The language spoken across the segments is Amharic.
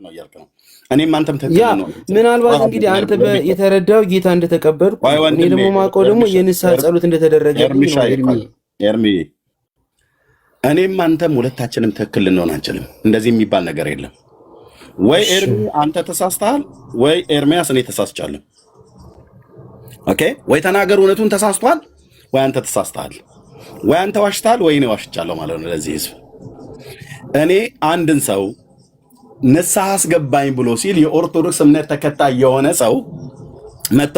ነው እያልክ ነው። እኔም አንተም ትክክል ነው። ምናልባት እንግዲህ አንተ የተረዳው ጌታ እንደተቀበልኩ እኔ ደግሞ ማውቀው ደግሞ የንስሐ ጸሎት እንደተደረገ ኤርሚ እኔም አንተም ሁለታችንም ትክክል ልንሆን አንችልም። እንደዚህ የሚባል ነገር የለም። ወይ ኤርሚ አንተ ተሳስተሃል፣ ወይ ኤርሚያስ እኔ ተሳስቻለሁ። ኦኬ፣ ወይ ተናገር እውነቱን ተሳስቷል፣ ወይ አንተ ተሳስተሃል፣ ወይ አንተ ዋሽታል፣ ወይ እኔ ዋሽቻለሁ ማለት ነው ለዚህ ህዝብ። እኔ አንድን ሰው ንስሐ አስገባኝ ብሎ ሲል የኦርቶዶክስ እምነት ተከታይ የሆነ ሰው መጥቶ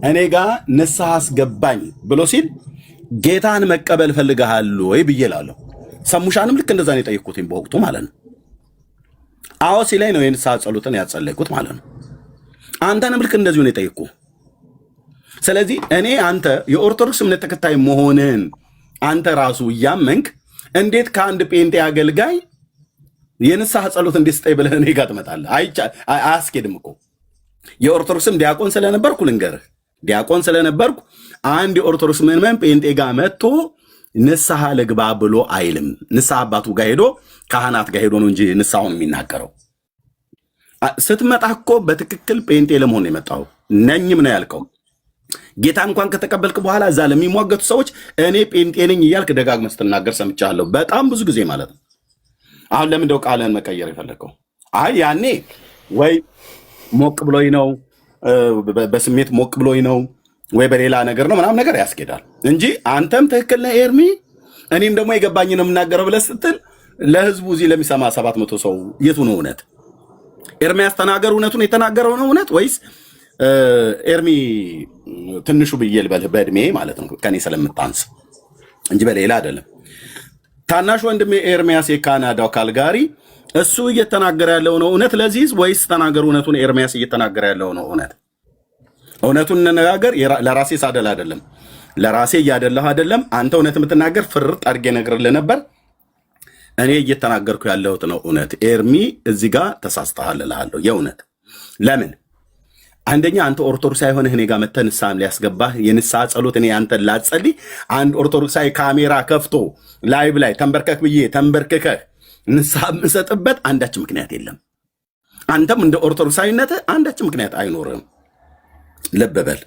እኔ ጋር ንስሐ አስገባኝ ብሎ ሲል ጌታን መቀበል ፈልገሃል ወይ ብዬ እላለሁ። ሰሙሻንም ልክ እንደዛ ነው የጠየቅኩትኝ በወቅቱ ማለት ነው። አዎ ሲለኝ ነው የንስሐ ጸሎትን ያጸለይኩት ማለት ነው። አንተንም ልክ እንደዚሁ ነው የጠየቅኩ። ስለዚህ እኔ አንተ የኦርቶዶክስ እምነት ተከታይ መሆንን አንተ ራሱ እያመንክ እንዴት ከአንድ ጴንጤ አገልጋይ የንስሐ ጸሎት እንዴት ስጠይ ብለህ እኔ ጋር ትመጣለህ? አያስኬድም እኮ። የኦርቶዶክስም ዲያቆን ስለነበርኩ ልንገርህ፣ ዲያቆን ስለነበርኩ አንድ የኦርቶዶክስ ምዕመን ጴንጤ ጋር መጥቶ ንስሐ ልግባ ብሎ አይልም። ንስሐ አባቱ ጋር ሄዶ ካህናት ጋር ሄዶ ነው እንጂ ንስሐውን የሚናገረው። ስትመጣ እኮ በትክክል ጴንጤ ለመሆን ነው የመጣው። ነኝም ነው ያልከው። ጌታ እንኳን ከተቀበልክ በኋላ እዛ ለሚሟገቱ ሰዎች እኔ ጴንጤ ነኝ እያልክ ደጋግመህ ስትናገር ሰምቻለሁ፣ በጣም ብዙ ጊዜ ማለት ነው። አሁን ለምን እንደው ቃልህን መቀየር የፈለግከው? አይ ያኔ ወይ ሞቅ ብሎኝ ነው፣ በስሜት ሞቅ ብሎኝ ነው፣ ወይ በሌላ ነገር ነው ምናምን ነገር ያስኬዳል እንጂ አንተም ትክክል ነህ ኤርሚ፣ እኔም ደግሞ የገባኝ ነው የምናገረው ብለህ ስትል ለህዝቡ እዚህ ለሚሰማ 700 ሰው የቱ ነው እውነት? ኤርሚያስ ተናገር እውነቱን የተናገረው ነው እውነት ወይስ ኤርሚ ትንሹ ብዬ ልበልህ በእድሜ ማለት ነው ከኔ ስለምታንስ እንጂ በሌላ አይደለም። ታናሽ ወንድሜ ኤርሚያስ የካናዳው ካልጋሪ እሱ እየተናገረ ያለው ነው እውነት ለዚህ ወይስ ተናገር እውነቱን ኤርሚያስ እየተናገረ ያለው ነው እውነት? እውነቱን እንነጋገር። ለራሴ ሳደላ አይደለም፣ ለራሴ እያደላሁ አይደለም። አንተ እውነት የምትናገር ፍርጥ አድርጌ ነግርልህ ነበር። እኔ እየተናገርኩ ያለሁት ነው እውነት። ኤርሚ እዚህ ጋር ተሳስተሃል እልሃለሁ የእውነት። ለምን አንደኛ አንተ ኦርቶዶክሳዊ ሆነህ እኔ ጋር መተህ ንስሐም ሊያስገባህ የንስሐ ጸሎት እኔ አንተን ላጸልይ አንድ ኦርቶዶክሳዊ ካሜራ ከፍቶ ላይቭ ላይ ተንበርከክ ብዬ ተንበርክከህ ንስሐ የምሰጥበት አንዳች ምክንያት የለም። አንተም እንደ ኦርቶዶክሳዊነትህ አንዳች ምክንያት አይኖርም። ልብ በል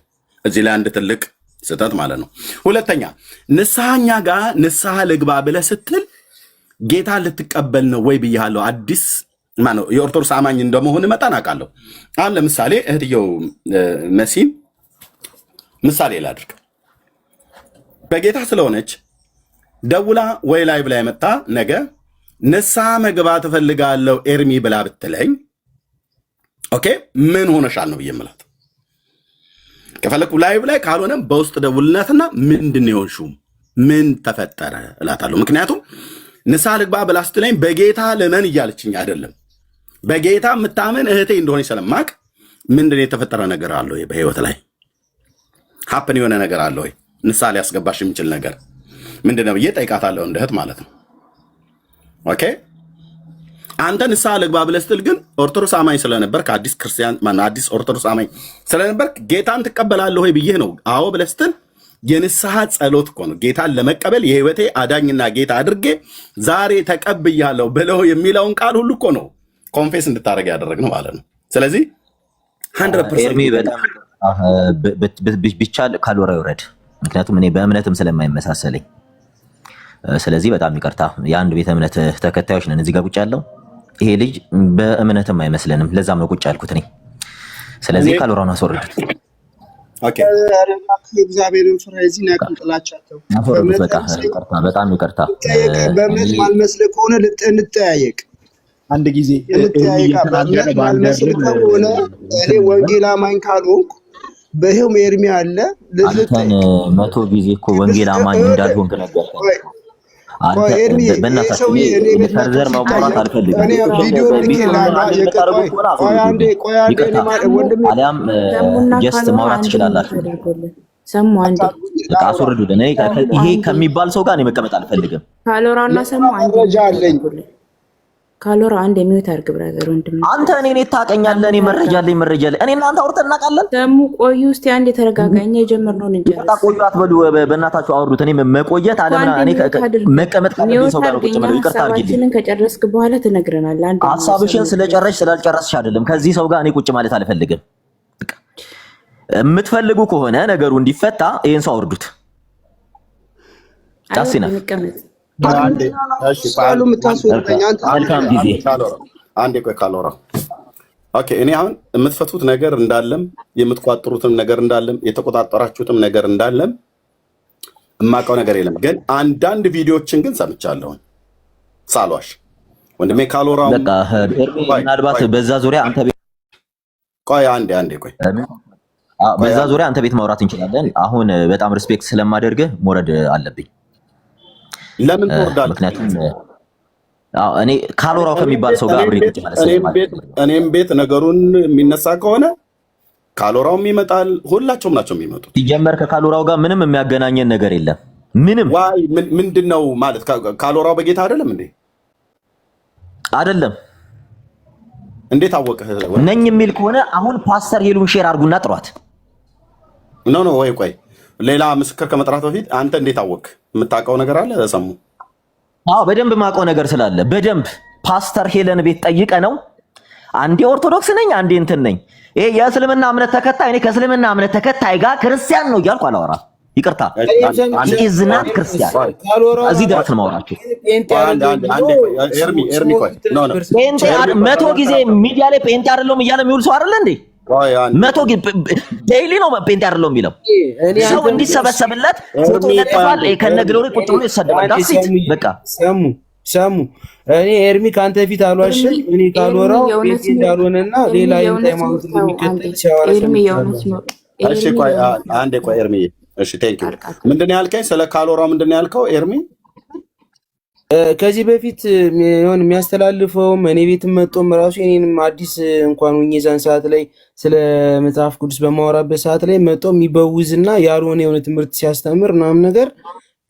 እዚህ ላይ አንድ ትልቅ ስህተት ማለት ነው። ሁለተኛ ንስሐኛ ጋር ንስሐ ልግባ ብለህ ስትል ጌታ ልትቀበል ነው ወይ ብያለሁ። አዲስ ማነው የኦርቶዶክስ አማኝ እንደመሆን መጠን አውቃለሁ። አሁን ለምሳሌ እህትየው መሲን ምሳሌ ላድርግ። በጌታ ስለሆነች ደውላ ወይ ላይቭ ላይ መጣ ነገ ንስሐ መግባት እፈልጋለሁ ኤርሚ ብላ ብትለኝ ኦኬ ምን ሆነሻል ነው ብዬ የምላት። ከፈለኩ ላይቭ ላይ ካልሆነም በውስጥ ደውልነትና ምንድን ነው የሆንሽው ምን ተፈጠረ እላታለሁ። ምክንያቱም ንስሐ ልግባ ብላ ስትለኝ በጌታ ልመን እያለችኝ አይደለም። በጌታ የምታምን እህቴ እንደሆነ ስለማቅ ምንድን የተፈጠረ ነገር አለ ወይ በህይወት ላይ ሀፕን የሆነ ነገር አለ ወይ ንስሐ ሊያስገባሽ የሚችል ነገር ምንድነው ብዬ ጠይቃታለሁ፣ እንደ እህት ማለት ነው። ኦኬ አንተ ንስሐ ልግባ ብለህ ስትል ግን ኦርቶዶክስ አማኝ ስለነበርክ አዲስ ክርስቲያን ማነው አዲስ ኦርቶዶክስ አማኝ ስለነበርክ ጌታን ትቀበላለህ ወይ ብዬ ነው አዎ ብለህ ስትል የንስሐ ጸሎት እኮ ነው። ጌታን ለመቀበል የህይወቴ አዳኝና ጌታ አድርጌ ዛሬ ተቀብያለሁ ብለው የሚለውን ቃል ሁሉ እኮ ነው ኮንፌስ እንድታደርግ ያደረግነው ማለት ነው። ስለዚህ 100% በጣም ቢቻል ካልወራ ይውረድ፣ ምክንያቱም እኔ በእምነትም ስለማይመሳሰለኝ። ስለዚህ በጣም ይቅርታ። የአንድ ቤተ እምነት ተከታዮች ነን እዚህ ጋር ቁጭ ያለው። ይሄ ልጅ በእምነትም አይመስለንም፣ ለዛም ነው ቁጭ ያልኩት እኔ። ስለዚህ ካልወራ ነው አስወርዱት። ኦኬ እግዚአብሔርን ፍራ። እዚህ ነው ያቀምጥላቻቸው። በጣም ይቅርታ። በእምነት ማልመስል ከሆነ እንጠያየቅ። አንድ ጊዜ ማልመስል ከሆነ እኔ ወንጌል አማኝ ካልሆንኩ በህም ኤርሚ አለ አንተን 100 ጊዜ እኮ ወንጌል አማኝ እንዳልሆንክ ነገርከኝ። ፈርዘር ማውራት አልፈልግም። አሊያም ጀስት ማውራት ትችላላችሁ። አስወርዱት። ይሄ ከሚባል ሰው ጋር እኔ መቀመጥ አልፈልግም። መረጃ አለኝ። ካሎራ አንድ የሚውት አድርግ ብራዘር ወንድም አንተ እኔን ታውቀኛለህ። እኔ መረጃ አለኝ እኔ እናንተ አውርተን እናውቃለን። ደሙ ቆዩ እስቲ አንድ የተረጋጋኛ የጀመርነውን እንጨርስ። ቆዩ አትበሉ በእናታችሁ አውርዱት። እኔ መቆየት አለምና እኔ መቀመጥ ካለብኝ ሰው ጋር ቁጭ ማለት ይቅርታ አድርጊልኝ። ከጨረስክ በኋላ ትነግረናለህ። አንድ ሐሳብሽን ስለጨረስሽ ስላልጨረስሽ አይደለም ከዚህ ሰው ጋር እኔ ቁጭ ማለት አልፈልግም። የምትፈልጉ ከሆነ ነገሩ እንዲፈታ ይሄን ሰው አውርዱት። ዳስና መልካም ጊዜ። አንዴ ቆይ ካሎራ ኦኬ። እኔ አሁን የምትፈቱት ነገር እንዳለም የምትቋጥሩትም ነገር እንዳለም የተቆጣጠራችሁትም ነገር እንዳለም የማውቀው ነገር የለም። ግን አንዳንድ ቪዲዮዎችን ግን ሰምቻለሁ ሳሏሽ ወንድሜ ካሎራ። በቃ ምናልባት በዛ ዙሪያ አንተ ቤት ቆይ አንዴ ቆይ በዛ ዙሪያ አንተ ቤት ማውራት እንችላለን። አሁን በጣም ሪስፔክት ስለማደርግህ መውረድ አለብኝ። ለምን ትወርዳለህ? ምክንያቱም እኔ ካሎራው ከሚባል ሰው ጋር አብሬ ቁጭ ማለት ስለማለት እኔም ቤት ነገሩን የሚነሳ ከሆነ ካሎራውም ይመጣል። ሁላቸውም ናቸው የሚመጡት። ሲጀመር ከካሎራው ጋር ምንም የሚያገናኘን ነገር የለም። ምንም ዋይ ምንድነው ማለት ካሎራው በጌታ አይደለም እንዴ? አይደለም። እንዴት አወቀህ? ነኝ የሚል ከሆነ አሁን ፓስተር ሄሉን ሼር አድርጉና ጥሯት። ኖ ወይ ቆይ ሌላ ምስክር ከመጥራት በፊት አንተ እንዴት አወቅ? የምታውቀው ነገር አለ ሰሙ? አዎ በደንብ ማውቀው ነገር ስላለ በደንብ ፓስተር ሄለን ቤት ጠይቀ ነው። አንዴ ኦርቶዶክስ ነኝ አንዴ እንትን ነኝ። ይሄ የእስልምና እምነት ተከታይ ነኝ ከእስልምና እምነት ተከታይ ጋር ክርስቲያን ነው እያልኩ አላወራም። ይቅርታ ኢዝናት ክርስቲያን እዚህ ድረስ ነው ማውራችሁ። ኤርሚ ቆይ ጴንጤ መቶ ጊዜ ሚዲያ ላይ ጴንጤ አይደለም እያለ የሚውል ሰው አይደለ እንዴ? መቶ ዴይሊ ነው ጴንጤ አይደለም የሚለው ሰው እንዲሰበሰብለት ፎቶ ይለጥፋል። ከነግሎሪ ቁጭ ብሎ ይሰደባል። ዳሲት በቃ ሰሙ እኔ ኤርሚ ካንተ ፊት አልዋሽም። እኔ ካሎራው ጴንጤ እንዳልሆነና ሌላ ሃይማኖት እንደሚከተል ሲያወራ ነው። እሺ ቆይ አንዴ ቆይ ኤርሚ እሺ ቴንክ ዩ። ምንድነው ያልከኝ ስለ ካሎራ? ምንድነው ያልከው ኤርሚ? ከዚህ በፊት የሆነ የሚያስተላልፈውም እኔ ቤትም መጥቶም ራሱ እኔንም አዲስ እንኳን ዛን ሰዓት ላይ ስለ መጽሐፍ ቅዱስ በማወራበት ሰዓት ላይ መጥቶ የሚበውዝና ያልሆነ የሆነ ትምህርት ሲያስተምር ምናምን ነገር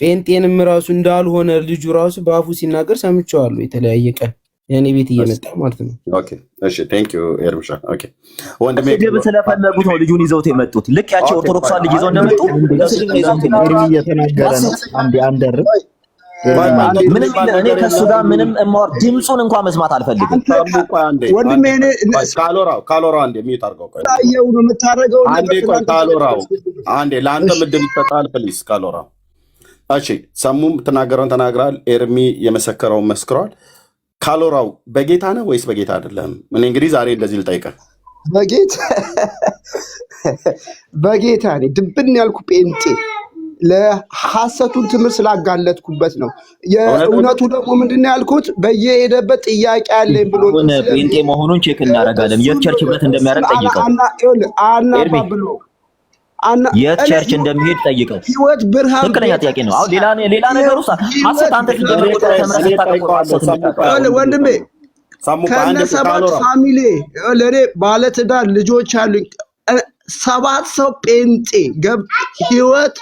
ጴንጤንም ራሱ እንዳልሆነ ልጁ ራሱ በአፉ ሲናገር ሰምቼዋለሁ። የተለያየ ቀን የኔ ቤት እየመጣ ማለት ነው። ኦኬ እሺ ቴንክ ዩ ኤርምሻ። ኦኬ ወንድሜ ግብ ስለፈለጉት ነው ልጁን ይዘውት የመጡት። ልክ ያቸው ኦርቶዶክሳን ልጅ ይዘው እንደመጡ ኤርሚ እየተናገረ ነው። አንደር ምንም እኔ ከሱ ጋር ምንም እማወር ድምፁን እንኳን መስማት አልፈልግም። ወንድሜ ካሎራ አንዴ ሚዩት አድርገው። ቆይ ታየው ነው የምታረገው። አንዴ ቆይ ካሎራው አንዴ ለአንተ ምድል ይሰጣል ፕሊዝ ካሎራ። እሺ ሰሙም ተናገረውን ተናግራል። ኤርሚ የመሰከረውን መስክሯል። ካሎራው በጌታ ነው ወይስ በጌታ አይደለም? እኔ እንግዲህ ዛሬ እንደዚህ ልጠይቅህ። በጌታ ነኝ። ድብን ያልኩ ጴንጤ ለሐሰቱን ትምህርት ስላጋለጥኩበት ነው። የእውነቱ ደግሞ ምንድን ነው ያልኩት? በየሄደበት ጥያቄ አለኝ ብሎ ጴንጤ መሆኑን ቼክ እናደርጋለን። የት ቸርች ህብረት እንደሚያደርግ ጠይቀው። ብሎ የት ቸርች እንደሚሄድ ጠይቀው። ህይወት ብርሃን ትክክለኛ ጥያቄ ነው። አሁን ሌላ ነገር ውስጥ ሐሰት አንተ ወንድሜ ከነሰባት ፋሚሊ ለእኔ ባለትዳር ልጆች አሉኝ። 7 ሰው ጴንጤ ህይወት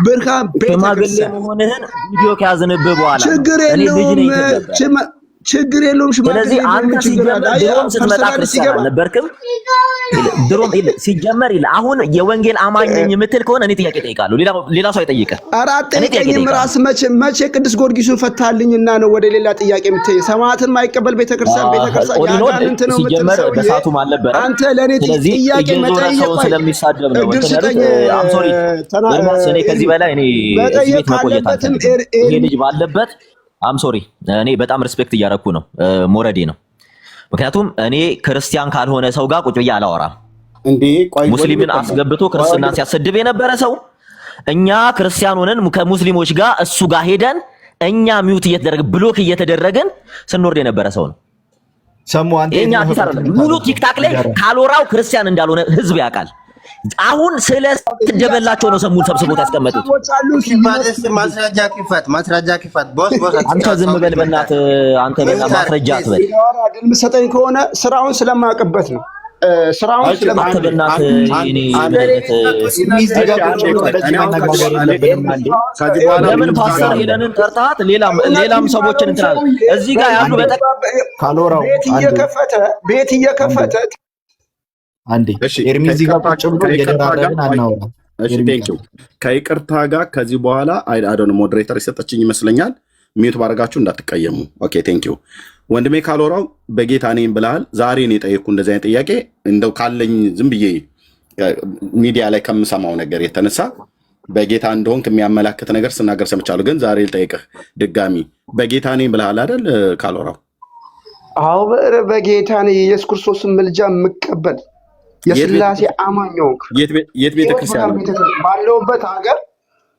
ብርሃን ቤተክርስቲያን መሆንህን ቪዲዮ ከያዝንብህ በኋላ ችግር የለውም። ስለዚህ አንተ ድሮም ስትመጣ ክርስቲያን አልነበርክም። ድሮም ሲጀመር አሁን የወንጌል አማኝ ነኝ የምትል ከሆነ እኔ ጥያቄ ጠይቃለሁ። ሌላ ሰው አይጠይቅህ። አራጠኝም ራስ መቼ ቅዱስ ጊዮርጊስን ፈታልኝና ነው ወደ ሌላ ጥያቄ የምትይ? ሰማዕትን ማይቀበል ቤተክርስቲያን ያጋንንት ነው ሲጀመር በሳቱም አልነበረ። አንተ ለኔ ጥያቄ መጠየቅ ስለሚሳደብ ነው ሶሪ እኔ ከዚህ በላይ እኔ እዚህ ቤት መቆየት አልፈልግም። ይሄ ልጅ ባለበት ሶሪ እኔ በጣም ሪስፔክት እያደረኩ ነው። ሞረዴ ነው። ምክንያቱም እኔ ክርስቲያን ካልሆነ ሰው ጋር ቁጭ ብዬ አላወራም። ሙስሊምን አስገብቶ ክርስትናን ሲያሰድብ የነበረ ሰው እኛ ክርስቲያን ሆነን ከሙስሊሞች ጋር እሱ ጋር ሄደን እኛ ሚውት እየተደረገ ብሎክ እየተደረገን ስንወርድ የነበረ ሰው ነው። እኛ አዲስ አይደለም። ሙሉ ቲክታክ ላይ ካሎራው ክርስቲያን እንዳልሆነ ህዝብ ያውቃል። አሁን ስለ ተደበላቸው ነው ሰሙን ሰብስቦት ያስቀመጡት። ማስረጃ ክፈት ቦስ አንተ ዝም በል በእናትህ። አንተ በእናትህ ማስረጃ አትበል። ድል የምትሰጠኝ ከሆነ ስራውን ስለማያውቅበት ነው። ስራውን አትበናት እኔ ለምን ፓስተር ሄለንን ጠርታት ሌላም ሰዎችን እንትና እዚህ ጋር ያሉ ካሎራው ቤት እየከፈተ አንዴ ኤርሚ እዚህ ጋር ቁጭ ብሎ እየደራረብን አናወራ። እሺ ቴንኪው። ከይቅርታ ጋር ከዚህ በኋላ አይዶን ሞዴሬተር የሰጠችኝ ይመስለኛል። ሚዩት ባረጋችሁ እንዳትቀየሙ። ኦኬ ቴንኪው። ወንድሜ ካሎራው በጌታ ነኝ ብለሃል። ዛሬ ነው የጠየቅኩ እንደዚህ አይነት ጥያቄ እንደው ካለኝ ዝም ብዬ ሚዲያ ላይ ከምሰማው ነገር የተነሳ በጌታ እንደሆንክ የሚያመላክት ነገር ስናገር ሰምቻለሁ። ግን ዛሬ ልጠይቅህ ድጋሚ በጌታ ነኝ ብለሃል አይደል ካሎራው? አዎ በጌታ ነኝ። የኢየሱስ ክርስቶስን ምልጃ የምቀበል የስላሴ አማኝ ሆንክ። የት ቤተክርስቲያን ባለውበት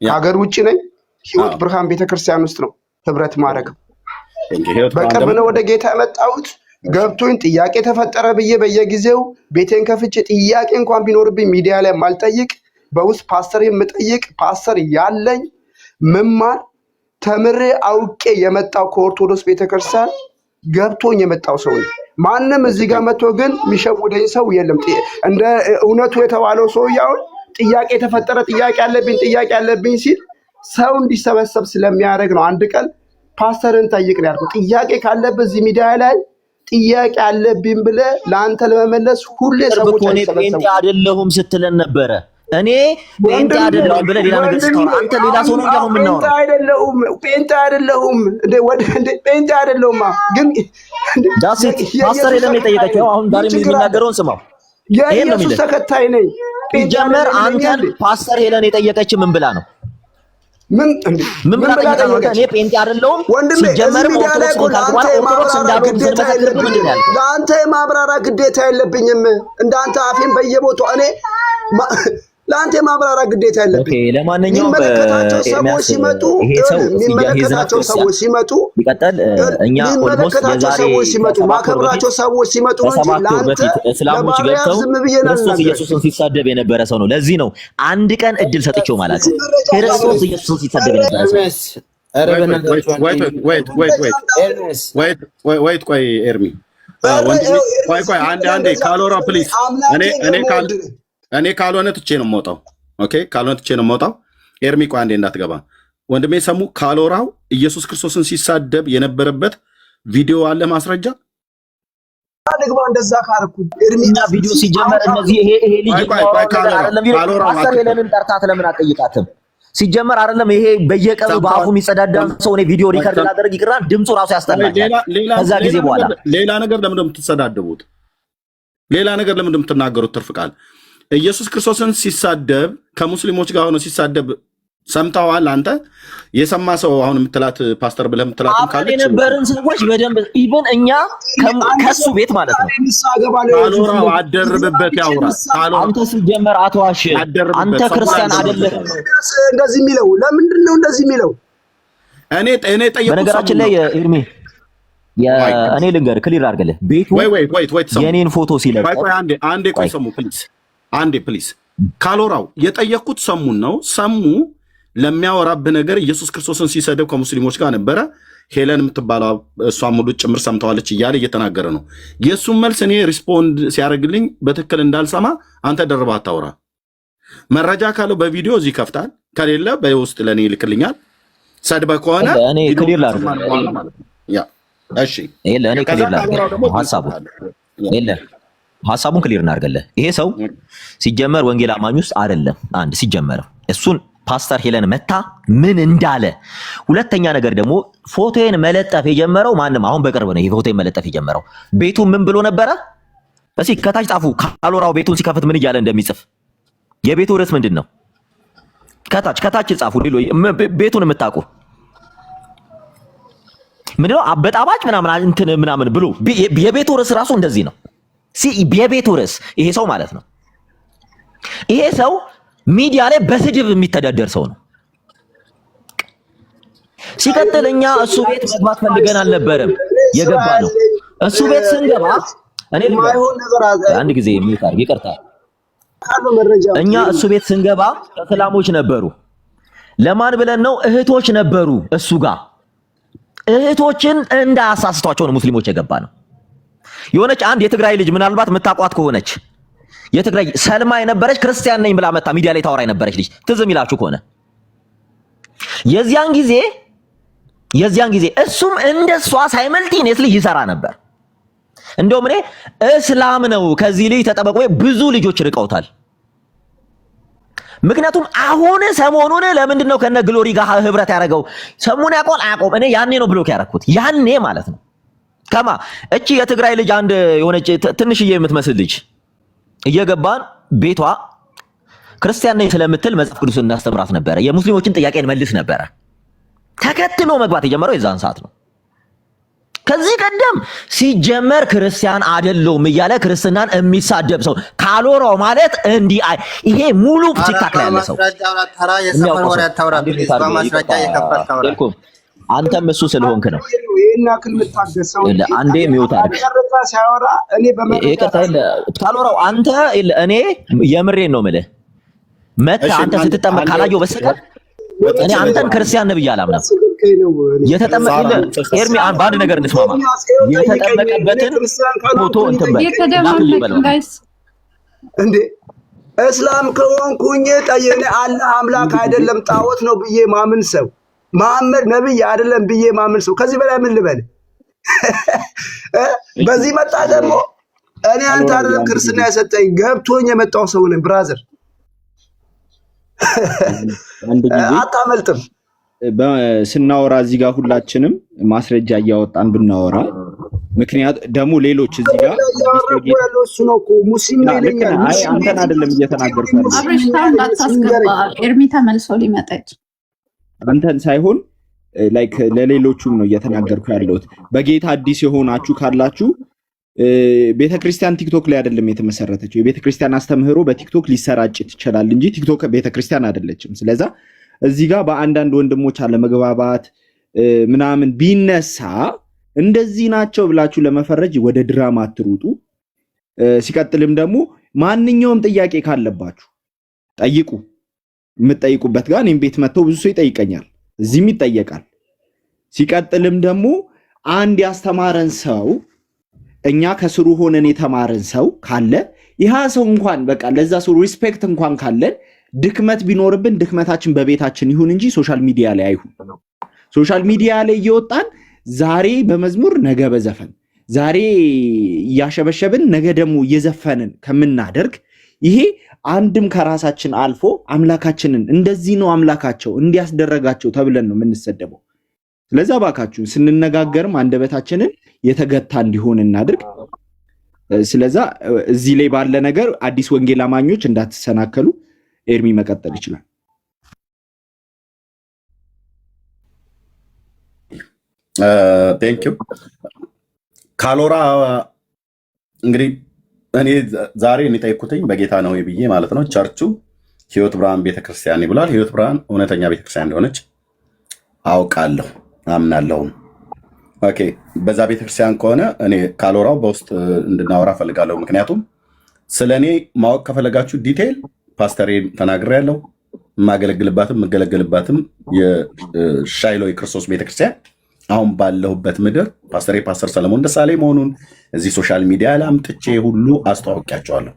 ሀገር ውጭ ነኝ። ህይወት ብርሃን ቤተክርስቲያን ውስጥ ነው ህብረት ማድረግ። በቅርብ ነው ወደ ጌታ የመጣሁት። ገብቶኝ ጥያቄ ተፈጠረ ብዬ በየጊዜው ቤቴን ከፍቼ ጥያቄ እንኳን ቢኖርብኝ ሚዲያ ላይ ማልጠይቅ በውስጥ ፓስተር የምጠይቅ ፓስተር ያለኝ መማር ተምሬ አውቄ የመጣው ከኦርቶዶክስ ቤተክርስቲያን ገብቶኝ የመጣው ሰው ነው። ማንም እዚህ ጋር መጥቶ ግን የሚሸውደኝ ሰው የለም። እንደ እውነቱ የተባለው ሰው ያውን ጥያቄ ተፈጠረ ጥያቄ ያለብኝ ሲል ሰው እንዲሰበሰብ ስለሚያደርግ ነው። አንድ ቀን ፓስተርን ጠይቅ ነው ያልኩት። ጥያቄ ካለብህ እዚህ ሚዲያ ላይ ጥያቄ አለብኝ ብለህ ለአንተ ለመመለስ ሁሌ ሰዎች ጴንጤ አይደለሁም ስትለን ነበረ። እኔ ጴንጤ አይደለሁም ብለህ ሌላ ነገር ስታወራ አንተ ሌላ ሰው ነው እንደው የምናወራው። ጴንጤ አይደለሁም ጴንጤ አይደለሁም ግን ዳሴት ፓስተር የለም የጠየቀችው። አሁን ዛሬ የሚናገረውን ስማው። የኢየሱስ ተከታይ ነኝ። ጀመር አንተን ፓስተር ሄለን የጠየቀች ምን ብላ ነው? ምን ብላ ጠየቀች? እኔ ጴንጤ አይደለሁም ሲጀመር ኦርቶዶክስ ኦርቶዶክስ እንዳልሆን ስለመሰከር ምንድን ነው ያልከው? ለአንተ የማብራራ ግዴታ የለብኝም። እንዳንተ አፌን በየቦታው እኔ ለአንተ የማብራራ ግዴታ የለብኝ። ለማንኛውም የሚመለከታቸው ሰዎች ሲመጡ ይቀጥል። እኛ ኦልሞስት የዛሬ ማከብራቸው ሰዎች ሲመጡ እንጂ ለአንተ እስላሞች ገብተው ክርስቶስ ኢየሱስን ሲሳደብ የነበረ ሰው ነው። ለዚህ ነው አንድ ቀን እድል ሰጥቼው ማለት ነው። ክርስቶስ ኢየሱስን ሲሳደብ የነበረ ሰው ቆይ ኤርሚ ቆይ አንዴ ካሎራ ፕሊዝ እኔ ካልሆነ ትቼ ነው የምወጣው። ኦኬ ካልሆነ ትቼ ነው የምወጣው። ኤርሚ ቆይ አንዴ እንዳትገባ ወንድሜ። ሰሙ ካሎራው ኢየሱስ ክርስቶስን ሲሳደብ የነበረበት ቪዲዮ አለ ማስረጃ ደግባ እንደዛ ካርኩ ኤርሚና ቪዲዮ ሲጀመር እነዚህ ይሄ ልጅ ፓስተር ሄለንን ጠርታት ለምን አትጠይቃትም? ሲጀመር አይደለም ይሄ በየቀኑ በአፉ የሚጸዳዳ ሰው ነው ቪዲዮ ሪከርድ ላደርግ ይቅራል። ድምፁ ራሱ ያስጠላል። ከዛ ጊዜ በኋላ ሌላ ነገር ለምን እንደምትሰዳደቡት ሌላ ነገር ለምን እንደምትናገሩት ትርፍ ቃል ኢየሱስ ክርስቶስን ሲሳደብ ከሙስሊሞች ጋር ሆኖ ሲሳደብ ሰምተዋል? አንተ የሰማ ሰው አሁን የምትላት ፓስተር ብለህ የምትላት ካለች የነበርን ሰዎች በደንብ ኢቭን እኛ ከሱ ቤት ማለት ነው ካሎራው አደርብበት ያውራ። አንተ ሲጀመር አትዋሽ። አንተ ክርስቲያን አይደለም እንደዚህ የሚለው ለምንድን ነው እንደዚህ የሚለው? እኔ ጠየቁ። በነገራችን ላይ ኤርሚ እኔ ልንገርህ ክሊር አድርግልህ ቤቱ የኔን ፎቶ ሲለቅ አንዴ ቆይ ሰሙ ፕሊዝ አንዴ ፕሊዝ። ካሎራው የጠየቅኩት ሰሙን ነው። ሰሙ ለሚያወራብህ ነገር ኢየሱስ ክርስቶስን ሲሰደብ ከሙስሊሞች ጋር ነበረ። ሄለን የምትባለው እሷ ሙሉ ጭምር ሰምተዋለች እያለ እየተናገረ ነው። የእሱን መልስ እኔ ሪስፖንድ ሲያደርግልኝ በትክክል እንዳልሰማ አንተ ደርባ አታውራ። መረጃ ካለው በቪዲዮ እዚህ ከፍታል፣ ከሌለ በውስጥ ለእኔ ይልክልኛል። ሰድበህ ከሆነ እኔ ክሊር ላድርግ። እሺ እኔ ክሊር ላድርግ ሀሳቡን ክሊር እናድርግልህ። ይሄ ሰው ሲጀመር ወንጌል አማኝ ውስጥ አይደለም። አንድ ሲጀመር እሱን ፓስተር ሄለን መታ ምን እንዳለ፣ ሁለተኛ ነገር ደግሞ ፎቶዬን መለጠፍ የጀመረው ማንም አሁን በቅርብ ነው። ይሄ ፎቶዬን መለጠፍ የጀመረው ቤቱ ምን ብሎ ነበረ? እስኪ ከታች ጻፉ። ካሎራው ቤቱን ሲከፍት ምን እያለ እንደሚጽፍ የቤቱ ርዕስ ምንድን ነው? ከታች ጻፉ። ቤቱን የምታውቁ ምንድነው? አበጣባጭ ምናምን ብሎ የቤቱ ርዕስ ራሱ እንደዚህ ነው። የቤቱ ርዕስ ይሄ ሰው ማለት ነው። ይሄ ሰው ሚዲያ ላይ በስድብ የሚተዳደር ሰው ነው። ሲቀጥል እኛ እሱ ቤት መግባት ፈልገን አልነበረም የገባ ነው። እሱ ቤት ስንገባ እኔ አንድ ጊዜ የሚታር ይቅርታ፣ እኛ እሱ ቤት ስንገባ እስላሞች ነበሩ። ለማን ብለን ነው? እህቶች ነበሩ እሱ ጋር። እህቶችን እንዳያሳስቷቸው ነው ሙስሊሞች የገባ ነው። የሆነች አንድ የትግራይ ልጅ ምናልባት የምታቋት ከሆነች የትግራይ ሰልማ የነበረች ክርስቲያን ነኝ ብላ መጣ ሚዲያ ላይ ታወራ የነበረች ልጅ ትዝም ይላችሁ ከሆነ የዚያን ጊዜ እሱም እንደሷ ሳይመልቲኔስሊ ይሰራ ነበር። እንደውም እኔ እስላም ነው ከዚህ ልጅ ተጠበቁ ብዙ ልጆች ርቀውታል። ምክንያቱም አሁን ሰሞኑን ለምንድን ነው ከነ ግሎሪ ጋር ህብረት ያደረገው? ሰሞኑን አያቆም እኔ ያኔ ነው ብሎክ ያደረኩት ያኔ ማለት ነው። ከማ እቺ የትግራይ ልጅ አንድ የሆነች ትንሽዬ የምትመስል ልጅ እየገባን ቤቷ ክርስቲያን ነኝ ስለምትል መጽሐፍ ቅዱስን እናስተምራት ነበረ። የሙስሊሞችን ጥያቄ እንመልስ ነበረ። ተከትሎ መግባት የጀመረው የዛን ሰዓት ነው። ከዚህ ቀደም ሲጀመር ክርስቲያን አይደለም እያለ ክርስትናን የሚሳደብ ሰው ካሎራው ማለት እንዲህ ይሄ ሙሉ ቲክታክ ላይ ያለ ሰው አንተም እሱ ስለሆንክ ነው። አንዴ ሚውት አድርግ ካሎራው አንተ እኔ የምሬን ነው የምልህ መታ አንተ ስትጠመቅ ካላየው በስተቀር እኔ አንተን ክርስቲያን ነብይ አላምንም። የተጠመቀለ ኤርሚ በአንድ ነገር እንስማማ። የተጠመቀበትን ፎቶ እንትን በል እንዴ እስላም ከሆንኩኝ ጠየኔ አላህ አምላክ አይደለም ጣዖት ነው ብዬ ማምን ሰው መሐመድ ነብይ አይደለም ብዬ ማምን ሰው ከዚህ በላይ ምን ልበል? በዚህ መጣ ደግሞ እኔ አንተ አይደለም ክርስትና የሰጠኝ ገብቶኝ የመጣው ሰው ነኝ ብራዘር። አታመልጥም። ስናወራ እዚህ ጋር ሁላችንም ማስረጃ እያወጣን ብናወራ ምክንያት ደግሞ ሌሎች እዚህ ጋር ያለው እሱ ነው እኮ ሙስሊም ነው ይለኛል። አንተን አይደለም እየተናገርኩ ያለው አብረሽታው እንዳታስገባ ኤርሚ ተመልሶ ሊመጣች አንተን ሳይሆን ላይክ ለሌሎቹም ነው እየተናገርኩ ያለሁት። በጌታ አዲስ የሆናችሁ ካላችሁ ቤተክርስቲያን ቲክቶክ ላይ አይደለም የተመሰረተችው። የቤተክርስቲያን አስተምህሮ በቲክቶክ ሊሰራጭ ይችላል እንጂ ቲክቶክ ቤተክርስቲያን አይደለችም። ስለዚህ እዚህ ጋር በአንዳንድ ወንድሞች አለመግባባት ምናምን ቢነሳ እንደዚህ ናቸው ብላችሁ ለመፈረጅ ወደ ድራማ አትሩጡ። ሲቀጥልም ደግሞ ማንኛውም ጥያቄ ካለባችሁ ጠይቁ። የምትጠይቁበት ጋር እኔም ቤት መጥተው ብዙ ሰው ይጠይቀኛል፣ እዚህም ይጠየቃል። ሲቀጥልም ደግሞ አንድ ያስተማረን ሰው እኛ ከስሩ ሆነን የተማረን ሰው ካለ ይህ ሰው እንኳን በቃ ለዛ ሰው ሪስፔክት እንኳን ካለን ድክመት ቢኖርብን ድክመታችን በቤታችን ይሁን እንጂ ሶሻል ሚዲያ ላይ አይሁን። ሶሻል ሚዲያ ላይ እየወጣን ዛሬ በመዝሙር ነገ በዘፈን ዛሬ እያሸበሸብን ነገ ደግሞ እየዘፈንን ከምናደርግ ይሄ አንድም ከራሳችን አልፎ አምላካችንን እንደዚህ ነው አምላካቸው እንዲያስደረጋቸው ተብለን ነው የምንሰደበው። ስለዚህ ባካችሁ ስንነጋገርም አንደበታችንን የተገታ እንዲሆን እናድርግ። ስለዚህ እዚህ ላይ ባለ ነገር አዲስ ወንጌል አማኞች እንዳትሰናከሉ። ኤርሚ መቀጠል ይችላል። ቴንክ ዩ ካሎራ። እንግዲህ እኔ ዛሬ ጠይቁትኝ በጌታ ነው ብዬ ማለት ነው። ቸርቹ ህይወት ብርሃን ቤተክርስቲያን ይብላል። ህይወት ብርሃን እውነተኛ ቤተክርስቲያን እንደሆነች አውቃለሁ፣ አምናለሁም። ኦኬ፣ በዛ ቤተክርስቲያን ከሆነ እኔ ካሎራው በውስጥ እንድናወራ ፈልጋለሁ። ምክንያቱም ስለኔ ማወቅ ከፈለጋችሁ ዲቴይል ፓስተሬን ተናግሬያለሁ። የምገለገልባትም የሻይሎ የክርስቶስ ቤተክርስቲያን አሁን ባለሁበት ምድር ፓስተር ሰለሞን ደሳለኝ መሆኑን እዚህ ሶሻል ሚዲያ ላይ አምጥቼ ሁሉ አስተዋውቂያቸዋለሁ።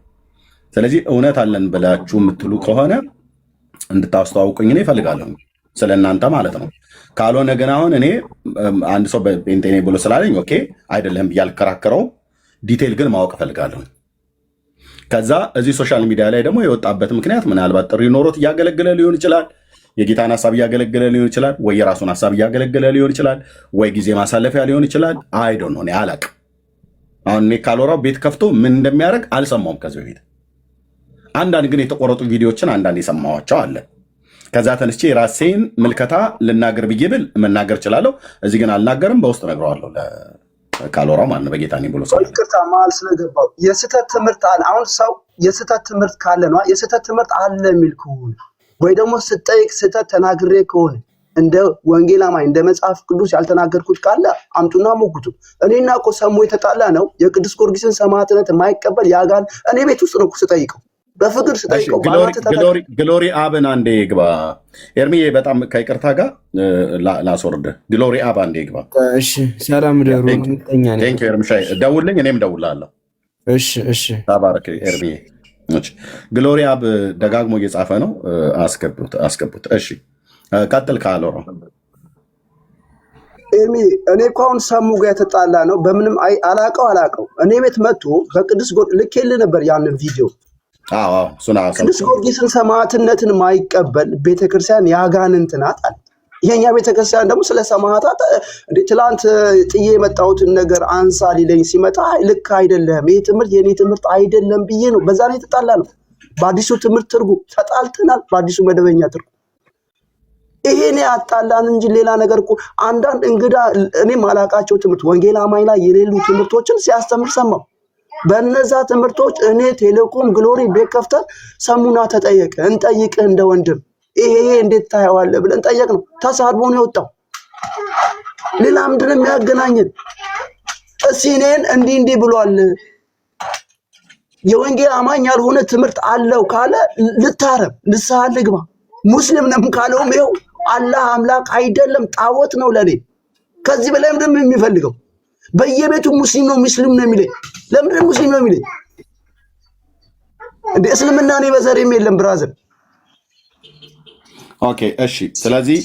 ስለዚህ እውነት አለን ብላችሁ የምትሉ ከሆነ እንድታስተዋውቁኝ እኔ እፈልጋለሁ፣ ስለእናንተ ማለት ነው። ካልሆነ ግን አሁን እኔ አንድ ሰው በጴንጤኔ ብሎ ስላለኝ ኦኬ አይደለም ብዬ አልከራከረውም። ዲቴይል ግን ማወቅ እፈልጋለሁ። ከዛ እዚህ ሶሻል ሚዲያ ላይ ደግሞ የወጣበት ምክንያት ምናልባት ጥሪ ኖሮት እያገለገለ ሊሆን ይችላል፣ የጌታን ሀሳብ እያገለገለ ሊሆን ይችላል፣ ወይ የራሱን ሀሳብ እያገለገለ ሊሆን ይችላል፣ ወይ ጊዜ ማሳለፊያ ሊሆን ይችላል። አይ ዶንት ኖ፣ እኔ አላቅም። አሁን እኔ ካሎራው ቤት ከፍቶ ምን እንደሚያደርግ አልሰማውም ከዚህ በፊት። አንዳንድ ግን የተቆረጡ ቪዲዮዎችን አንዳንድ የሰማኋቸው አለ። ከዛ ተነስቼ የራሴን ምልከታ ልናገር ብዬ ብል መናገር እችላለሁ። እዚህ ግን አልናገርም፣ በውስጥ እነግረዋለሁ ካሎራው ማለት ነው። በጌታ ነኝ ብሎ ሰው ይቅርታ ማል ስለገባው የስተት ትምህርት አለ። አሁን ሰው የስተት ትምህርት ካለ ነው የስተት ትምህርት አለ የሚል ከሆነ ወይ ደግሞ ስጠይቅ ስተት ተናግሬ ከሆነ እንደ ወንጌል አማኝ እንደ መጽሐፍ ቅዱስ ያልተናገርኩት ካለ አምጡና ሞግቱ። እኔና እኮ ሰሙ የተጣላ ነው የቅዱስ ጊዮርጊስን ሰማዕትነት የማይቀበል ያጋል እኔ ቤት ውስጥ ነው ስጠይቀው በፍቅር ስጠይቀው ግሎሪ አብን አንዴ ግባ ኤርሚዬ፣ በጣም ከይቅርታ ጋር ላስወርድ። ግሎሪ አብ አንዴ ግባ። እሺ ሰላም ደሩ ቴንክ ዩ ኤርሚሻይ፣ ደውልኝ፣ እኔም ደውላለሁ። እሺ ተባረክ ኤርሚዬ። ግሎሪ አብ ደጋግሞ እየጻፈ ነው፣ አስገቡት። እሺ ቀጥል ካለው ኤርሚ። እኔ እኮ አሁን ሰሙ ጋር የተጣላ ነው በምንም አላቀው እኔ ቤት መጥቶ በቅዱስ ልኬልህ ነበር ያንን ቪዲዮ። ቅዱስ ጊዮርጊስን ሰማዕትነትን ማይቀበል ቤተክርስቲያን ያጋንንት ናት አለ። የኛ ቤተክርስቲያን ደግሞ ስለ ሰማዕታት ትላንት ጥዬ የመጣሁትን ነገር አንሳ ሊለኝ ሲመጣ ልክ አይደለም፣ ይህ ትምህርት የኔ ትምህርት አይደለም ብዬ ነው። በዛ ነው የተጣላ ነው። በአዲሱ ትምህርት ትርጉም ተጣልተናል። በአዲሱ መደበኛ ትርጉም ይሄን ያጣላን እንጂ ሌላ ነገር እኮ አንዳንድ እንግዳ እኔም አላቃቸው ትምህርት ወንጌል አማኝ ላይ የሌሉ ትምህርቶችን ሲያስተምር ሰማው። በእነዛ ትምህርቶች እኔ ቴሌኮም ግሎሪ ቤት ከፍተን ሰሙና ተጠየቀ። እንጠይቅህ እንደ ወንድም ይሄ እንዴት ታየዋለህ ብለን ጠየቅ ነው። ተሳድቦ ነው የወጣው። ሌላ ምንድን ነው የሚያገናኘን? እስኪ እኔን እንዲህ ብሏል የወንጌል አማኝ ያልሆነ ትምህርት አለው ካለ ልታረም ንስሐ ልግባ። ሙስሊም ነም ካለውም ይኸው አላህ አምላክ አይደለም ጣዖት ነው ለኔ። ከዚህ በላይ ምንድን ነው የሚፈልገው? በየቤቱ ሙስሊም ነው የሚለኝ። ለምንድን ሙስሊም ነው የሚለኝ? እንደ እስልምና እኔ በዘሬም የለም ብራዘር። ኦኬ እሺ። ስለዚህ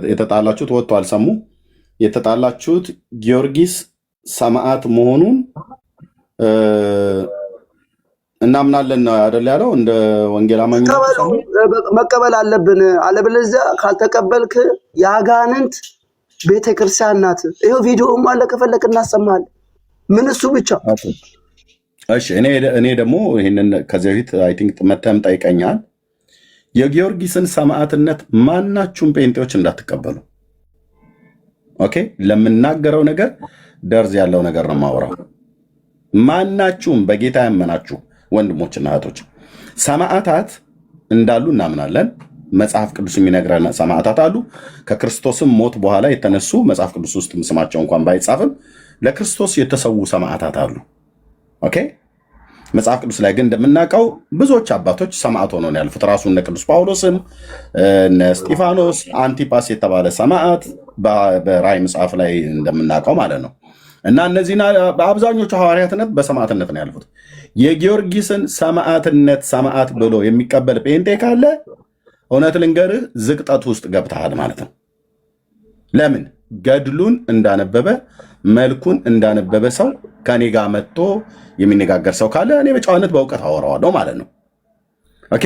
የተጣላችሁት ወጥቷል። ሰሙ የተጣላችሁት ጊዮርጊስ ሰማዕት መሆኑን እናምናለን ነው አይደል ያለው። እንደ ወንጌል አማኝ መቀበል አለብን። አለበለዚያ ካልተቀበልክ ያጋንንት ቤተክርስቲያን ናት። ይሄው ቪዲዮም አለ፣ ከፈለክ እናሰማለን። ምን እሱ ብቻ። እሺ እኔ ደግሞ ይሄንን ከዚህ በፊት አይ ቲንክ መተም ጠይቀኛል። የጊዮርጊስን ሰማዕትነት ማናችሁም ጴንጤዎች እንዳትቀበሉ። ኦኬ፣ ለምናገረው ነገር ደርዝ ያለው ነገር ነው ማውራው። ማናችሁም በጌታ ያመናችሁ ወንድሞችና እህቶች ሰማዕታት እንዳሉ እናምናለን። መጽሐፍ ቅዱስ የሚነግረን ሰማዕታት አሉ። ከክርስቶስም ሞት በኋላ የተነሱ መጽሐፍ ቅዱስ ውስጥ ስማቸው እንኳን ባይጻፍም ለክርስቶስ የተሰዉ ሰማዕታት አሉ። ኦኬ፣ መጽሐፍ ቅዱስ ላይ ግን እንደምናውቀው ብዙዎች አባቶች ሰማዕት ሆነው ያልፉት። ራሱ እነ ቅዱስ ጳውሎስም እነ እስጢፋኖስ፣ አንቲጳስ የተባለ ሰማዕት በራእይ መጽሐፍ ላይ እንደምናውቀው ማለት ነው። እና እነዚህና በአብዛኞቹ ሐዋርያትነት በሰማዕትነት ነው ያልፉት። የጊዮርጊስን ሰማዕትነት ሰማዕት ብሎ የሚቀበል ጴንጤ ካለ እውነት ልንገርህ ዝቅጠት ውስጥ ገብተሃል ማለት ነው። ለምን? ገድሉን እንዳነበበ መልኩን እንዳነበበ ሰው ከኔ ጋር መጥቶ የሚነጋገር ሰው ካለ እኔ በጨዋነት በእውቀት አወራዋለሁ ማለት ነው። ኦኬ።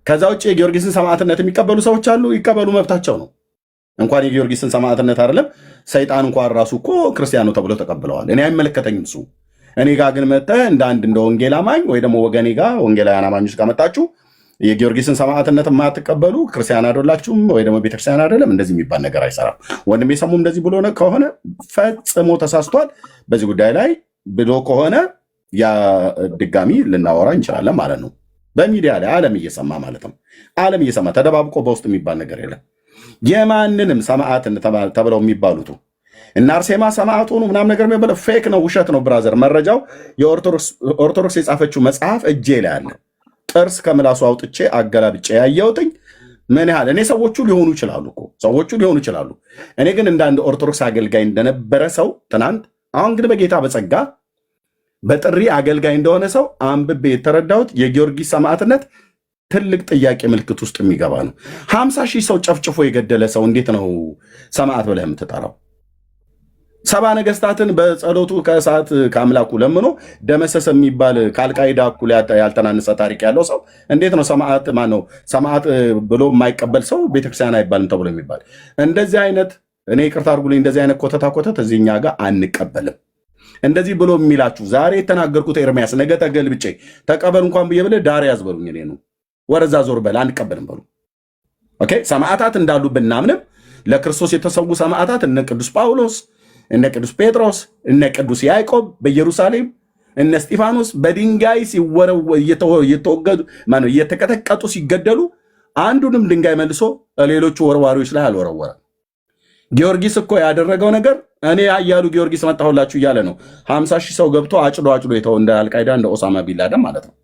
ከዛ ውጭ የጊዮርጊስን ሰማዕትነት የሚቀበሉ ሰዎች አሉ፣ ይቀበሉ፣ መብታቸው ነው። እንኳን የጊዮርጊስን ሰማዕትነት አይደለም ሰይጣን እንኳን ራሱ እኮ ክርስቲያኑ ተብሎ ተቀብለዋል። እኔ አይመለከተኝም እሱ። እኔ ጋር ግን መጥተህ እንደ ወንጌል አማኝ ወይ ደግሞ ወገኔ ጋር ወንጌላውያን አማኞች ጋር መጣችሁ የጊዮርጊስን ሰማዕትነት የማትቀበሉ ክርስቲያን አይደላችሁም ወይ ደግሞ ቤተክርስቲያን አይደለም፣ እንደዚህ የሚባል ነገር አይሰራም። ወንድሜ ሰሙ እንደዚህ ብሎ ከሆነ ፈጽሞ ተሳስቷል። በዚህ ጉዳይ ላይ ብሎ ከሆነ ያ ድጋሚ ልናወራ እንችላለን ማለት ነው። በሚዲያ ላይ ዓለም እየሰማ ማለት ነው። ዓለም እየሰማ ተደባብቆ በውስጥ የሚባል ነገር የለም። የማንንም ሰማዕት ተብለው የሚባሉት እና አርሴማ ሰማዕት ሆኑ ምናምን ነገር የሚባለው ፌክ ነው፣ ውሸት ነው ብራዘር። መረጃው የኦርቶዶክስ የጻፈችው መጽሐፍ እጄ ላይ አለ። ጥርስ ከምላሱ አውጥቼ አገላብጬ ያየሁትኝ ምን ያህል እኔ ሰዎቹ ሊሆኑ ይችላሉ። እኔ ግን እንደ አንድ ኦርቶዶክስ አገልጋይ እንደነበረ ሰው ትናንት፣ አሁን ግን በጌታ በጸጋ በጥሪ አገልጋይ እንደሆነ ሰው አንብቤ የተረዳሁት የጊዮርጊስ ሰማዕትነት ትልቅ ጥያቄ ምልክት ውስጥ የሚገባ ነው። 50,000 ሰው ጨፍጭፎ የገደለ ሰው እንዴት ነው ሰማዕት ብለህ የምትጠራው? 70 ነገስታትን በጸሎቱ ከእሳት ከአምላኩ ለምኖ ደመሰሰ የሚባል ከአልቃይዳ እኩል ያልተናነሰ ታሪክ ያለው ሰው እንዴት ነው ሰማዕት ብሎ የማይቀበል ሰው ቤተክርስቲያን አይባልም ተብሎ የሚባል? እንደዚህ አይነት እኔ ይቅርታ አድርጉልኝ፣ እንደዚህ አይነት ኮተታ እዚህኛ ጋር አንቀበልም። እንደዚህ ብሎ የሚላችሁ ዛሬ የተናገርኩት ኤርሚያስ ነገ ተገልብጬ ተቀበል እንኳን ብዬ ብለህ ዳር ያዝበሉኝ እኔ ነው ወረዛ ዞር በል አንቀበልም በሉ። ኦኬ፣ ሰማዕታት እንዳሉ ብናምንም ለክርስቶስ የተሰዉ ሰማዕታት እነ ቅዱስ ጳውሎስ፣ እነ ቅዱስ ጴጥሮስ፣ እነ ቅዱስ ያዕቆብ በኢየሩሳሌም እነ እስጢፋኖስ በድንጋይ እየተወገዱ እየተቀጠቀጡ ሲገደሉ አንዱንም ድንጋይ መልሶ ሌሎቹ ወርዋሪዎች ላይ አልወረወረም። ጊዮርጊስ እኮ ያደረገው ነገር እኔ ያያሉ ጊዮርጊስ መጣሁላችሁ እያለ ነው። 50,000 ሰው ገብቶ አጭዶ የተው እንደ አልቃይዳ እንደ ኦሳማ ቢንላደን ማለት ነው።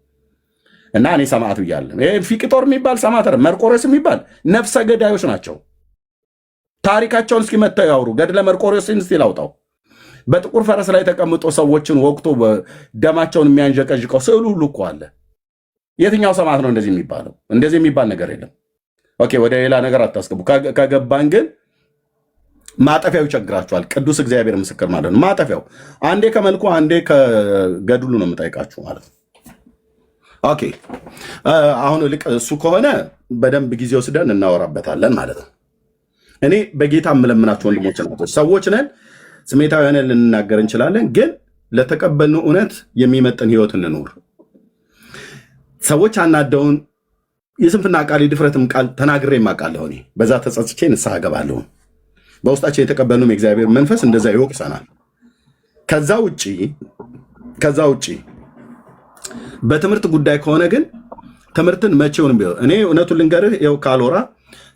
እና እኔ ሰማዕቱ እያለ ፊቅጦር የሚባል ሰማዕት መርቆሬዎስ የሚባል ነፍሰ ገዳዮች ናቸው። ታሪካቸውን እስኪ መተው ያውሩ። ገድለ መርቆሬዎስን እስቲ ላውጣው። በጥቁር ፈረስ ላይ ተቀምጦ ሰዎችን ወቅቶ ደማቸውን የሚያንዠቀዥቀው ስዕሉ ሁሉ እኮ አለ። የትኛው ሰማዕት ነው እንደዚህ የሚባለው? እንደዚህ የሚባል ነገር የለም። ኦኬ፣ ወደ ሌላ ነገር አታስገቡ። ከገባን ግን ማጠፊያው ይቸግራችኋል። ቅዱስ እግዚአብሔር ምስክር ማለት ነው። ማጠፊያው አንዴ ከመልኩ አንዴ ከገድሉ ነው የምጠይቃችሁ ማለት ነው። ኦኬ፣ አሁን ልቅ እሱ ከሆነ በደንብ ጊዜ ወስደን እናወራበታለን ማለት ነው። እኔ በጌታ የምለምናችሁ ወንድሞች ናቸው። ሰዎች ነን፣ ስሜታውያንን ልንናገር እንችላለን፣ ግን ለተቀበልነው እውነት የሚመጥን ህይወት እንኖር። ሰዎች አናደውን የስንፍና ቃል የድፍረትም ቃል ተናግሬ የማውቃለሁ። እኔ በዛ ተጸጽቼ ንስሐ እገባለሁ። በውስጣችን የተቀበልነው የእግዚአብሔር መንፈስ እንደዛ ይወቅሰናል። ከዛ ውጪ በትምህርት ጉዳይ ከሆነ ግን ትምህርትን መቼውንም ቢሆን እኔ እውነቱን ልንገርህ፣ ይኸው ካልወራ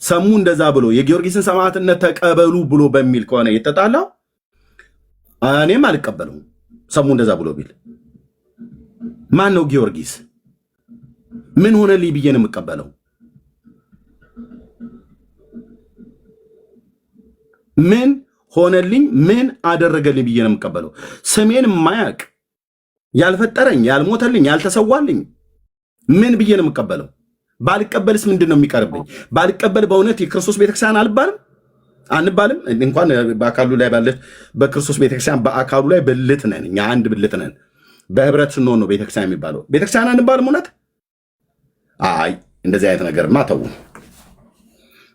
ሰሙ እንደዛ ብሎ የጊዮርጊስን ሰማዕትነት ተቀበሉ ብሎ በሚል ከሆነ የተጣላው እኔም አልቀበለውም። ሰሙ እንደዛ ብሎ ቢል ማን ነው ጊዮርጊስ? ምን ሆነልኝ ብዬ ነው የምቀበለው? ምን ሆነልኝ፣ ምን አደረገልኝ ብዬ ነው የምቀበለው? ስሜን የማያውቅ ያልፈጠረኝ፣ ያልሞተልኝ፣ ያልተሰዋልኝ ምን ብዬ ነው የምቀበለው? ባልቀበልስ ምንድን ነው የሚቀርብኝ? ባልቀበል በእውነት የክርስቶስ ቤተክርስቲያን አንባልም? እንኳን በአካሉ ላይ ባለች በክርስቶስ ቤተክርስቲያን በአካሉ ላይ ብልት ነን እኛ፣ አንድ ብልት ነን። በህብረት ስንሆን ነው ቤተክርስቲያን የሚባለው። ቤተክርስቲያን አንባልም? እውነት? አይ እንደዚህ አይነት ነገርማ ተው።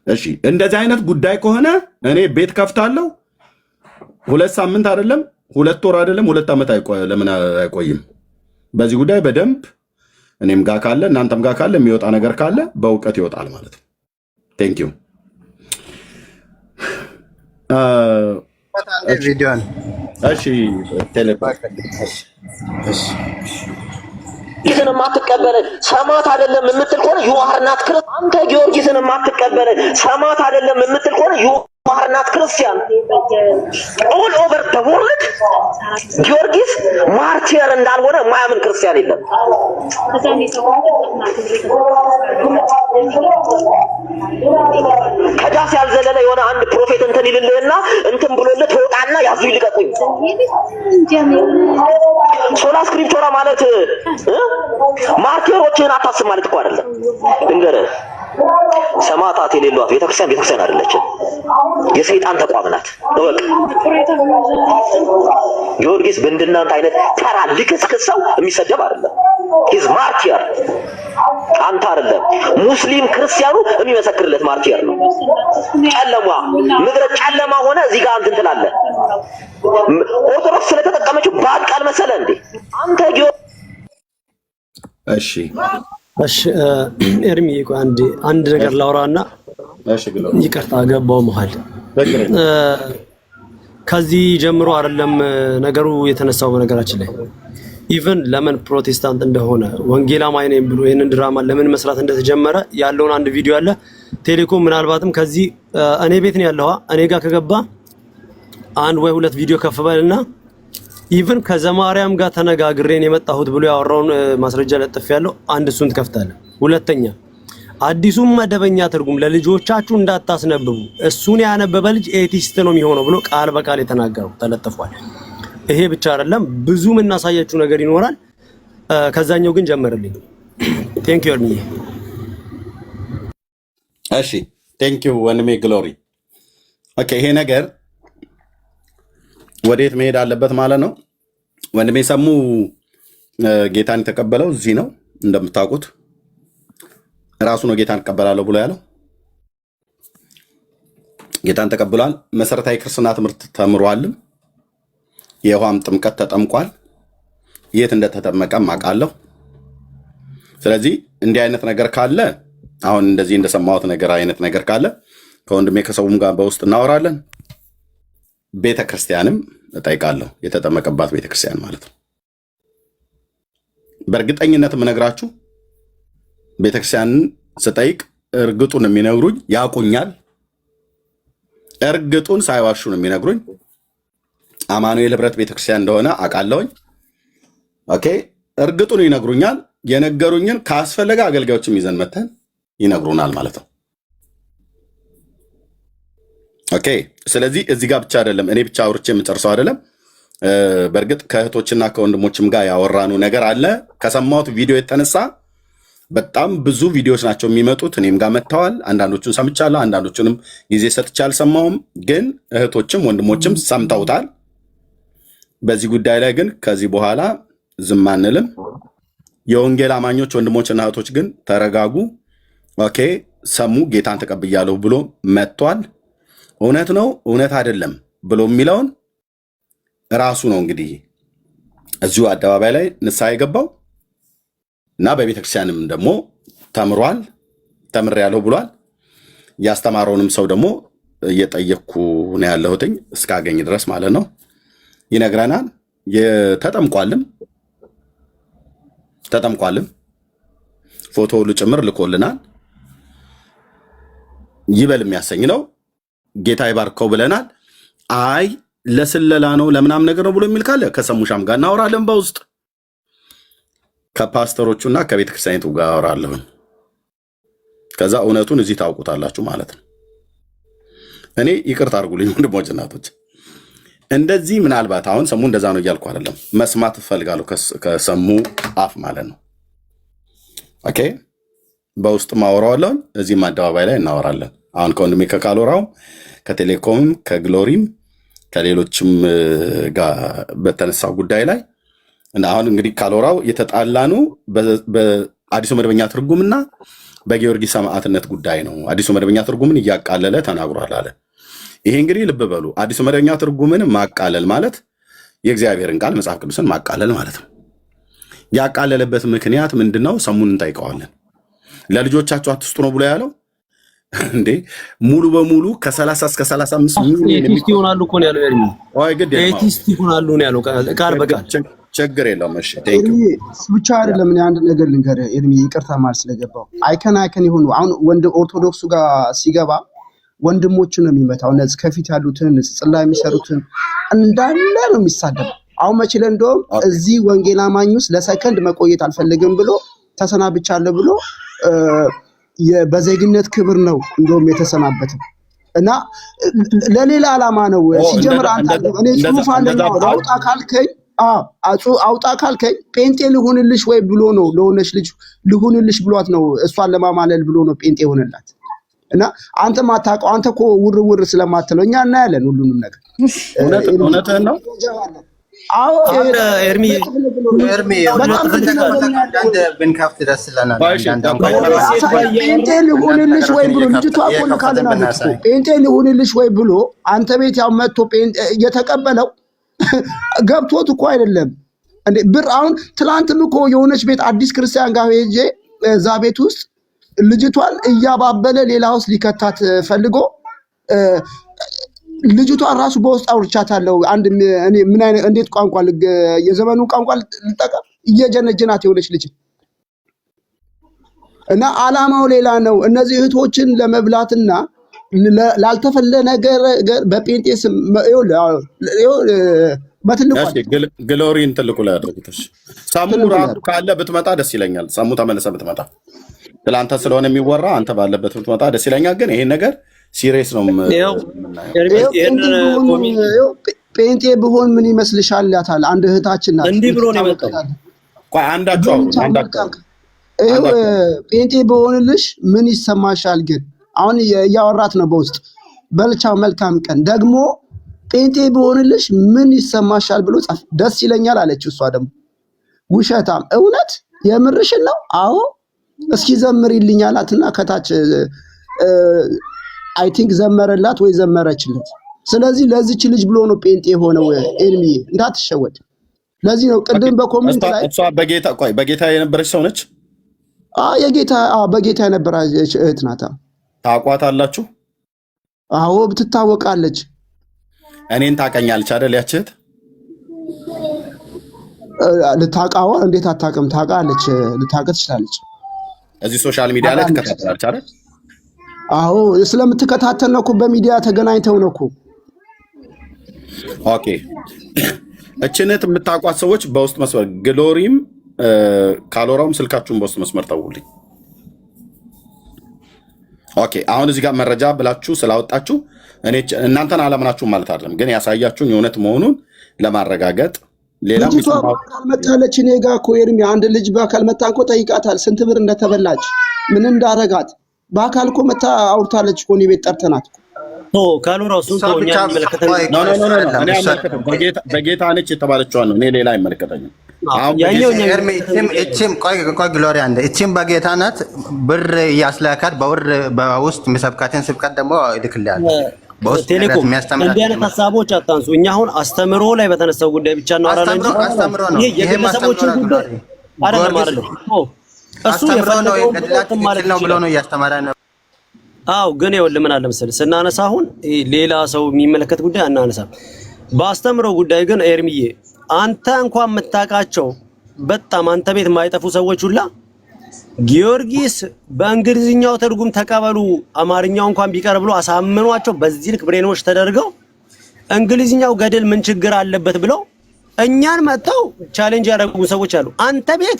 እሺ እንደዚህ አይነት ጉዳይ ከሆነ እኔ ቤት ከፍታለሁ። 2 ሳምንት አይደለም 2 ወር አይደለም 2 ዓመት ለምን አይቆይም? በዚህ ጉዳይ በደንብ እኔም ጋር ካለ እናንተም ጋር ካለ የሚወጣ ነገር ካለ በእውቀት ይወጣል ማለት ነው። ቴንክ ዩ። እሺ ጊዮርጊስን የማትቀበል ሰማዕት አይደለም የምትል ከሆነ ዩ አር ናት ክርስቲያን። አንተ ጊዮርጊስን የማትቀበል ሰማዕት አይደለም የምትል ከሆነ ዩ አር ናት ክርስቲያን። ኦል ኦቨር ዘ ወርልድ ጊዮርጊስ ማርቲር እንዳልሆነ ማያምን ክርስቲያን የለም። ከዳስ ያልዘለለ የሆነ አንድ ፕሮፌት እንትን ይልልህና እንትን ብሎልህ ትወጣና ያዙ ይልቀቁኝ። ሶላ ስክሪፕቶራ ማለት ማርቲሮችን አታስብ ማለት እኮ አይደለም። እንገርህ ሰማዕታት የሌሏት ቤተክርስቲያን አይደለችም፣ የሰይጣን ተቋም ናት። እወቅ። ጊዮርጊስ በእንደናንተ አይነት ተራ ልክስክስ ሰው የሚሰደብ አይደለም። ሂዝ ማርቲር። አንተ አይደለም ሙስሊም ክርስቲያኑ የሚመሰክርለት ማርቲር ነው። ጨለማ ምድረ ጨለማ ሆነ እዚህ ጋር እንትን ትላለህ። ኦርቶዶክስ ስለተጠቀመችው ባድ ቃል መሰለ እንዴ አንተ እሺ ኤርሚ አንድ ነገር ላውራና ይቅርታ ገባው መሀል። ከዚህ ጀምሮ አይደለም ነገሩ የተነሳው። በነገራችን ላይ ኢቭን ለምን ፕሮቴስታንት እንደሆነ ወንጌላማይ ነኝ ብሎ ይሄንን ድራማ ለምን መስራት እንደተጀመረ ያለውን አንድ ቪዲዮ አለ። ቴሌኮም ምናልባትም ከዚህ እኔ ቤት ነው ያለው። እኔ ጋር ከገባ 1 ወይ 2 ቪዲዮ ከፍ በልና ኢቭን ከዘማርያም ጋር ተነጋግሬን የመጣሁት ብሎ ያወራውን ማስረጃ ለጥፍ ያለው አንድ እሱን ትከፍታለህ። ሁለተኛ አዲሱም መደበኛ ትርጉም ለልጆቻችሁ እንዳታስነብቡ እሱን ያነበበ ልጅ ኤቲስት ነው የሚሆነው ብሎ ቃል በቃል የተናገረው ተለጥፏል። ይሄ ብቻ አይደለም፣ ብዙ የምናሳያችሁ ነገር ይኖራል። ከዛኛው ግን ጀመርልኝ። ቴንክ ዩ አርሚዬ። እሺ ቴንክ ዩ ወንድሜ ግሎሪ። ኦኬ ይሄ ነገር ወዴት መሄድ አለበት ማለት ነው? ወንድሜ ሰሙ ጌታን የተቀበለው እዚህ ነው። እንደምታውቁት ራሱ ነው ጌታን እቀበላለሁ ብሎ ያለው። ጌታን ተቀብሏል። መሰረታዊ ክርስትና ትምህርት ተምሯልም። የውሃም ጥምቀት ተጠምቋል። የት እንደተጠመቀም አውቃለሁ። ስለዚህ እንዲህ አይነት ነገር ካለ አሁን እንደዚህ እንደሰማሁት ነገር አይነት ነገር ካለ ከወንድሜ ከሰውም ጋር በውስጥ እናወራለን። ቤተክርስቲያንም እጠይቃለሁ፣ የተጠመቀባት ቤተክርስቲያን ማለት ነው። በእርግጠኝነት የምነግራችሁ ቤተክርስቲያንን ስጠይቅ እርግጡን የሚነግሩኝ ያውቁኛል። እርግጡን ሳይዋሹ ነው የሚነግሩኝ። አማኑኤል ህብረት ቤተክርስቲያን እንደሆነ አውቃለሁኝ። ኦኬ እርግጡን ይነግሩኛል። የነገሩኝን ካስፈለገ አገልጋዮችም ይዘን መተን ይነግሩናል ማለት ነው። ኦኬ ስለዚህ እዚህ ጋር ብቻ አይደለም፣ እኔ ብቻ አውርቼ የምጨርሰው አይደለም። በእርግጥ ከእህቶችና ከወንድሞችም ጋር ያወራኑ ነገር አለ። ከሰማሁት ቪዲዮ የተነሳ በጣም ብዙ ቪዲዮዎች ናቸው የሚመጡት። እኔም ጋር መጥተዋል። አንዳንዶቹን ሰምቻለሁ፣ አንዳንዶቹንም ጊዜ ሰጥቼ አልሰማሁም። ግን እህቶችም ወንድሞችም ሰምተውታል። በዚህ ጉዳይ ላይ ግን ከዚህ በኋላ ዝም አንልም። የወንጌል አማኞች ወንድሞችና እህቶች ግን ተረጋጉ። ኦኬ ሰሙ፣ ጌታን ተቀብያለሁ ብሎ መጥቷል። እውነት ነው እውነት አይደለም ብሎ የሚለውን ራሱ ነው እንግዲህ እዚሁ አደባባይ ላይ ንስሐ የገባው እና በቤተክርስቲያንም ደግሞ ተምሯል፣ ተምሬያለሁ ብሏል። ያስተማረውንም ሰው ደግሞ እየጠየቅኩ ነው ያለሁትኝ እስካገኝ ድረስ ማለት ነው። ይነግረናል። ተጠምቋልም ፎቶ ሁሉ ጭምር ልኮልናል። ይበል የሚያሰኝ ነው። ጌታ ይባርከው ብለናል። አይ ለስለላ ነው ለምናም ነገር ነው ብሎ የሚል ካለ ከሰሙሻም ጋር እናወራለን። በውስጥ ከፓስተሮቹና ከቤተክርስቲያኒቱ ጋር አወራለሁ። ከዛ እውነቱን እዚህ ታውቁታላችሁ ማለት ነው። እኔ ይቅርታ አድርጉልኝ ወንድሞች እናቶች፣ እንደዚህ ምናልባት አሁን ሰሙ እንደዛ ነው እያልኩ አይደለም። መስማት እፈልጋለሁ ከሰሙ አፍ ማለት ነው። ኦኬ በውስጥ ማወራዋለሁ፣ እዚህም አደባባይ ላይ እናወራለን። አሁን ከወንድሜ ከካሎራውም ከቴሌኮምም ከግሎሪም ከሌሎችም ጋር በተነሳው ጉዳይ ላይ እና አሁን እንግዲህ ካሎራው የተጣላኑ በአዲሱ መደበኛ ትርጉምና በጊዮርጊስ ሰማዕትነት ጉዳይ ነው። አዲሱ መደበኛ ትርጉምን እያቃለለ ተናግሯል አለ። ይሄ እንግዲህ ልብ በሉ፣ አዲሱ መደበኛ ትርጉምን ማቃለል ማለት የእግዚአብሔርን ቃል መጽሐፍ ቅዱስን ማቃለል ማለት ነው። ያቃለለበት ምክንያት ምንድነው? ሰሙን እንጠይቀዋለን። ለልጆቻቸው አትስጡ ነው ብሎ ያለው እንዴ? ሙሉ በሙሉ ከ30 እስከ 35 ሚሊዮን ኤቲስት ይሆናሉ እኮ ነው ያለው። ኤርሚ ወይ ግድ ኤቲስት ይሆናሉ ነው ያለው ቃል በቃል። ችግር የለውም። እሺ ብቻ አይደለም። እኔ አንድ ነገር ልንገርህ ኤርሚ፣ ይቅርታ ማለት ስለገባው አይከን ይሁኑ። አሁን ወንድ ኦርቶዶክሱ ጋር ሲገባ ወንድሞቹን ነው የሚመታው። እነዚህ ከፊት ያሉትን ጽላ የሚሰሩትን እንዳለ ነው የሚሳደበው። አሁን መችለ እንደውም እዚህ ወንጌል አማኝ ውስጥ ለሰከንድ መቆየት አልፈልግም ብሎ ተሰናብቻለሁ ብሎ በዜግነት ክብር ነው እንደውም የተሰናበተው እና ለሌላ ዓላማ ነው ሲጀምር። አንተ እኔ ጽሁፍ አለኝ አውጣ ካልከኝ ጴንጤ ልሁንልሽ ወይ ብሎ ነው ለሆነች ልጅ ልሁንልሽ ብሏት ነው እሷን ለማማለል ብሎ ነው ጴንጤ ሆነላት። እና አንተ ማታውቀው አንተ እኮ ውር ስለማትለው እኛ እናያለን ሁሉንም ነገር። እውነትህን ነው። አዎ ኤርሚ ብንከፍት ደስ ይለናል። ጴንጤ ልሁንልሽ ወይ ብሎ ልጅቷ እኮ ልካልናለች። ጴንጤ ልሁንልሽ ወይ ብሎ አንተ ቤት ያው መጥቶ ጴንጤ እየተቀበለው ገብቶት እኮ አይደለም እንዴ ብር። አሁን ትላንትም እኮ የሆነች ቤት አዲስ ክርስቲያን ጋር ሄጄ እዛ ቤት ውስጥ ልጅቷን እያባበለ ሌላ ውስጥ ሊከታት ፈልጎ ልጅቷን ራሱ በውስጥ አውርቻታለሁ። አንድ እኔ ምን አይነት እንዴት ቋንቋ የዘመኑ ቋንቋ ልጠቀም እየጀነጀናት የሆነች ልጅ እና ዓላማው ሌላ ነው። እነዚህ እህቶችን ለመብላትና ላልተፈለ ነገር በጴንጤ ስም በትልቁ ግሎሪን ትልቁ ላይ አድርጉትሽ። ሳሙ ራሱ ካለ ብትመጣ ደስ ይለኛል። ሳሙ ተመለሰ ብትመጣ ትላንተ ስለሆነ የሚወራ አንተ ባለበት ብትመጣ ደስ ይለኛል። ግን ይሄን ነገር ሲሪየስ ነው። ጴንጤ ብሆን ምን ይመስልሻል? ያታል አንድ እህታችን ናት። እንዲህ ብሎ ነው የመጣው። ቆይ አንዳችሁ ጴንጤ ብሆንልሽ ምን ይሰማሻል? ግን አሁን እያወራት ነው በውስጥ በልቻው መልካም ቀን ደግሞ ጴንጤ ብሆንልሽ ምን ይሰማሻል ብሎ ጻፍ። ደስ ይለኛል አለች። እሷ ደግሞ ውሸታም። እውነት የምርሽን ነው? አዎ እስኪ ዘምሪልኝ አላትና ከታች አይ ቲንክ ዘመረላት ወይ ዘመረችለት። ስለዚህ ለዚች ልጅ ብሎ ነው ጴንጤ የሆነው። ኤርሚ እንዳትሸወድ። ለዚህ ነው ቅድም በኮሜንት ላይ እሷ በጌታ የነበረች ሰው ነች። በጌታ የነበረች እህት ናት። ታውቋታላችሁ? አዎ ትታወቃለች። እኔን ታውቀኛለች አይደል? ያች እህት ልታውቃው እንዴት አታውቅም? ታውቃለች፣ ልታውቅ ትችላለች። እዚህ ሶሻል ሚዲያ ላይ ትከታተላለች አይደል? አዎ ስለምትከታተል ነው እኮ በሚዲያ ተገናኝተው ነው እኮ። ኦኬ እችነት የምታውቋት ሰዎች በውስጥ መስመር ግሎሪም ካሎራውም ስልካችሁን በውስጥ መስመር ተውልኝ። ኦኬ አሁን እዚህ ጋር መረጃ ብላችሁ ስላወጣችሁ እኔ እናንተን አላምናችሁም ማለት አይደለም፣ ግን ያሳያችሁን የእውነት መሆኑን ለማረጋገጥ ሌላ መጣለች። እኔ ጋር እኮ ኤርሚ አንድ ልጅ በአካል መጣ እኮ ጠይቃታል፣ ስንት ብር እንደተበላች ምን እንዳረጋት በአካል እኮ መጣ አውርታለች እኮ እኔ ቤት ጠርተናት ካሎራው ሱቆኛ መለከተኝ በጌታ ነች የተባለችዋን ነው። እኔ ሌላ አይመለከተኝም። ቆይ ግሎሪ አንዴ እቺም በጌታ ናት። ብር እያስላካት በውስጥ የሚሰብካትን ስብከት ደግሞ ይልክልሃል። ቴሌኮም እንዲህ አይነት ሀሳቦች አታንሱ። እኛ አሁን አስተምሮ ላይ በተነሳው ጉዳይ ብቻ እናወራለን እንጂ አስተምሮ ነው የግለሰቦችን ጉዳይ አይደለም። እሱ የፈለገው ነው ብሎ ነው እያስተማረ ነው። አዎ ግን ይኸውልህ ምን አለ መሰለህ ስናነሳ አሁን ሌላ ሰው የሚመለከት ጉዳይ አናነሳም። በአስተምሮ ጉዳይ ግን ኤርሚዬ አንተ እንኳን የምታውቃቸው በጣም አንተ ቤት የማይጠፉ ሰዎች ሁላ ጊዮርጊስ በእንግሊዝኛው ትርጉም ተቀበሉ አማርኛው እንኳን ቢቀር ብሎ አሳምኗቸው በዚህ ልክ ብሬኖች ተደርገው እንግሊዝኛው ገደል ምን ችግር አለበት ብለው እኛን መጥተው ቻሌንጅ ያደረጉ ሰዎች አሉ። አንተ ቤት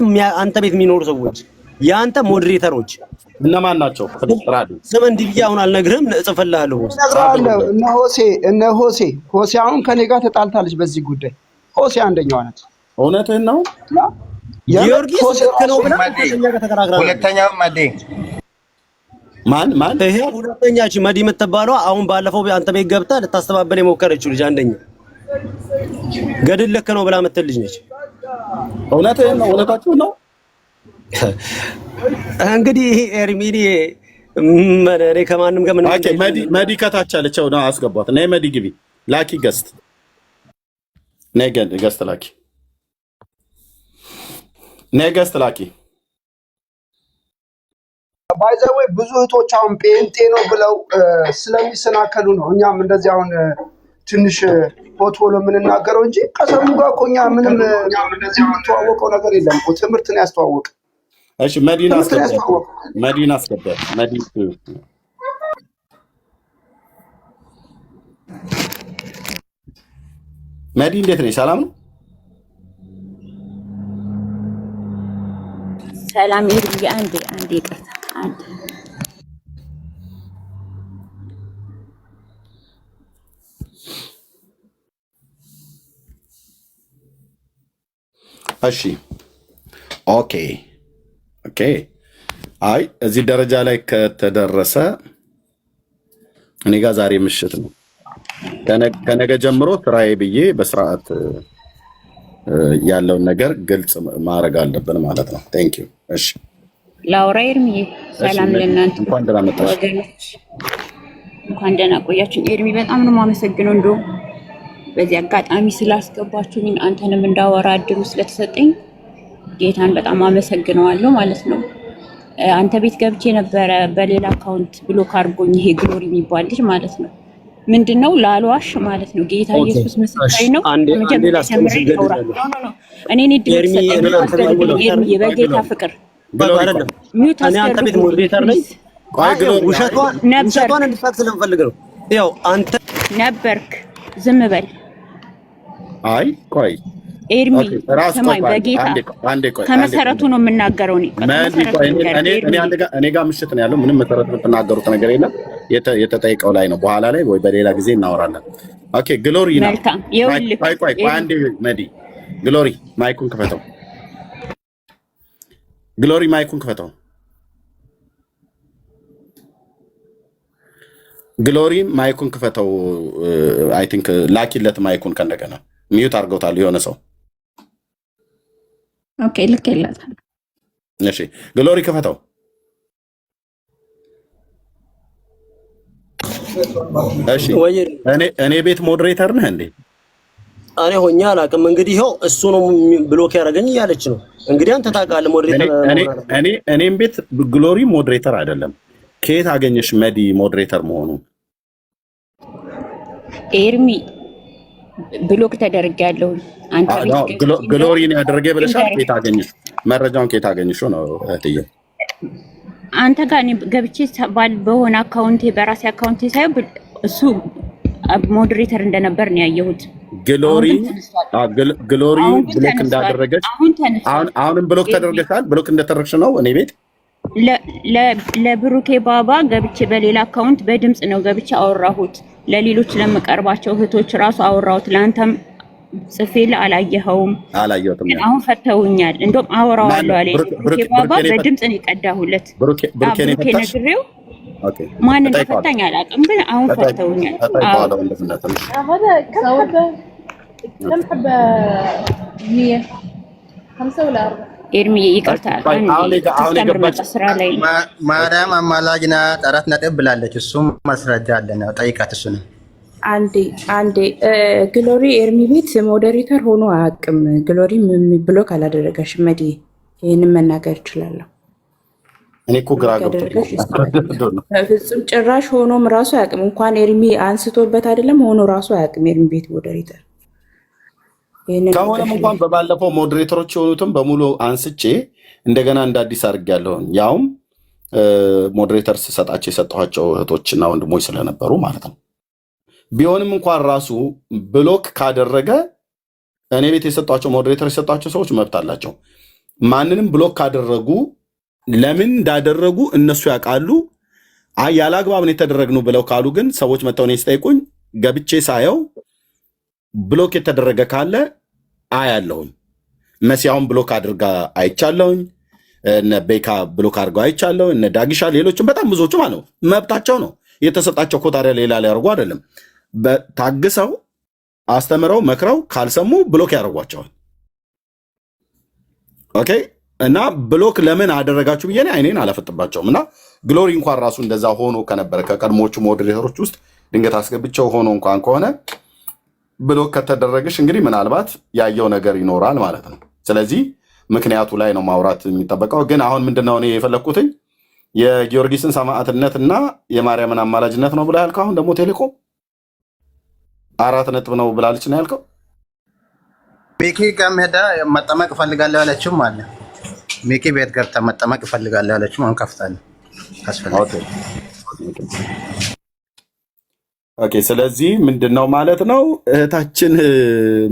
የሚኖሩ ሰዎች የአንተ ሞዴሬተሮች እነማን ናቸው? ስም እንዲህ ብዬ አሁን አልነግርህም፣ እጽፍልሃለሁ። እነ ሆሴ አሁን ከኔ ጋር ተጣልታለች በዚህ ጉዳይ። ሆሴ አንደኛዋ ናት። እውነትህን ነው። ጊዮርጊስ ልክ ነው ብላ ከኛ ጋር ተከራክራ። ሁለተኛው መዲ ማን ይሄ ሁለተኛች መዲ የምትባለው አሁን ባለፈው አንተ ቤት ገብታ ልታስተባበል የሞከረችው ልጅ አንደኛ ገድል ልክ ነው ብላ የምትል ልጅ ነች። እውነትህን ነው። እውነታችሁ ነው። እንግዲህ ኤርሚኒ እኔ ከማንም ጋር መዲ ከታች አለችው ነው አስገባት። ነይ መዲ ግቢ ላኪ ገስት ነይ ገስት ላኪ ነይ ገስት ላኪ። ባይዘዌ ብዙ እህቶች አሁን ጴንጤ ነው ብለው ስለሚሰናከሉ ነው እኛም እንደዚህ አሁን ትንሽ ፎቶ ለምንናገረው እንጂ ከሰሙ ጋር እኮ እኛ ምንም የምንተዋወቀው ነገር የለም እኮ ትምህርት ነው ያስተዋወቅ። እሺ መዲና አስገባት። መዲ እንዴት ነሽ? ሰላም ነው? ሰላም ይርግ። አንዴ ይቅርታ አንዴ እሺ ኦኬ አይ እዚህ ደረጃ ላይ ከተደረሰ እኔ ጋር ዛሬ ምሽት ነው። ከነገ ጀምሮ ስራዬ ብዬ በስርዓት ያለውን ነገር ግልጽ ማድረግ አለብን ማለት ነው። ቴንክ ዩ። እሺ ላውራ ኤርሚ፣ ሰላም ለእናንተ እንኳን ደህና መጣሽ ወገኖች፣ እንኳን ደህና ቆያችሁ። ኤርሚ በጣም ነው የማመሰግነው እንደው በዚህ አጋጣሚ ስላስገባችሁኝ አንተንም እንዳወራ እድሉ ስለተሰጠኝ ጌታን በጣም አመሰግነዋለሁ ማለት ነው። አንተ ቤት ገብቼ ነበረ በሌላ አካውንት ብሎክ አድርጎኝ ይሄ ግሎሪ የሚባል ልጅ ማለት ነው። ምንድነው ላልዋሽ ማለት ነው። ጌታ ኢየሱስ ምስክሬ ነው። መጀመሪያ ጀምሬ አውራ እኔ እድል ሰጠኝ በጌታ ፍቅር ሚውት አንተ ቤት ሞዴሬተር ላይ ውሸቷን እንድትፈቅ ስለምፈልግ ነው። ያው አንተ ነበርክ ዝም በል። አይ ቆይ ኤርሚ ሰማይ በጌታ ከመሰረቱ ነው የምናገረው። እኔ ጋር ምሽት ነው ያለው። ምንም መሰረት የምትናገሩት ነገር የለም። የተጠይቀው ላይ ነው። በኋላ ላይ ወይ በሌላ ጊዜ እናወራለን። ኦኬ ግሎሪ ነው። ቆይ አንዴ መዲ ግሎሪ ማይኩን ክፈተው። ግሎሪ ማይኩን ክፈተው። ግሎሪ ማይኩን ክፈተው። አይ ቲንክ ላኪለት ማይኩን ከእንደገና ሚዩት አድርገውታል የሆነ ሰው። ኦኬ ልክ ይላታል። እሺ ግሎሪ ክፈተው። እሺ እኔ ቤት ሞዴሬተር ነህ እንዴ? እኔ ሆኜ አላውቅም። እንግዲህ ይኸው እሱ ነው ብሎክ ያደረገኝ እያለች ነው። እንግዲህ አንተ ታውቃለህ ሞዴሬተር እኔም ቤት ግሎሪ ሞዴሬተር አይደለም። ከየት አገኘሽ መዲ ሞዴሬተር መሆኑን? ኤርሚ ብሎክ ተደርጋለሁ። አንተ ግሎሪን ያደረገ ብለሻል። ከየት አገኘሽ? መረጃውን ከየት አገኘሽ ነው እህትዬ? አንተ ጋር እኔ ገብቼ በሆነ አካውንቴ በራሴ አካውንቴ ሳይሆን እሱ ሞዴሬተር እንደነበር ነው ያየሁት። ግሎሪ ብሎክ እንዳደረገች አሁንም ብሎክ ተደርገሻል። ብሎክ እንደተደረግሽ ነው እኔ ቤት ለብሩኬ ባባ ገብቼ በሌላ አካውንት በድምጽ ነው ገብቼ አወራሁት። ለሌሎች ለምቀርባቸው እህቶች ራሱ አወራሁት። ለአንተም ጽፌል አላየኸውም? አላየሁትም። አሁን ፈተውኛል። እንደውም አወራዋለሁ አለኝ። ብሩኬ ባባ በድምጽ ነው የቀዳሁለት። ብሩኬ ነግሬው ማን እንደፈታኝ አላውቅም፣ ግን አሁን ፈተውኛል። ኤርሚዬ ይቅርታ፣ ስራ ላይ ማርያም አማላጅ ናት 4 ነጥብ ብላለች። እሱም ማስረጃ አለን፣ ጠይቃት። እሱ ነው አንዴ ግሎሪ ኤርሚ ቤት ሞዴሬተር ሆኖ አያውቅም። ግሎሪ ብሎክ አላደረገሽም። መዲ ይህንን መናገር እችላለሁ። እኔ እኮ ግራ በፍጹም ጭራሽ ሆኖም ራሱ አያውቅም። እንኳን ኤርሚ አንስቶበት አይደለም ሆኖ ራሱ አያውቅም። ኤርሚ ቤት ሞዴሬተር ከሆነም እንኳን በባለፈው ሞዴሬተሮች የሆኑትም በሙሉ አንስቼ እንደገና እንደ አዲስ አድርጌያለሁኝ። ያውም ሞዴሬተር ስሰጣቸው የሰጠኋቸው እህቶችና ወንድሞች ስለነበሩ ማለት ነው። ቢሆንም እንኳን ራሱ ብሎክ ካደረገ እኔ ቤት የሰጧቸው ሞዴሬተር የሰጧቸው ሰዎች መብት አላቸው። ማንንም ብሎክ ካደረጉ ለምን እንዳደረጉ እነሱ ያውቃሉ። ያለ አግባብ ነው የተደረግነው ብለው ካሉ ግን ሰዎች መጥተው እኔን ሲጠይቁኝ ገብቼ ሳየው ብሎክ የተደረገ ካለ አያለሁኝ። መሲያውን ብሎክ አድርጋ አይቻለሁኝ። እነ ቤካ ብሎክ አድርገው አይቻለሁ። እነ ዳጊሻ፣ ሌሎችም በጣም ብዙዎቹ ማለት ነው። መብታቸው ነው የተሰጣቸው። ኮታሪያ ሌላ ሊያደርጉ አይደለም። ታግሰው አስተምረው መክረው ካልሰሙ ብሎክ ያደርጓቸዋል። ኦኬ። እና ብሎክ ለምን አደረጋችሁ ብዬ አይኔን አላፈጥባቸውም። እና ግሎሪ እንኳን ራሱ እንደዛ ሆኖ ከነበረ ከቀድሞቹ ሞዴሬተሮች ውስጥ ድንገት አስገብቸው ሆኖ እንኳን ከሆነ ብሎክ ከተደረገሽ እንግዲህ ምናልባት ያየው ነገር ይኖራል ማለት ነው። ስለዚህ ምክንያቱ ላይ ነው ማውራት የሚጠበቀው። ግን አሁን ምንድነው እኔ የፈለግኩትኝ የጊዮርጊስን ሰማዕትነት እና የማርያምን አማላጅነት ነው ብላ ያልከው። አሁን ደግሞ ቴሌኮም 4 ነጥብ ነው ብላለች ነው ያልከው። ሚኪ ጋር ሄዳ መጠመቅ እፈልጋለሁ ያለችውም አለ። ሚኪ ቤት ገብታ መጠመቅ እፈልጋለሁ ያለችው አሁን ከፍታለሁ አስፈልጋለሁ። ኦኬ። ስለዚህ ምንድነው ማለት ነው እህታችን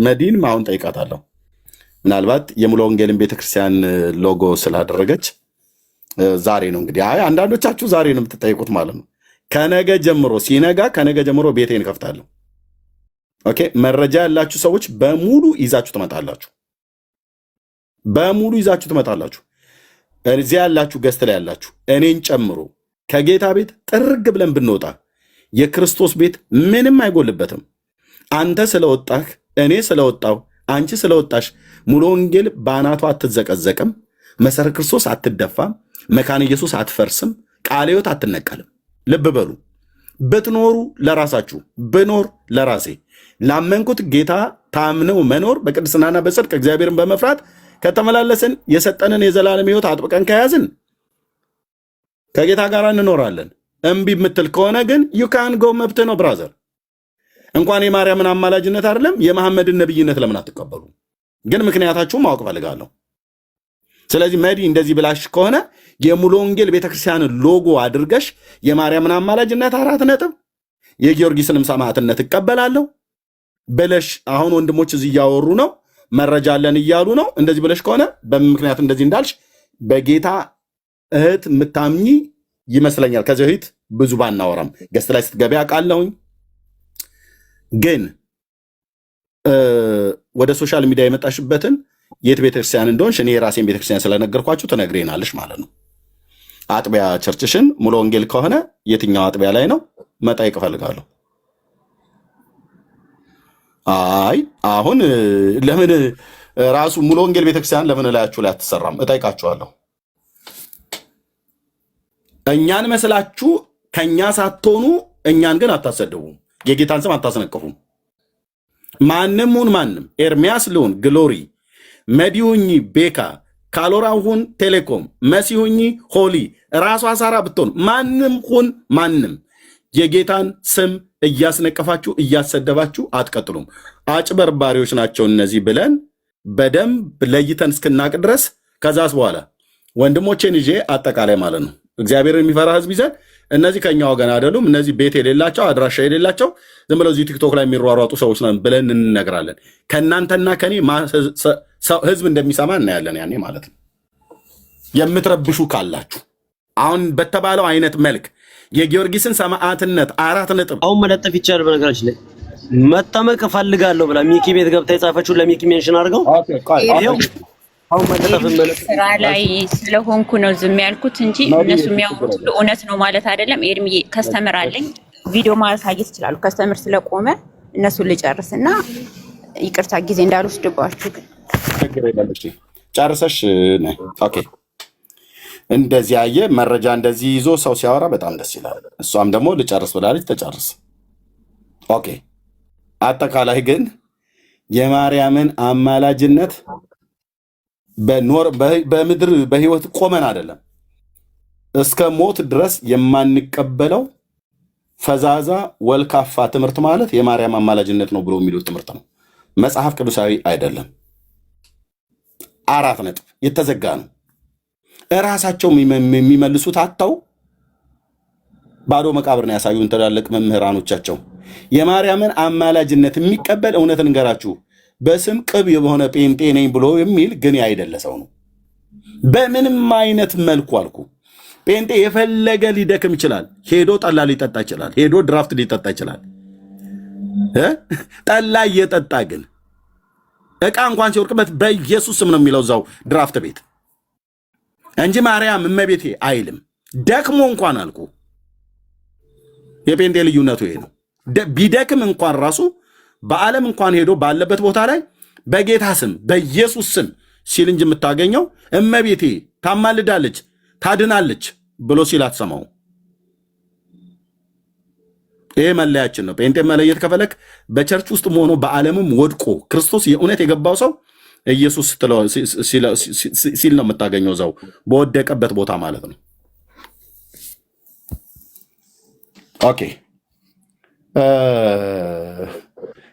መዲን አሁን ጠይቃታለሁ። ምናልባት የሙሉ ወንጌልን ቤተክርስቲያን ሎጎ ስላደረገች ዛሬ ነው እንግዲህ። አንዳንዶቻችሁ ዛሬ ነው የምትጠይቁት ማለት ነው። ከነገ ጀምሮ ሲነጋ ከነገ ጀምሮ ቤቴን ከፍታለሁ። ኦኬ። መረጃ ያላችሁ ሰዎች በሙሉ ይዛችሁ ትመጣላችሁ። በሙሉ ይዛችሁ ትመጣላችሁ። እዚያ ያላችሁ ገስት ላይ ያላችሁ እኔን ጨምሮ ከጌታ ቤት ጥርግ ብለን ብንወጣ የክርስቶስ ቤት ምንም አይጎልበትም። አንተ ስለወጣህ፣ እኔ ስለወጣሁ፣ አንቺ ስለወጣሽ ሙሉ ወንጌል በአናቷ አትዘቀዘቅም። መሰረት ክርስቶስ አትደፋም። መካነ ኢየሱስ አትፈርስም። ቃለ ሕይወት አትነቀልም። ልብ በሉ። ብትኖሩ ለራሳችሁ፣ ብኖር ለራሴ። ላመንኩት ጌታ ታምነው መኖር በቅድስናና በጽድቅ እግዚአብሔርን በመፍራት ከተመላለስን የሰጠንን የዘላለም ሕይወት አጥብቀን ከያዝን ከጌታ ጋር እንኖራለን። እምቢ የምትል ከሆነ ግን ዩካን ጎ መብት ነው ብራዘር። እንኳን የማርያምን አማላጅነት አይደለም የመሐመድን ነብይነት ለምን አትቀበሉ? ግን ምክንያታችሁን ማወቅ ፈልጋለሁ። ስለዚህ መዲ እንደዚህ ብላሽ ከሆነ የሙሉ ወንጌል ቤተክርስቲያንን ሎጎ አድርገሽ የማርያምን አማላጅነት 4 ነጥብ የጊዮርጊስንም ሰማዕትነት እቀበላለሁ ብለሽ አሁን ወንድሞች እዚህ እያወሩ ነው፣ መረጃ አለን እያሉ ነው። እንደዚህ ብለሽ ከሆነ በምን ምክንያት እንደዚህ እንዳልሽ በጌታ እህት የምታምኚ ይመስለኛል። ከዚህ በፊት ብዙ ባናወራም ገስት ላይ ስትገቢ አውቃለሁኝ። ግን ወደ ሶሻል ሚዲያ የመጣሽበትን የት ቤተክርስቲያን እንደሆንሽ እኔ የራሴን ቤተክርስቲያን ስለነገርኳችሁ ትነግሬናለሽ ማለት ነው። አጥቢያ ቸርችሽን ሙሉ ወንጌል ከሆነ የትኛው አጥቢያ ላይ ነው መጠየቅ እፈልጋለሁ። አይ አሁን ለምን ራሱ ሙሉ ወንጌል ቤተክርስቲያን ለምን ላያችሁ ላይ አትሰራም? እጠይቃችኋለሁ። እኛን መስላችሁ ከኛ ሳትሆኑ እኛን ግን አታሰድቡም። የጌታን ስም አታስነቅፉም። ማንም ሁን ማንም፣ ኤርሚያስ ልሁን፣ ግሎሪ፣ መዲሁኝ፣ ቤካ፣ ካሎራሁን፣ ቴሌኮም፣ መሲሁኝ፣ ሆሊ፣ ራሷ ሳራ ብትሆን ማንም ሁን ማንም የጌታን ስም እያስነቀፋችሁ እያሰደባችሁ አትቀጥሉም። አጭበርባሪዎች ናቸው እነዚህ ብለን በደንብ ለይተን እስክናቅ ድረስ ከዛስ በኋላ ወንድሞቼን ይዤ አጠቃላይ ማለት ነው እግዚአብሔርን የሚፈራ ህዝብ ይዘን እነዚህ ከኛ ወገን አይደሉም፣ እነዚህ ቤት የሌላቸው አድራሻ የሌላቸው ዝም ብለው እዚህ ቲክቶክ ላይ የሚሯሯጡ ሰዎች ነን ብለን እንነግራለን። ከእናንተና ከኔ ህዝብ እንደሚሰማ እናያለን ያኔ ማለት ነው። የምትረብሹ ካላችሁ አሁን በተባለው አይነት መልክ የጊዮርጊስን ሰማዕትነት 4 ነጥብ አሁን መለጠፍ ይቻላል። በነገራችን ላይ መጠመቅ እፈልጋለሁ ብላ ሚኪ ቤት ገብታ የጻፈችውን ለሚኪ ሜንሽን አድርገው ስራ ላይ ስለሆንኩ ነው ዝም ያልኩት እንጂ እነሱ የሚያወሩት እውነት ነው ማለት አይደለም። ኤርሚ ከስተመር አለኝ ቪዲዮ ማሳየት ይችላሉ። ከስተመር ስለቆመ እነሱን ልጨርስና ይቅርታ ጊዜ እንዳልወስድባችሁ። ግን ጨርሰሽ ነይ። ኦኬ እንደዚህ ያየ መረጃ እንደዚህ ይዞ ሰው ሲያወራ በጣም ደስ ይላል። እሷም ደግሞ ልጨርስ ብላለች፣ ተጨርስ። ኦኬ አጠቃላይ ግን የማርያምን አማላጅነት በምድር በህይወት ቆመን አይደለም እስከ ሞት ድረስ የማንቀበለው ፈዛዛ ወልካፋ ትምህርት ማለት የማርያም አማላጅነት ነው ብሎ የሚሉት ትምህርት ነው። መጽሐፍ ቅዱሳዊ አይደለም። 4 ነጥብ የተዘጋ ነው። እራሳቸው የሚመልሱት አጣው ባዶ መቃብር ነው ያሳዩን ትላልቅ መምህራኖቻቸው። የማርያምን አማላጅነት የሚቀበል እውነትን እንገራችሁ በስም ቅብ የሆነ ጴንጤ ነኝ ብሎ የሚል ግን ያይደለ ሰው ነው። በምንም አይነት መልኩ አልኩ ጴንጤ የፈለገ ሊደክም ይችላል። ሄዶ ጠላ ሊጠጣ ይችላል። ሄዶ ድራፍት ሊጠጣ ይችላል። ጠላ እየጠጣ ግን ዕቃ እንኳን ሲወርቅበት በኢየሱስ ስም ነው የሚለው እዛው ድራፍት ቤት እንጂ ማርያም እመቤቴ አይልም። ደክሞ እንኳን አልኩ የጴንጤ ልዩነቱ ይሄ ነው። ቢደክም እንኳን ራሱ በዓለም እንኳን ሄዶ ባለበት ቦታ ላይ በጌታ ስም በኢየሱስ ስም ሲል እንጂ የምታገኘው እመቤቴ ታማልዳለች ታድናለች ብሎ ሲል አትሰማው። ይሄ መለያችን ነው። ጴንጤ መለየት ከፈለክ በቸርች ውስጥ ሆኖ በዓለምም ወድቆ ክርስቶስ የእውነት የገባው ሰው ኢየሱስ ሲል ነው የምታገኘው እዛው በወደቀበት ቦታ ማለት ነው። ኦኬ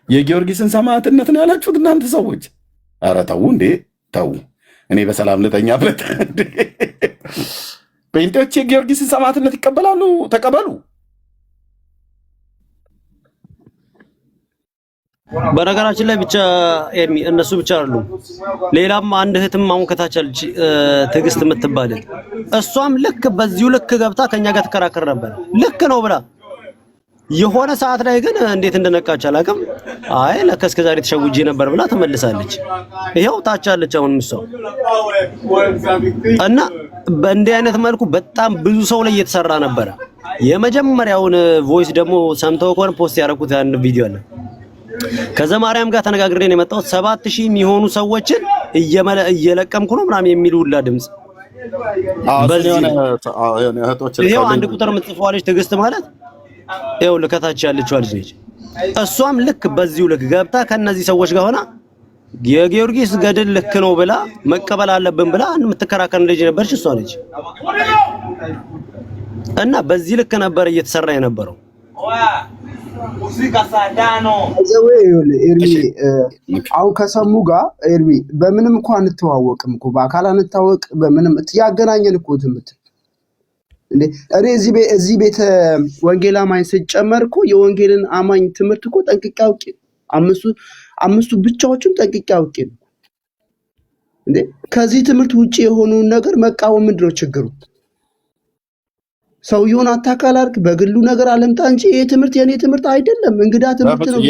የጊዮርጊስን ሰማዕትነት ነው ያላችሁት እናንተ ሰዎች። ኧረ ተው እንዴ ተው። እኔ በሰላም ልተኛ ብለት ጴንጤዎች የጊዮርጊስን ሰማዕትነት ይቀበላሉ። ተቀበሉ። በነገራችን ላይ ብቻ ኤርሚ እነሱ ብቻ አይደሉም። ሌላም አንድ እህትም አሁን ከታች አለች ትዕግስት የምትባል እሷም ልክ በዚሁ ልክ ገብታ ከኛ ጋር ትከራከር ነበር። ልክ ነው ብላ የሆነ ሰዓት ላይ ግን እንዴት እንደነቃች አላውቅም። አይ ለካ እስከ ዛሬ ተሸውጄ ነበር ብላ ተመልሳለች። ይሄው ታች አለች አሁን ምሰው እና በእንዲህ አይነት መልኩ በጣም ብዙ ሰው ላይ እየተሰራ ነበር። የመጀመሪያውን ቮይስ ደግሞ ሰምተው ከሆነ ፖስት ያደረኩት ያን ቪዲዮ አለ። ከዘማርያም ጋር ተነጋግሬን የመጣሁት 7000 የሚሆኑ ሰዎችን እየለቀምኩ ነው ምናምን የሚሉ ሁላ ድምጽ ይሄው አንድ ቁጥር የምትጽፈው ልጅ ትዕግስት ማለት ይሄው ልከታች ያለችው ልጅ ነች። እሷም ልክ በዚሁ ልክ ገብታ ከነዚህ ሰዎች ጋር ሆና የጊዮርጊስ ገድል ልክ ነው ብላ መቀበል አለብን ብላ የምትከራከር ልጅ ነበርች እሷ ነች። እና በዚህ ልክ ነበር እየተሰራ የነበረው። ኤርሚ አሁን ከሰሙ ጋር ኤርሚ በምንም እንኳን እንተዋወቅም እኮ በአካል አንታወቅ በምንም ያገናኘን እኮ ትምት እንዴ እኔ እዚህ ቤተ ወንጌል አማኝ ሲጨመር እኮ የወንጌልን አማኝ ትምህርት እኮ ጠንቅቄ አውቄ አምስቱ ብቻዎችን ጠንቅቄ አውቄ ነው እንዴ። ከዚህ ትምህርት ውጪ የሆነውን ነገር መቃወም ምንድነው ችግሩ? ሰውየውን አታካላርክ በግሉ ነገር አለምጣ እንጂ ይሄ ትምህርት የኔ ትምህርት አይደለም፣ እንግዳ ትምህርት ነው።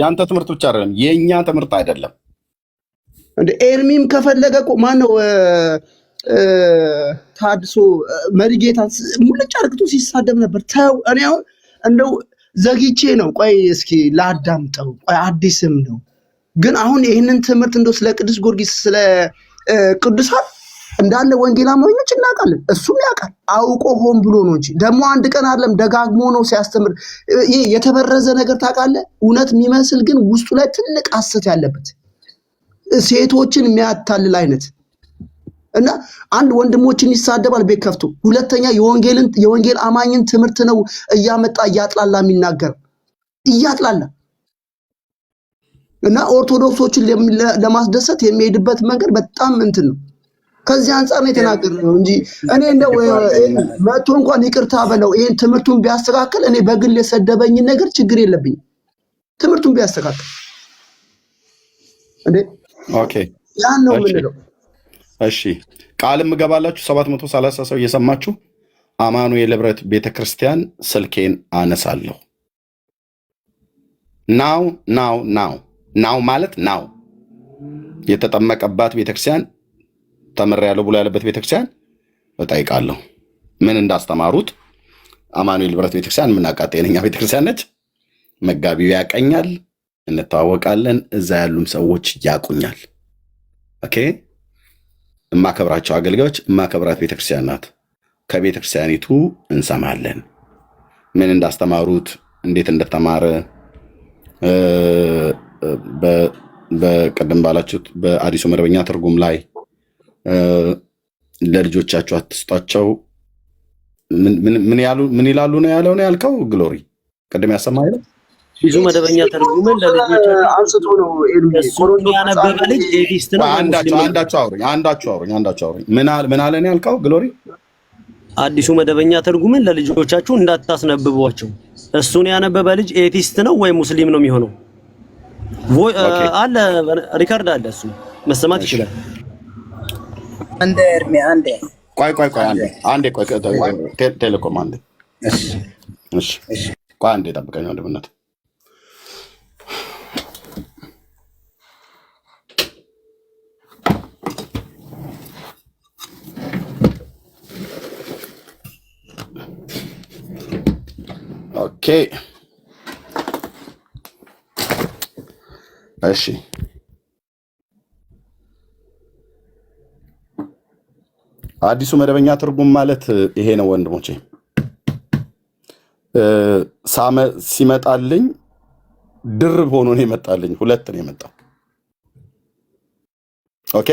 ያንተ ትምህርት ብቻ አይደለም፣ የኛ ትምህርት አይደለም እንዴ። ኤርሚም ከፈለገ እኮ ማነው ታድሶ መሪጌታ ሙልጭ አርግቶ ሲሳደብ ነበር። ተው እኔ አሁን እንደው ዘግይቼ ነው ቆይ እስኪ ላዳምጠው። ቆይ አዲስም ነው ግን አሁን ይሄንን ትምህርት እንደው ስለ ቅዱስ ጊዮርጊስ ስለ ቅዱሳን እንዳለ ወንጌል አማኞች እናውቃለን። እሱም ያውቃል አውቆ ሆን ብሎ ነው እንጂ ደግሞ አንድ ቀን አይደለም ደጋግሞ ነው ሲያስተምር። ይሄ የተበረዘ ነገር ታውቃለህ፣ እውነት የሚመስል ግን ውስጡ ላይ ትልቅ ሐሰት ያለበት ሴቶችን የሚያታልል አይነት እና አንድ ወንድሞችን ይሳደባል ቤት ከፍቶ፣ ሁለተኛ የወንጌል አማኝን ትምህርት ነው እያመጣ እያጥላላ የሚናገር እያጥላላ እና ኦርቶዶክሶችን ለማስደሰት የሚሄድበት መንገድ በጣም እንትን ነው። ከዚህ አንጻር ነው የተናገርነው እንጂ እኔ እንደው መቶ እንኳን ይቅርታ በለው ይሄን ትምህርቱን ቢያስተካክል እኔ በግል የሰደበኝ ነገር ችግር የለብኝም። ትምህርቱን ቢያስተካክል እንዴ ኦኬ ያን ነው የምንለው። እሺ ቃልም ገባላችሁ 730 ሰው እየሰማችሁ አማኑኤል ህብረት ቤተክርስቲያን ስልኬን አነሳለሁ። ናው ማለት ናው የተጠመቀባት ቤተክርስቲያን ተመሪያለሁ ብሎ ያለበት ቤተክርስቲያን እጠይቃለሁ። ምን እንዳስተማሩት አማኑኤል ህብረት ቤተክርስቲያን የምናውቃት ጤነኛ ቤተክርስቲያን ነች። መጋቢው ያቀኛል፣ እንተዋወቃለን። እዛ ያሉም ሰዎች ያቁኛል። ኦኬ የማከብራቸው አገልጋዮች የማከብራት ቤተክርስቲያን ናት። ከቤተክርስቲያኒቱ እንሰማለን ምን እንዳስተማሩት እንዴት እንደተማረ በቀደም ባላችሁት በአዲሱ መደበኛ ትርጉም ላይ ለልጆቻችሁ አትስጧቸው ምን ይላሉ ነው ያለው ነው ያልከው ግሎሪ ቅድም ያሰማህ አይደል? አዲሱ መደበኛ ትርጉምን ለልጆቻችሁ አንስቶ ነው እሱን ያነበበ ልጅ ኤቲስት ነው። አንዳችሁ አውሩኝ ምን አለ ነው ያልከው ግሎሪ? አዲሱ መደበኛ ትርጉምን ለልጆቻችሁ እንዳታስነብቧቸው። እሱን ያነበበ ልጅ ኤቲስት ነው ወይ ሙስሊም ነው የሚሆነው? አለ ሪካርድ አለ፣ እሱ መሰማት ይችላል። አንዴ እርሜ አንዴ ቆይ አንዴ ቴሌኮም አንዴ እሺ ቆይ አንዴ ጠብቀኝ ወንድምነት። ኦኬ እሺ አዲሱ መደበኛ ትርጉም ማለት ይሄ ነው ወንድሞቼ። ሲመጣልኝ ድርብ ሆኖ ነው የመጣልኝ፣ ሁለት ነው የመጣው። ኦኬ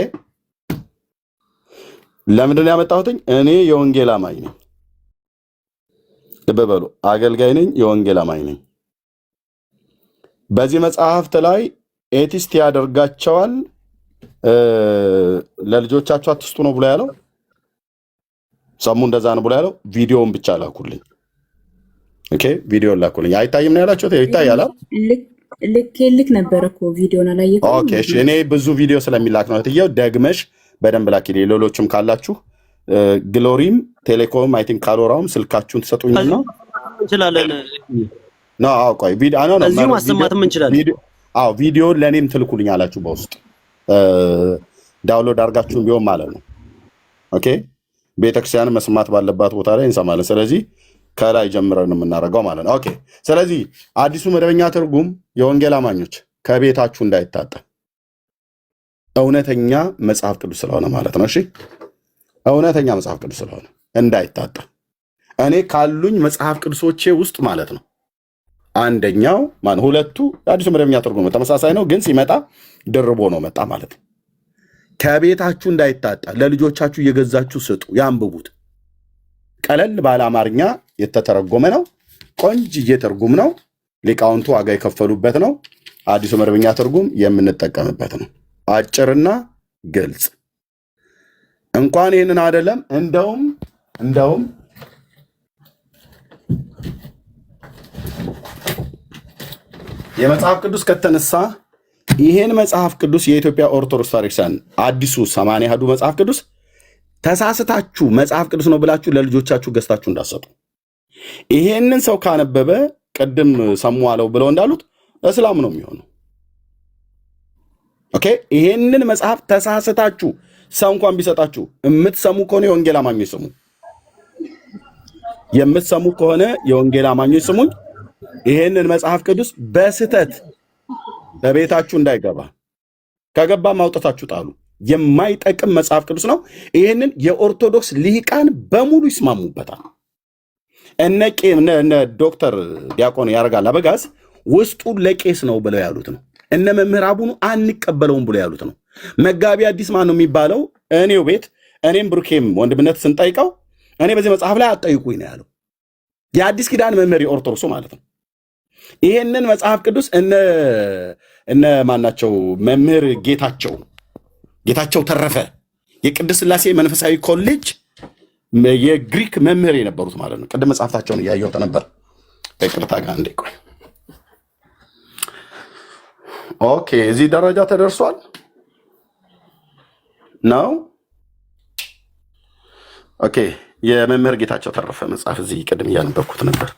ለምንድን ነው ያመጣሁትኝ? እኔ የወንጌል አማኝ ነኝ። ልብ በሉ፣ አገልጋይ ነኝ፣ የወንጌል አማኝ ነኝ። በዚህ መጽሐፍት ላይ ኤቲስት ያደርጋቸዋል ለልጆቻችሁ አትስጡ ነው ብሎ ያለው። ሰሙ እንደዛ ነው ብሎ ያለው። ቪዲዮውን ብቻ ላኩልኝ። ኦኬ ቪዲዮውን ላኩልኝ። አይታይም ነው ያላችሁት? ይታያል። ልክ ነበር እኮ ቪዲዮን አላየኩም። ኦኬ እሺ፣ እኔ ብዙ ቪዲዮ ስለሚላክ ነው እትየው፣ ደግመሽ በደንብ ላኪልኝ። ሌሎችም ካላችሁ ግሎሪም ቴሌኮም አይ ቲንክ ካሎራውም ስልካችሁን ትሰጡኝና እንችላለን። ቆይ ቪዲዮ እዚሁ ማሰማትም እንችላለን። ቪዲዮውን ለእኔም ትልኩልኝ አላችሁ በውስጥ ዳውንሎድ አድርጋችሁን ቢሆን ማለት ነው። ኦኬ ቤተክርስቲያን መስማት ባለባት ቦታ ላይ እንሰማለን። ስለዚህ ከላይ ጀምረን የምናደርገው ማለት ነው። ኦኬ ስለዚህ አዲሱ መደበኛ ትርጉም የወንጌል አማኞች ከቤታችሁ እንዳይታጠብ እውነተኛ መጽሐፍ ቅዱስ ስለሆነ ማለት ነው። እሺ እውነተኛ መጽሐፍ ቅዱስ ስለሆነ እንዳይታጠብ እኔ ካሉኝ መጽሐፍ ቅዱሶቼ ውስጥ ማለት ነው አንደኛው ሁለቱ አዲሱ መደበኛ ትርጉም ተመሳሳይ ነው፣ ግን ሲመጣ ድርቦ ነው መጣ ማለት ነው። ከቤታችሁ እንዳይታጣ ለልጆቻችሁ እየገዛችሁ ስጡ፣ ያንብቡት። ቀለል ባለ አማርኛ የተተረጎመ ነው። ቆንጅዬ ትርጉም ነው። ሊቃውንቱ ዋጋ የከፈሉበት ነው። አዲሱ መደበኛ ትርጉም የምንጠቀምበት ነው። አጭርና ግልጽ። እንኳን ይህንን አይደለም እንደውም የመጽሐፍ ቅዱስ ከተነሳ ይሄን መጽሐፍ ቅዱስ የኢትዮጵያ ኦርቶዶክስ ታሪክሳን አዲሱ 80 አሐዱ መጽሐፍ ቅዱስ ተሳስታችሁ መጽሐፍ ቅዱስ ነው ብላችሁ ለልጆቻችሁ ገዝታችሁ እንዳሰጡ። ይሄንን ሰው ካነበበ ቅድም ሰሙ አለው ብለው እንዳሉት እስላም ነው የሚሆነው። ኦኬ ይሄንን መጽሐፍ ተሳስታችሁ ሰው እንኳን ቢሰጣችሁ የምትሰሙ ከሆነ የወንጌል አማኞች ስሙ። የምትሰሙ ከሆነ የወንጌል አማኞች ስሙኝ። ይሄንን መጽሐፍ ቅዱስ በስተት በቤታችሁ እንዳይገባ፣ ከገባ ማውጣታችሁ ጣሉ። የማይጠቅም መጽሐፍ ቅዱስ ነው። ይሄንን የኦርቶዶክስ ልሂቃን በሙሉ ይስማሙበታል። እነ ዶክተር ዲያቆን ያረጋል አበጋዝ ውስጡ ለቄስ ነው ብለው ያሉት ነው። እነ መምህር አቡኑ አንቀበለውም ብለው ያሉት ነው። መጋቢ አዲስ ማን ነው የሚባለው? እኔው ቤት እኔም ብሩኬም ወንድምነት ስንጠይቀው እኔ በዚህ መጽሐፍ ላይ አጠይቁኝ ነው ያለው። የአዲስ ኪዳን መምህር የኦርቶዶክሱ ማለት ነው። ይሄንን መጽሐፍ ቅዱስ እነ ማናቸው መምህር ጌታቸው ተረፈ የቅድስት ሥላሴ መንፈሳዊ ኮሌጅ የግሪክ መምህር የነበሩት ማለት ነው። ቅድም መጽሐፍታቸውን እያየሁት ነበር። በቅርታ ጋር እንዴ ቆይ። ኦኬ እዚህ ደረጃ ተደርሷል ነው። ኦኬ የመምህር ጌታቸው ተረፈ መጽሐፍ እዚህ ቅድም እያነበብኩት ነበር።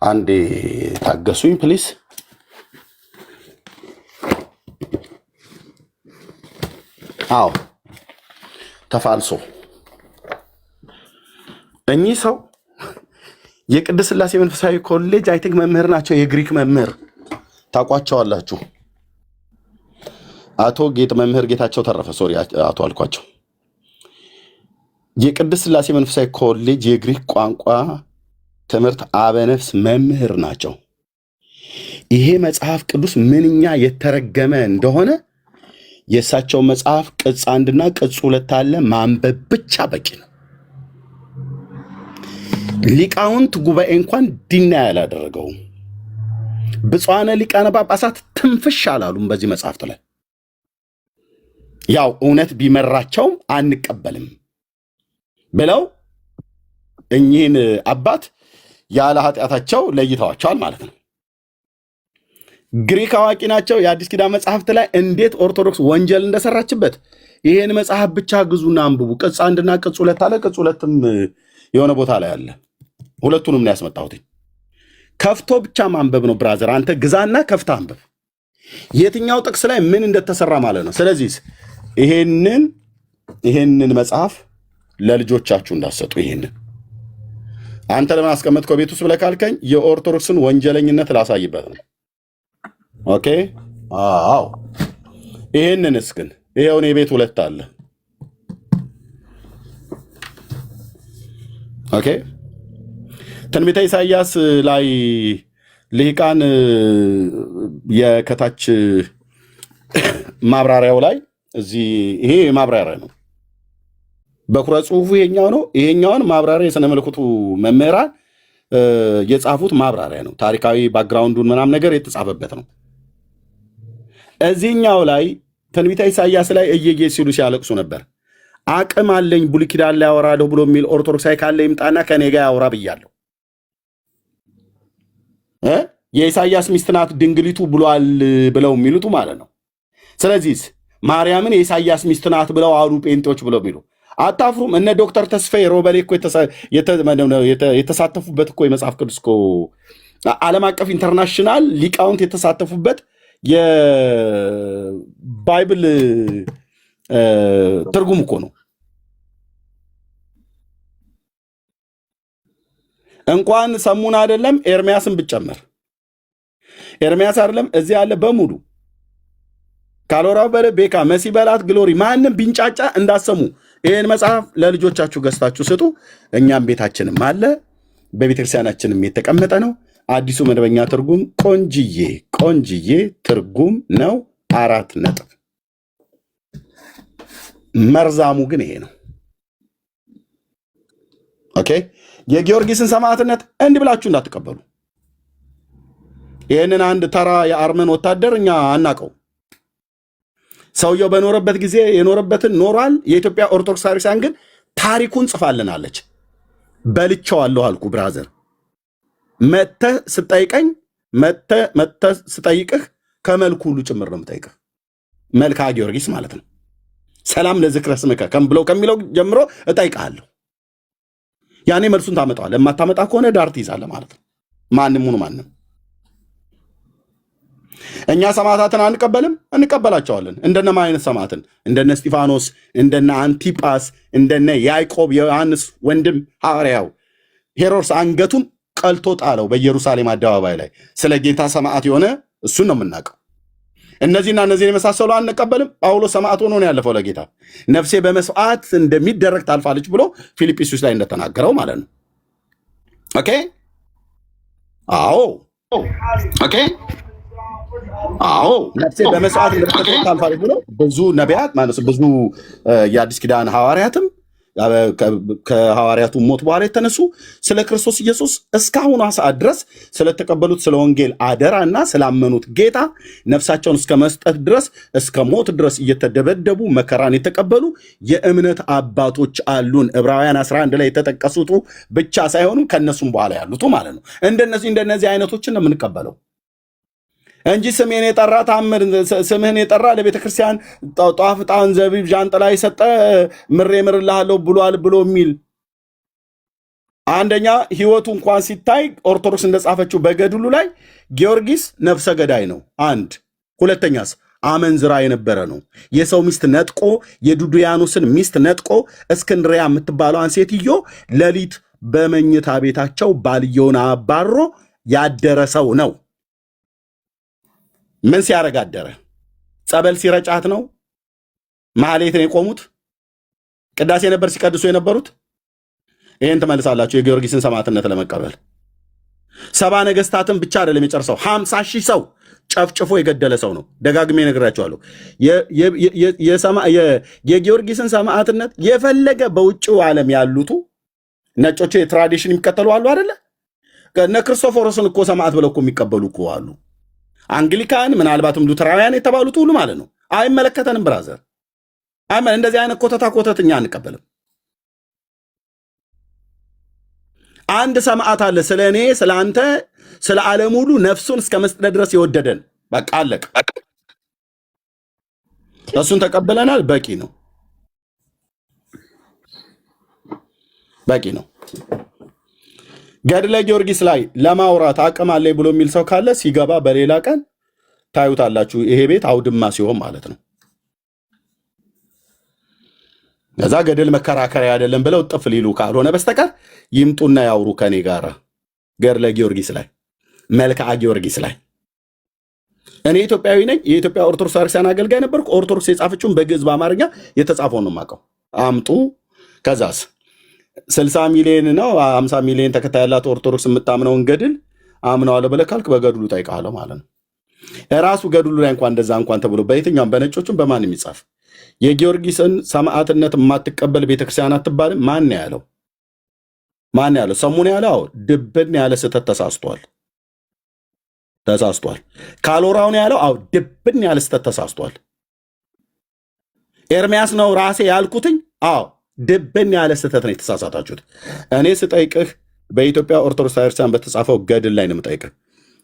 አንዴ ታገሱኝ ፕሊስ። አዎ ተፋልሶ እኚህ ሰው የቅድስት ሥላሴ መንፈሳዊ ኮሌጅ አይ ቲንክ መምህር ናቸው። የግሪክ መምህር ታውቋቸዋላችሁ። አቶ ጌጥ መምህር ጌታቸው ተረፈ ሶሪ አቶ አልኳቸው። የቅድስት ሥላሴ መንፈሳዊ ኮሌጅ የግሪክ ቋንቋ ትምህርት አበነፍስ መምህር ናቸው። ይሄ መጽሐፍ ቅዱስ ምንኛ የተረገመ እንደሆነ የእሳቸው መጽሐፍ ቅጽ 1 እና ቅጽ 2 አለ። ማንበብ ብቻ በቂ ነው። ሊቃውንት ጉባኤ እንኳን ዲና ያላደረገውም ብፁዓነ ሊቃነ ጳጳሳት ትንፍሽ አላሉም በዚህ መጽሐፍት ላይ። ያው እውነት ቢመራቸውም አንቀበልም ብለው እኚህን አባት ያለ ኃጢአታቸው ለይተዋቸዋል ማለት ነው። ግሪክ አዋቂ ናቸው። የአዲስ ኪዳን መጽሐፍት ላይ እንዴት ኦርቶዶክስ ወንጀል እንደሰራችበት ይሄን መጽሐፍ ብቻ ግዙና አንብቡ። ቅጽ 1 እና ቅጽ 2 አለ። ቅጽ 2ም የሆነ ቦታ ላይ አለ። ሁለቱንም ነው ያስመጣሁት። ከፍቶ ብቻ ማንበብ ነው ብራዘር። አንተ ግዛና ከፍታ አንብብ፣ የትኛው ጥቅስ ላይ ምን እንደተሰራ ማለት ነው። ስለዚህ ይሄንን መጽሐፍ ለልጆቻችሁ እንዳሰጡ ይሄንን አንተ ለምን አስቀመጥከው ቤት ውስጥ ብለህ ካልከኝ የኦርቶዶክስን ወንጀለኝነት ላሳይበት ነው። ኦኬ አዎ ይሄንንስ ግን ይሄው ነው ቤት 2 አለ። ኦኬ ትንቢተ ኢሳይያስ ላይ ልሂቃን የከታች ማብራሪያው ላይ እዚህ ይሄ ማብራሪያ ነው። በኩረ ጽሁፉ ይሄኛው ነው። ይሄኛውን ማብራሪያ የሥነ መለኮቱ መምህራን የጻፉት ማብራሪያ ነው። ታሪካዊ ባክግራውንዱን ምናምን ነገር የተጻፈበት ነው። እዚህኛው ላይ ትንቢተ ኢሳይያስ ላይ እየየ ሲሉ ሲያለቅሱ ነበር። አቅም አለኝ ብሉይ ኪዳን ላይ አወራለሁ ብሎ የሚል ኦርቶዶክሳዊ ካለ ይምጣና ከኔ ጋር ያወራ ብያለሁ። የኢሳይያስ ሚስት ናት ድንግሊቱ ብሏል ብለው የሚሉት ማለት ነው። ስለዚህ ማርያምን የኢሳይያስ ሚስት ናት ብለው አሉ ጴንጤዎች ብለው የሚሉ አታፍሩም? እነ ዶክተር ተስፋዬ ሮበሌ እኮ የተሳተፉበት እኮ የመጽሐፍ ቅዱስ እኮ ዓለም አቀፍ ኢንተርናሽናል ሊቃውንት የተሳተፉበት የባይብል ትርጉም እኮ ነው። እንኳን ሰሙን አይደለም ኤርሚያስን ብጨመር ኤርሚያስ አይደለም እዚህ ያለ በሙሉ ካሎራው በለ ቤካ መሲ በላት ግሎሪ ማንም ቢንጫጫ እንዳሰሙ ይሄን መጽሐፍ ለልጆቻችሁ ገዝታችሁ ስጡ። እኛም ቤታችንም አለ፣ በቤተክርስቲያናችንም የተቀመጠ ነው። አዲሱ መደበኛ ትርጉም ቆንጅዬ ትርጉም ነው። 4 ነጥብ። መርዛሙ ግን ይሄ ነው። ኦኬ የጊዮርጊስን ሰማዕትነት እንዲህ ብላችሁ እንዳትቀበሉ። ይህንን አንድ ተራ የአርመን ወታደር እኛ አናቀው። ሰውየው በኖረበት ጊዜ የኖረበትን ኖሯል። የኢትዮጵያ ኦርቶዶክስ ቤተክርስቲያን ግን ታሪኩን ጽፋልናለች። በልቼዋለሁ አልኩ ብራዘር። መተህ ስጠይቅህ ከመልኩ ሁሉ ጭምር ነው የምጠይቅህ። መልክዓ ጊዮርጊስ ማለት ነው። ሰላም ለዝክረ ስምከ ብለው ከሚለው ጀምሮ እጠይቅሃለሁ። ያኔ መልሱን ታመጣዋለህ። የማታመጣ ከሆነ ዳር ትይዛለህ ማለት ነው። ማንም ሁኑ ማንም። እኛ ሰማዕታትን አንቀበልም? እንቀበላቸዋለን። እንደነማ አይነት ሰማዕትን? እንደነ እስጢፋኖስ፣ እንደነ አንቲጳስ፣ እንደነ ያዕቆብ የዮሐንስ ወንድም ሐዋርያው ሄሮድስ አንገቱን ቀልቶ ጣለው በኢየሩሳሌም አደባባይ ላይ። ስለ ጌታ ሰማዕት የሆነ እሱን ነው የምናውቀው። እነዚህና እነዚህን የመሳሰሉ አንቀበልም። ጳውሎስ ሰማዕት ሆኖ ነው ያለፈው ለጌታ። ነፍሴ በመስዋዕት እንደሚደረግ ታልፋለች ብሎ ፊልጵስዩስ ላይ እንደተናገረው ማለት ነው። ኦኬ አዎ ኦኬ አዎ ነፍሴ በመስዋዕት እንደሚደረግ ታልፋለች ብሎ ብዙ ነቢያት ማለት ብዙ የአዲስ ኪዳን ሐዋርያትም ከሐዋርያቱ ሞት በኋላ የተነሱ ስለ ክርስቶስ ኢየሱስ እስካሁኗ ሰዓት ድረስ ስለተቀበሉት ስለ ወንጌል አደራና ስላመኑት ጌታ ነፍሳቸውን እስከ መስጠት ድረስ እስከ ሞት ድረስ እየተደበደቡ መከራን የተቀበሉ የእምነት አባቶች አሉን። ዕብራውያን 11 ላይ የተጠቀሱት ብቻ ሳይሆኑ ከነሱም በኋላ ያሉት ማለት ነው። እንደነዚህ አይነቶችን ነው የምንቀበለው እንጂ ስሜን የጠራ ታምር ስምህን የጠራ ለቤተ ክርስቲያን ጧፍ፣ ዕጣን፣ ዘቢብ፣ ዣንጥላ የሰጠ ምሬ ምርልሃለሁ ብሏል ብሎ የሚል አንደኛ ህይወቱ እንኳን ሲታይ ኦርቶዶክስ እንደጻፈችው በገድሉ ላይ ጊዮርጊስ ነፍሰ ገዳይ ነው። አንድ ሁለተኛስ አመንዝራ የነበረ ነው። የሰው ሚስት ነጥቆ የዱድያኖስን ሚስት ነጥቆ እስክንድሪያ የምትባለዋን ሴትዮ ሌሊት በመኝታ ቤታቸው ባልየውን አባሮ ያደረ ሰው ነው። ምን ሲያረግ አደረ? ጸበል ሲረጫት ነው? ማህሌት ነው የቆሙት? ቅዳሴ ነበር ሲቀድሱ የነበሩት? ይሄን ትመልሳላችሁ። የጊዮርጊስን ሰማዕትነት ለመቀበል 70 ነገስታትን ብቻ አይደለም የጨርሰው 50,000 ሰው ጨፍጭፎ የገደለ ሰው ነው። ደጋግሜ ነግራችኋለሁ። የጊዮርጊስን ሰማዕትነት የፈለገ በውጭው ዓለም ያሉቱ ነጮቹ የትራዲሽን የሚከተሉ አሉ አይደለ? እነ ክርስቶፎሮስን እኮ ሰማዕት ብለው እኮ የሚቀበሉ እኮ አሉ። አንግሊካን ምናልባትም ሉተራውያን የተባሉት ሁሉ ማለት ነው። አይመለከተንም ብራዘር። እንደዚህ አይነት ኮተት እኛ አንቀበልም። አንድ ሰማዕት አለ ስለ እኔ ስለ አንተ ስለ ዓለም ሁሉ ነፍሱን እስከ መስጠት ድረስ የወደደን። በቃ አለቀ። እሱን ተቀበለናል። በቂ ነው፣ በቂ ነው። ገድለ ጊዮርጊስ ላይ ለማውራት አቅም አለኝ ብሎ የሚል ሰው ካለ ሲገባ በሌላ ቀን ታዩታላችሁ። ይሄ ቤት አውድማ ሲሆን ማለት ነው። ከዛ ገድል መከራከሪያ አይደለም ብለው ጥፍ ሊሉ ካልሆነ በስተቀር ይምጡና ያውሩ ከኔ ጋር ገድለ ጊዮርጊስ ላይ መልክዓ ጊዮርጊስ ላይ። እኔ ኢትዮጵያዊ ነኝ። የኢትዮጵያ ኦርቶዶክስ ክርስቲያን አገልጋይ ነበርኩ። ኦርቶዶክስ የጻፈችውን በግዕዝ በአማርኛ የተጻፈውን ነው የማውቀው። አምጡ። ከዛስ 60 ሚሊዮን ነው 50 ሚሊዮን ተከታይ ያላት ኦርቶዶክስ የምታምነውን ገድል አምነዋለሁ ብለህ ካልክ በገድሉ ጠይቃለሁ ማለት ነው። ራሱ ገድሉ ላይ እንኳን እንደዛ እንኳን ተብሎ በየትኛውም በነጮቹም በማንም ይጻፍ የጊዮርጊስን ሰማዕትነት የማትቀበል ቤተክርስቲያን አትባልም። ማን ያለው? ማን ያለው? ሰሙን ያለው ድብን ያለ ስህተት ተሳስቷል። ካሎራውን ያለው ድብን ያለ ስህተት ተሳስቷል። ኤርሚያስ ነው ራሴ ያልኩትኝ። ድብን ያለ ስህተት ነው የተሳሳታችሁት። እኔ ስጠይቅህ በኢትዮጵያ ኦርቶዶክስ ክርስቲያን በተጻፈው ገድል ላይ ነው የምጠይቅህ።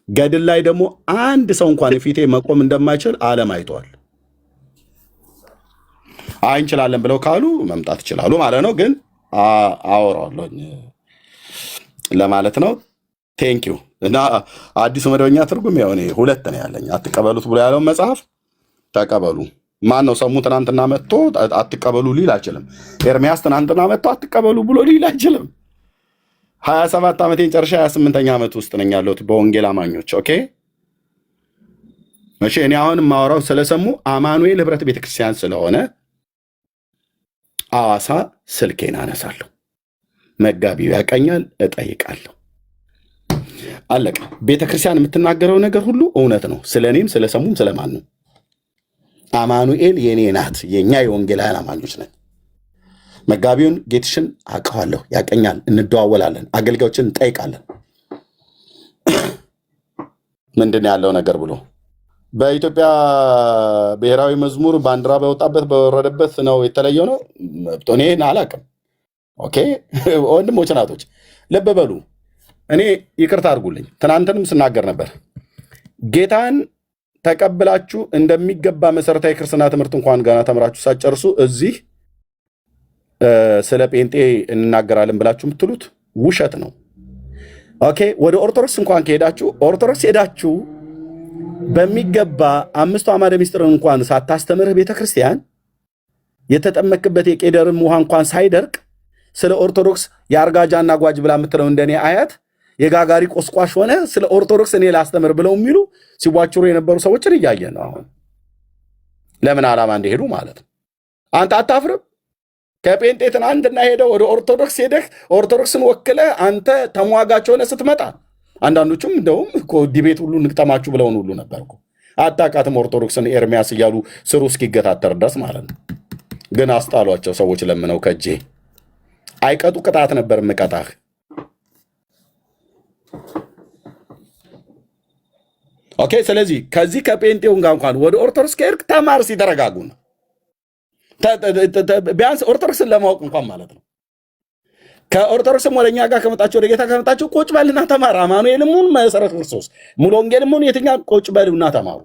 ገድል ላይ ደግሞ አንድ ሰው እንኳን ፊቴ መቆም እንደማይችል ዓለም አይተዋል። እንችላለን ብለው ካሉ መምጣት ይችላሉ ማለት ነው። ግን አወራዋለሁ ለማለት ነው። ቴንኪው። እና አዲሱ መደበኛ ትርጉም ያው እኔ 2 ነው ያለኝ። አትቀበሉት ብሎ ያለውን መጽሐፍ ተቀበሉ። ማን ነው ሰሙ? ትናንትና መጥቶ አትቀበሉ ሊል አይችልም። ኤርሚያስ ትናንትና መጥቶ አትቀበሉ ብሎ ሊል አይችልም። 27 ዓመቴን ጨርሻ 28ኛ ዓመት ውስጥ ነኝ ያለሁት በወንጌል አማኞች። ኦኬ እሺ። እኔ አሁን የማወራው ስለሰሙ አማኑኤል ህብረት ቤተክርስቲያን ስለሆነ አዋሳ ስልኬን አነሳለሁ። መጋቢው ያቀኛል፣ እጠይቃለሁ። አለቀ። ቤተክርስቲያን የምትናገረው ነገር ሁሉ እውነት ነው። ስለ እኔም ስለሰሙም ስለማን ነው። አማኑኤል የኔ ናት። የኛ የወንጌላውያን አማኞች ነን። መጋቢውን ጌትሽን አውቀዋለሁ፣ ያቀኛል፣ እንደዋወላለን፣ አገልጋዮችን እንጠይቃለን። ምንድን ያለው ነገር ብሎ በኢትዮጵያ ብሔራዊ መዝሙር ባንዲራ በወጣበት በወረደበት ነው የተለየው ነው። እኔ አላውቅም። ኦኬ ወንድሞች ናቶች ልብ በሉ። እኔ ይቅርታ አድርጉልኝ። ትናንትንም ስናገር ነበር። ጌታን ተቀብላችሁ እንደሚገባ መሰረታዊ ክርስትና ትምህርት እንኳን ገና ተምራችሁ ሳትጨርሱ እዚህ ስለ ጴንጤ እንናገራለን ብላችሁ የምትሉት ውሸት ነው። ኦኬ ወደ ኦርቶዶክስ እንኳን ከሄዳችሁ ኦርቶዶክስ ሄዳችሁ በሚገባ 5ቱ አዕማደ ምስጢርን እንኳን ሳታስተምርህ ቤተክርስቲያን የተጠመክበት የቄደርም ውሃ እንኳን ሳይደርቅ ስለ ኦርቶዶክስ የአርጋጃና ጓጅ ብላ የምትለው እንደኔ አያት የጋጋሪ ቆስቋሽ ሆነ ስለ ኦርቶዶክስ እኔ ላስተምር ብለው የሚሉ ሲዋችሩ የነበሩ ሰዎችን እያየን ነው። አሁን ለምን ዓላማ እንደሄዱ ማለት ነው። አንተ አታፍርም? ከጴንጤ ትናንትና ሄደው ወደ ኦርቶዶክስ ሄደህ ኦርቶዶክስን ወክለ አንተ ተሟጋች ሆነ ስትመጣ አንዳንዶቹም እንደውም ዲቤት ሁሉ እንቅጠማችሁ ብለውን ሁሉ ነበርኩ። አታውቃትም ኦርቶዶክስን ኤርሚያስ እያሉ ስሩ እስኪገታተር ድረስ ማለት ነው። ግን አስጣሏቸው ሰዎች ለምነው ከጄ አይቀጡ ቅጣት ነበር መቀጣህ። ኦኬ። ስለዚህ ከዚህ ከጴንጤውን ጋር እንኳን ወደ ኦርቶዶክስ ከሄድክ ተማር ሲተረጋጉ ነው። ቢያንስ ኦርቶዶክስን ለማወቅ እንኳን ማለት ነው። ከኦርቶዶክስም ወደኛ ጋር ከመጣችሁ ወደ ጌታ ከመጣችሁ ቁጭ በልና ተማር። አማኑኤልም ሁን መሰረት ክርስቶስ ሙሉ ወንጌልም ሁን የትኛ ቁጭ በሉና ተማሩ።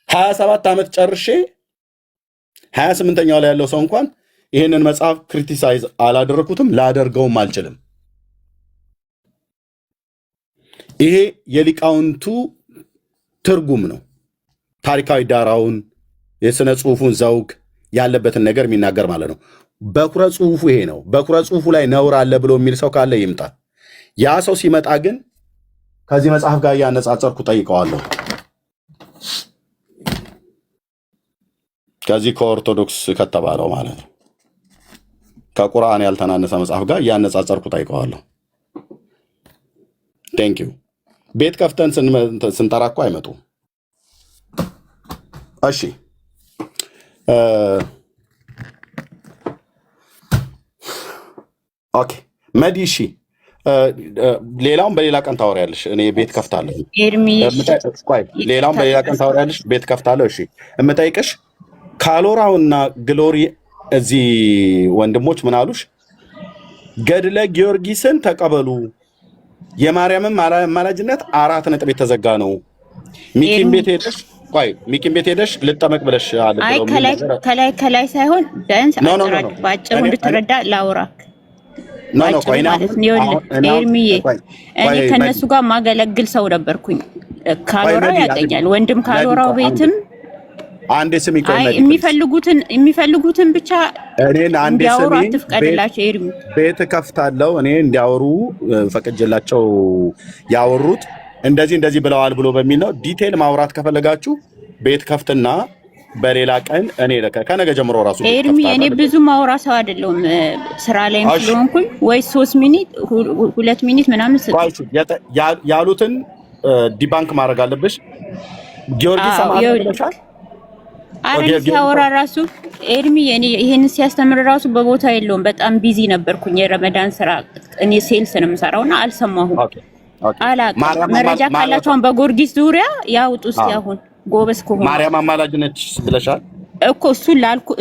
27 ዓመት ጨርሼ 28ኛው ላይ ያለው ሰው እንኳን ይህንን መጽሐፍ ክሪቲሳይዝ አላደረኩትም፣ ላደርገውም አልችልም። ይሄ የሊቃውንቱ ትርጉም ነው። ታሪካዊ ዳራውን የሥነ ጽሑፉን ዘውግ ያለበትን ነገር የሚናገር ማለት ነው። በኩረ ጽሑፉ ይሄ ነው። በኩረ ጽሑፉ ላይ ነውር አለ ብሎ የሚል ሰው ካለ ይምጣ። ያ ሰው ሲመጣ ግን ከዚህ መጽሐፍ ጋር እያነጻጸርኩ ጠይቀዋለሁ። ከዚህ ከኦርቶዶክስ ከተባለው ማለት ነው ከቁርአን ያልተናነሰ መጽሐፍ ጋር እያነጻጸርኩ ጠይቀዋለሁ። ቴንክ ዩ። ቤት ከፍተን ስንጠራ እኮ አይመጡም። እሺ ኦኬ መዲ እሺ፣ ሌላውን በሌላ ቀን ታወሪያለሽ። እኔ ቤት ከፍታለሁ። ሌላውን በሌላ ቀን ታወሪያለሽ። ቤት ከፍታለሁ። እሺ የምጠይቅሽ ካሎራውና ግሎሪ እዚህ ወንድሞች ምን አሉሽ? ገድለ ጊዮርጊስን ተቀበሉ፣ የማርያምን አማላጅነት 4 ነጥብ የተዘጋ ነው። ሚኪን ቤት ሄደሽ ሚኪን ቤት ሄደሽ ልጠመቅ ብለሽ አለ። አይ ከላይ ሳይሆን ቢያንስ ባጭሩ እንድትረዳ ላውራክ ኤርሚዬ፣ እኔ ከነሱ ጋር ማገለግል ሰው ነበርኩኝ። ካሎራ ያገኛል ወንድም ካሎራው ቤትም አንዴ ስሚ የሚፈልጉትን ብቻ እንዲያወሩ አትፍቀድላቸው። ኤርሚ ቤት ከፍታለሁ እኔ እንዲያወሩ ፈቅጄላቸው ያወሩት እንደዚህ ብለዋል ብሎ በሚል ነው። ዲቴል ማውራት ከፈለጋችሁ ቤት ከፍትና በሌላ ቀን እኔ ከነገ ጀምሮ ራሱ ኤርሚ እኔ ብዙ ማውራ ሰው አይደለሁም። ስራ ላይ ስለሆንኩኝ ወይ 3 ሚኒት 2 ሚኒት ምናምን ያሉትን ዲባንክ ማድረግ አለብሽ። ጊዮርጊስ ሰማለሻል አረን ሲያወራ ራሱ ኤርሚ እኔ ይሄን ሲያስተምር ራሱ በቦታ የለውም። በጣም ቢዚ ነበርኩኝ። የረመዳን ስራ እኔ ሴልስ ነው የምሰራውና አልሰማሁም። አላውቅም። መረጃ ካላችሁን በጊዮርጊስ ዙሪያ ያውጡ። እስኪ አሁን ጎበዝ ከሆነ ማርያም አማላጅ ነች ብለሻል እኮ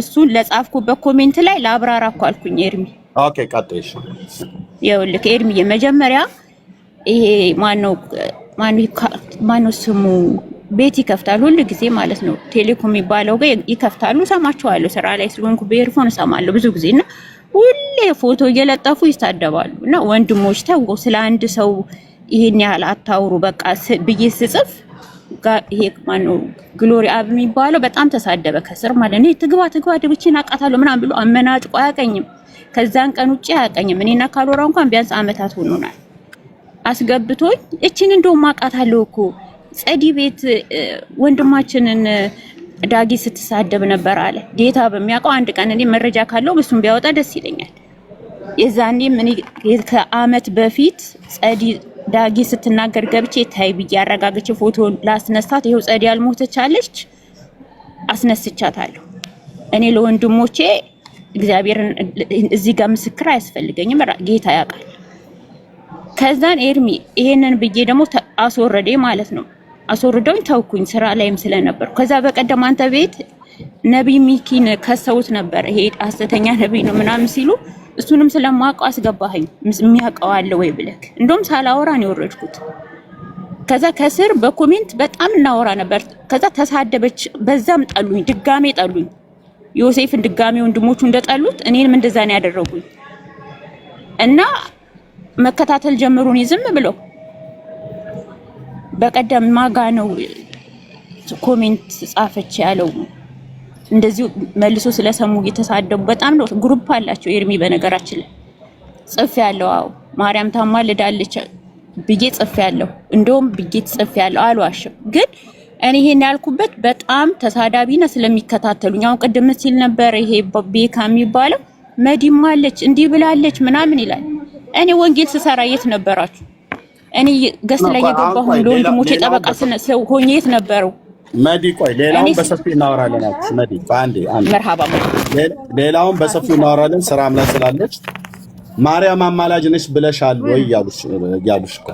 እሱን ለጻፍኩበት ኮሜንት ላይ ለአብራራ እኮ አልኩኝ። ኤርሚ ኦኬ ቀጥይሽ። ይኸውልህ ኤርሚ የመጀመሪያ ይሄ ማነው ስሙ ቤት ይከፍታል ሁሉ ጊዜ ማለት ነው። ቴሌኮም የሚባለው ጋር ይከፍታሉ። ሰማቸዋለሁ። ስራ ላይ ስለሆንኩ በኤርፎን እሰማለሁ ብዙ ጊዜ እና ሁሌ ፎቶ እየለጠፉ ይሳደባሉ። እና ወንድሞች ተው ስለ አንድ ሰው ይሄን ያህል አታውሩ በቃ ብዬ ስጽፍ ይሄ ማነው ግሎሪ አብ የሚባለው በጣም ተሳደበ ከስር ማለት ነው። ትግባ ደብቼን አቃታለሁ ምናምን ብሎ አመናጭቆ አያቀኝም። ከዛን ቀን ውጪ አያቀኝም። እኔና ካሎራ እንኳን ቢያንስ አመታት ሆኖናል። አስገብቶኝ እቺን እንደውም አቃታለሁ እኮ ጸዲ ቤት ወንድማችንን ዳጊ ስትሳደብ ነበር አለ። ጌታ በሚያውቀው አንድ ቀን እኔ መረጃ ካለው እሱን ቢያወጣ ደስ ይለኛል። የዛኔም እኔ ከአመት በፊት ጸዲ ዳጊ ስትናገር ገብቼ ታይ ብዬ አረጋግጬ ፎቶ ላስነሳት ይሄው ጸዲ ያልሞተች አለች አስነስቻታለሁ። እኔ ለወንድሞቼ እግዚአብሔርን እዚህ ጋር ምስክር አያስፈልገኝም፣ ጌታ ያውቃል። ከዛን ኤርሚ ይሄንን ብዬ ደግሞ አስወረዴ ማለት ነው። አስወርደውኝ ተውኩኝ ስራ ላይም ስለነበር። ከዛ በቀደም አንተ ቤት ነብይ ሚኪን ከሰውት ነበር ይሄ ሐሰተኛ ነብይ ነው ምናምን ሲሉ እሱንም ስለማውቀው አስገባኸኝ የሚያውቀው አለ ወይ ብለክ እንደውም ሳላወራ ነው የወረድኩት። ከዛ ከስር በኮሜንት በጣም እናወራ ነበር። ከዛ ተሳደበች፣ በዛም ጠሉኝ፣ ድጋሜ ጠሉኝ። ዮሴፍን ድጋሜ ወንድሞቹ እንደጠሉት እኔንም እንደዛ ነው ያደረጉኝ። እና መከታተል ጀምሩኝ ዝም ብለው። በቀደም ማጋ ነው ኮሜንት ጻፈች ያለው እንደዚሁ መልሶ ስለሰሙ እየተሳደቡ በጣም ነው። ግሩፕ አላቸው ኤርሚ በነገራችን ላይ ጽፍ ያለው አው ማርያም ታማልዳለች ብዬ ጽፍ ያለው እንደውም ብዬ ጽፍ ያለው አልዋሽም። ግን እኔ ይሄን ያልኩበት በጣም ተሳዳቢና ስለሚከታተሉኝ አሁን ቅድም ሲል ነበር ይሄ ቤካ የሚባለው መዲም አለች እንዲህ ብላለች ምናምን ይላል። እኔ ወንጌል ስሰራ የት ነበራችሁ? እኔ ገስ ላይ የገባሁ ለወንድሞቼ ጠበቃ ሆኜ የት ነበረው? መዲ ቆይ ሌላውን በሰፊው እናወራለን። አክስ መዲ ባንዴ አንዴ መርሃባ ሌላውን በሰፊው እናወራለን። ስራም ላይ ስላለች ማርያም አማላጅ ነሽ ብለሻል ወይ ያሉሽ እኮ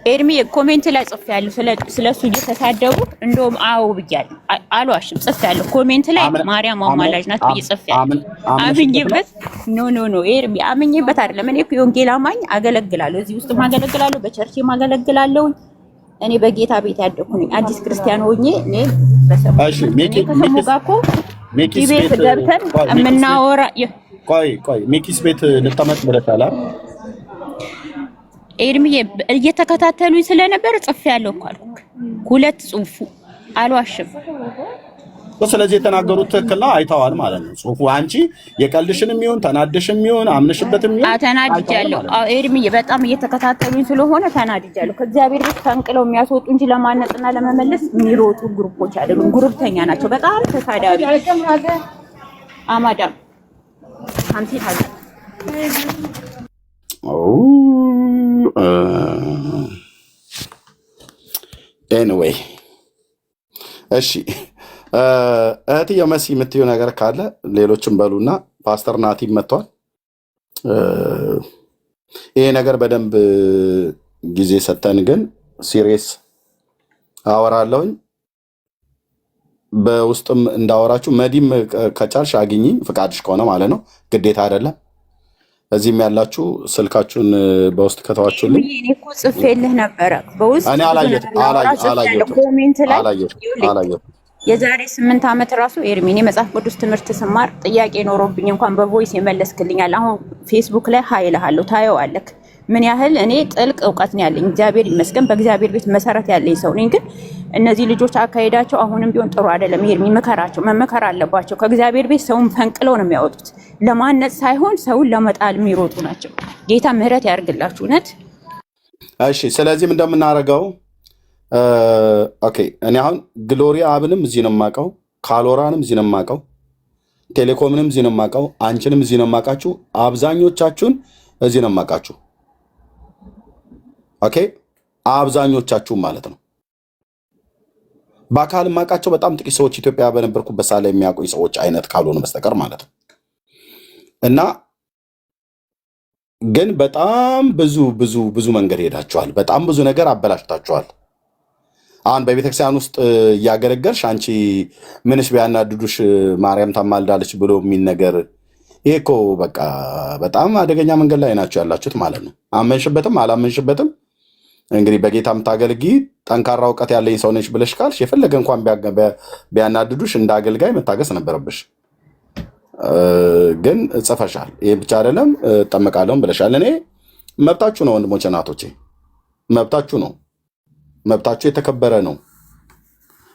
ኤርሚ ኮሜንት ላይ ጽፌያለሁ። ስለሱ እየተሳደቡ እንደውም አዎ ብያለሁ፣ አልዋሽም። ጽፌያለሁ ኮሜንት ላይ ማርያም አማላጅ ናት ብዬ ጽፌያለሁ። አምኜበት ኖ ኤርሚ አምኜበት አይደለም። እኔ እኮ የወንጌል አማኝ አገለግላለሁ፣ እዚህ ውስጥ ማገለግላለሁ፣ በቸርች ማገለግላለሁ። እኔ በጌታ ቤት ያደኩ ነኝ። አዲስ ክርስቲያን ሆኜ እኔ በሰማሽ ከሰሙጋኮ ቤት ገብተን የምናወራ ቆይ ሚኪስ ቤት ልጠመጥ ብለሻል ኤርሚ እየተከታተሉኝ ስለነበር ጽፌያለሁ እኮ አልኩ። ሁለት ጽሁፉ አልዋሽም። ስለዚህ የተናገሩት ትክክል ነው። አይተዋል ማለት ነው ጽሁፉ። አንቺ የቀልድሽንም ይሁን ተናደሽም ይሁን አምነሽበትም ይሁን ተናድጃለሁ። ኤርሚ በጣም እየተከታተሉኝ ስለሆነ ተናድጃለሁ። ከእግዚአብሔር ቤት ፈንቅለው የሚያስወጡ እንጂ ለማነጽና ለመመለስ የሚሮጡ ግሩፖች አይደሉም። ግሩፕተኛ ናቸው። በጣም ተሳዳቢ አማዳም አንቺ ታዲያ ኤኒዌይ እሺ እህትዬ መሲ የምትይው ነገር ካለ ሌሎችም በሉና ፓስተር ናቲም መጥቷል። ይሄ ነገር በደንብ ጊዜ ሰተን ግን ሲሪየስ አወራለሁኝ። በውስጥም እንዳወራችሁ መዲም ከቻልሽ አግኝኝ፣ ፍቃድሽ ከሆነ ማለት ነው፣ ግዴታ አይደለም። እዚህም ያላችሁ ስልካችሁን በውስጥ ከተዋችሁልኝ እኔ እኮ ጽፌልህ ነበረ በውስጥ እኔ አላየሁትም። የዛሬ 8 ዓመት ራሱ ኤርሚን የመጽሐፍ ቅዱስ ትምህርት ስማር ጥያቄ ኖሮብኝ እንኳን በቮይስ የመለስክልኛል። አሁን ፌስቡክ ላይ ሀይልሃለሁ፣ ታየዋለህ ምን ያህል እኔ ጥልቅ እውቀት ነው ያለኝ። እግዚአብሔር ይመስገን በእግዚአብሔር ቤት መሰረት ያለኝ ሰው ነኝ። ግን እነዚህ ልጆች አካሄዳቸው አሁንም ቢሆን ጥሩ አይደለም። ኤርሚ መከራቸው መመከር አለባቸው። ከእግዚአብሔር ቤት ሰውን ፈንቅለው ነው የሚያወጡት። ለማነጽ ሳይሆን ሰውን ለመጣል የሚሮጡ ናቸው። ጌታ ምሕረት ያርግላችሁ እውነት። እሺ ስለዚህም እንደምናደርገው ኦኬ። እኔ አሁን ግሎሪያ አብንም እዚህ ነው የማውቀው፣ ካሎራንም እዚህ ነው የማውቀው፣ ቴሌኮምንም እዚህ ነው የማውቀው፣ አንቺንም እዚህ ነው የማውቃችሁ፣ አብዛኞቻችሁን እዚህ ነው የማውቃችሁ። ኦኬ አብዛኞቻችሁም ማለት ነው። በአካል የማውቃቸው በጣም ጥቂት ሰዎች ኢትዮጵያ በነበርኩበት ሳለ የሚያውቁኝ ሰዎች አይነት ካልሆነ በስተቀር ማለት ነው። እና ግን በጣም ብዙ መንገድ ሄዳችኋል። በጣም ብዙ ነገር አበላሽታችኋል። አሁን በቤተክርስቲያን ውስጥ እያገለገልሽ አንቺ ምንሽ ቢያናድዱሽ ማርያም ታማልዳለች ብሎ የሚል ነገር ይሄ እኮ በቃ በጣም አደገኛ መንገድ ላይ ናቸው ያላችሁት ማለት ነው። አመንሽበትም አላመንሽበትም እንግዲህ በጌታ የምታገልጊ ጠንካራ እውቀት ያለኝ ሰው ነች ብለሽ ካልሽ የፈለገ እንኳን ቢያናድዱሽ እንደ አገልጋይ መታገስ ነበረብሽ። ግን ጽፈሻል። ይሄ ብቻ አይደለም እጠመቃለሁም ብለሻል። እኔ መብታችሁ ነው ወንድሞቼ እናቶቼ፣ መብታችሁ ነው። መብታችሁ የተከበረ ነው።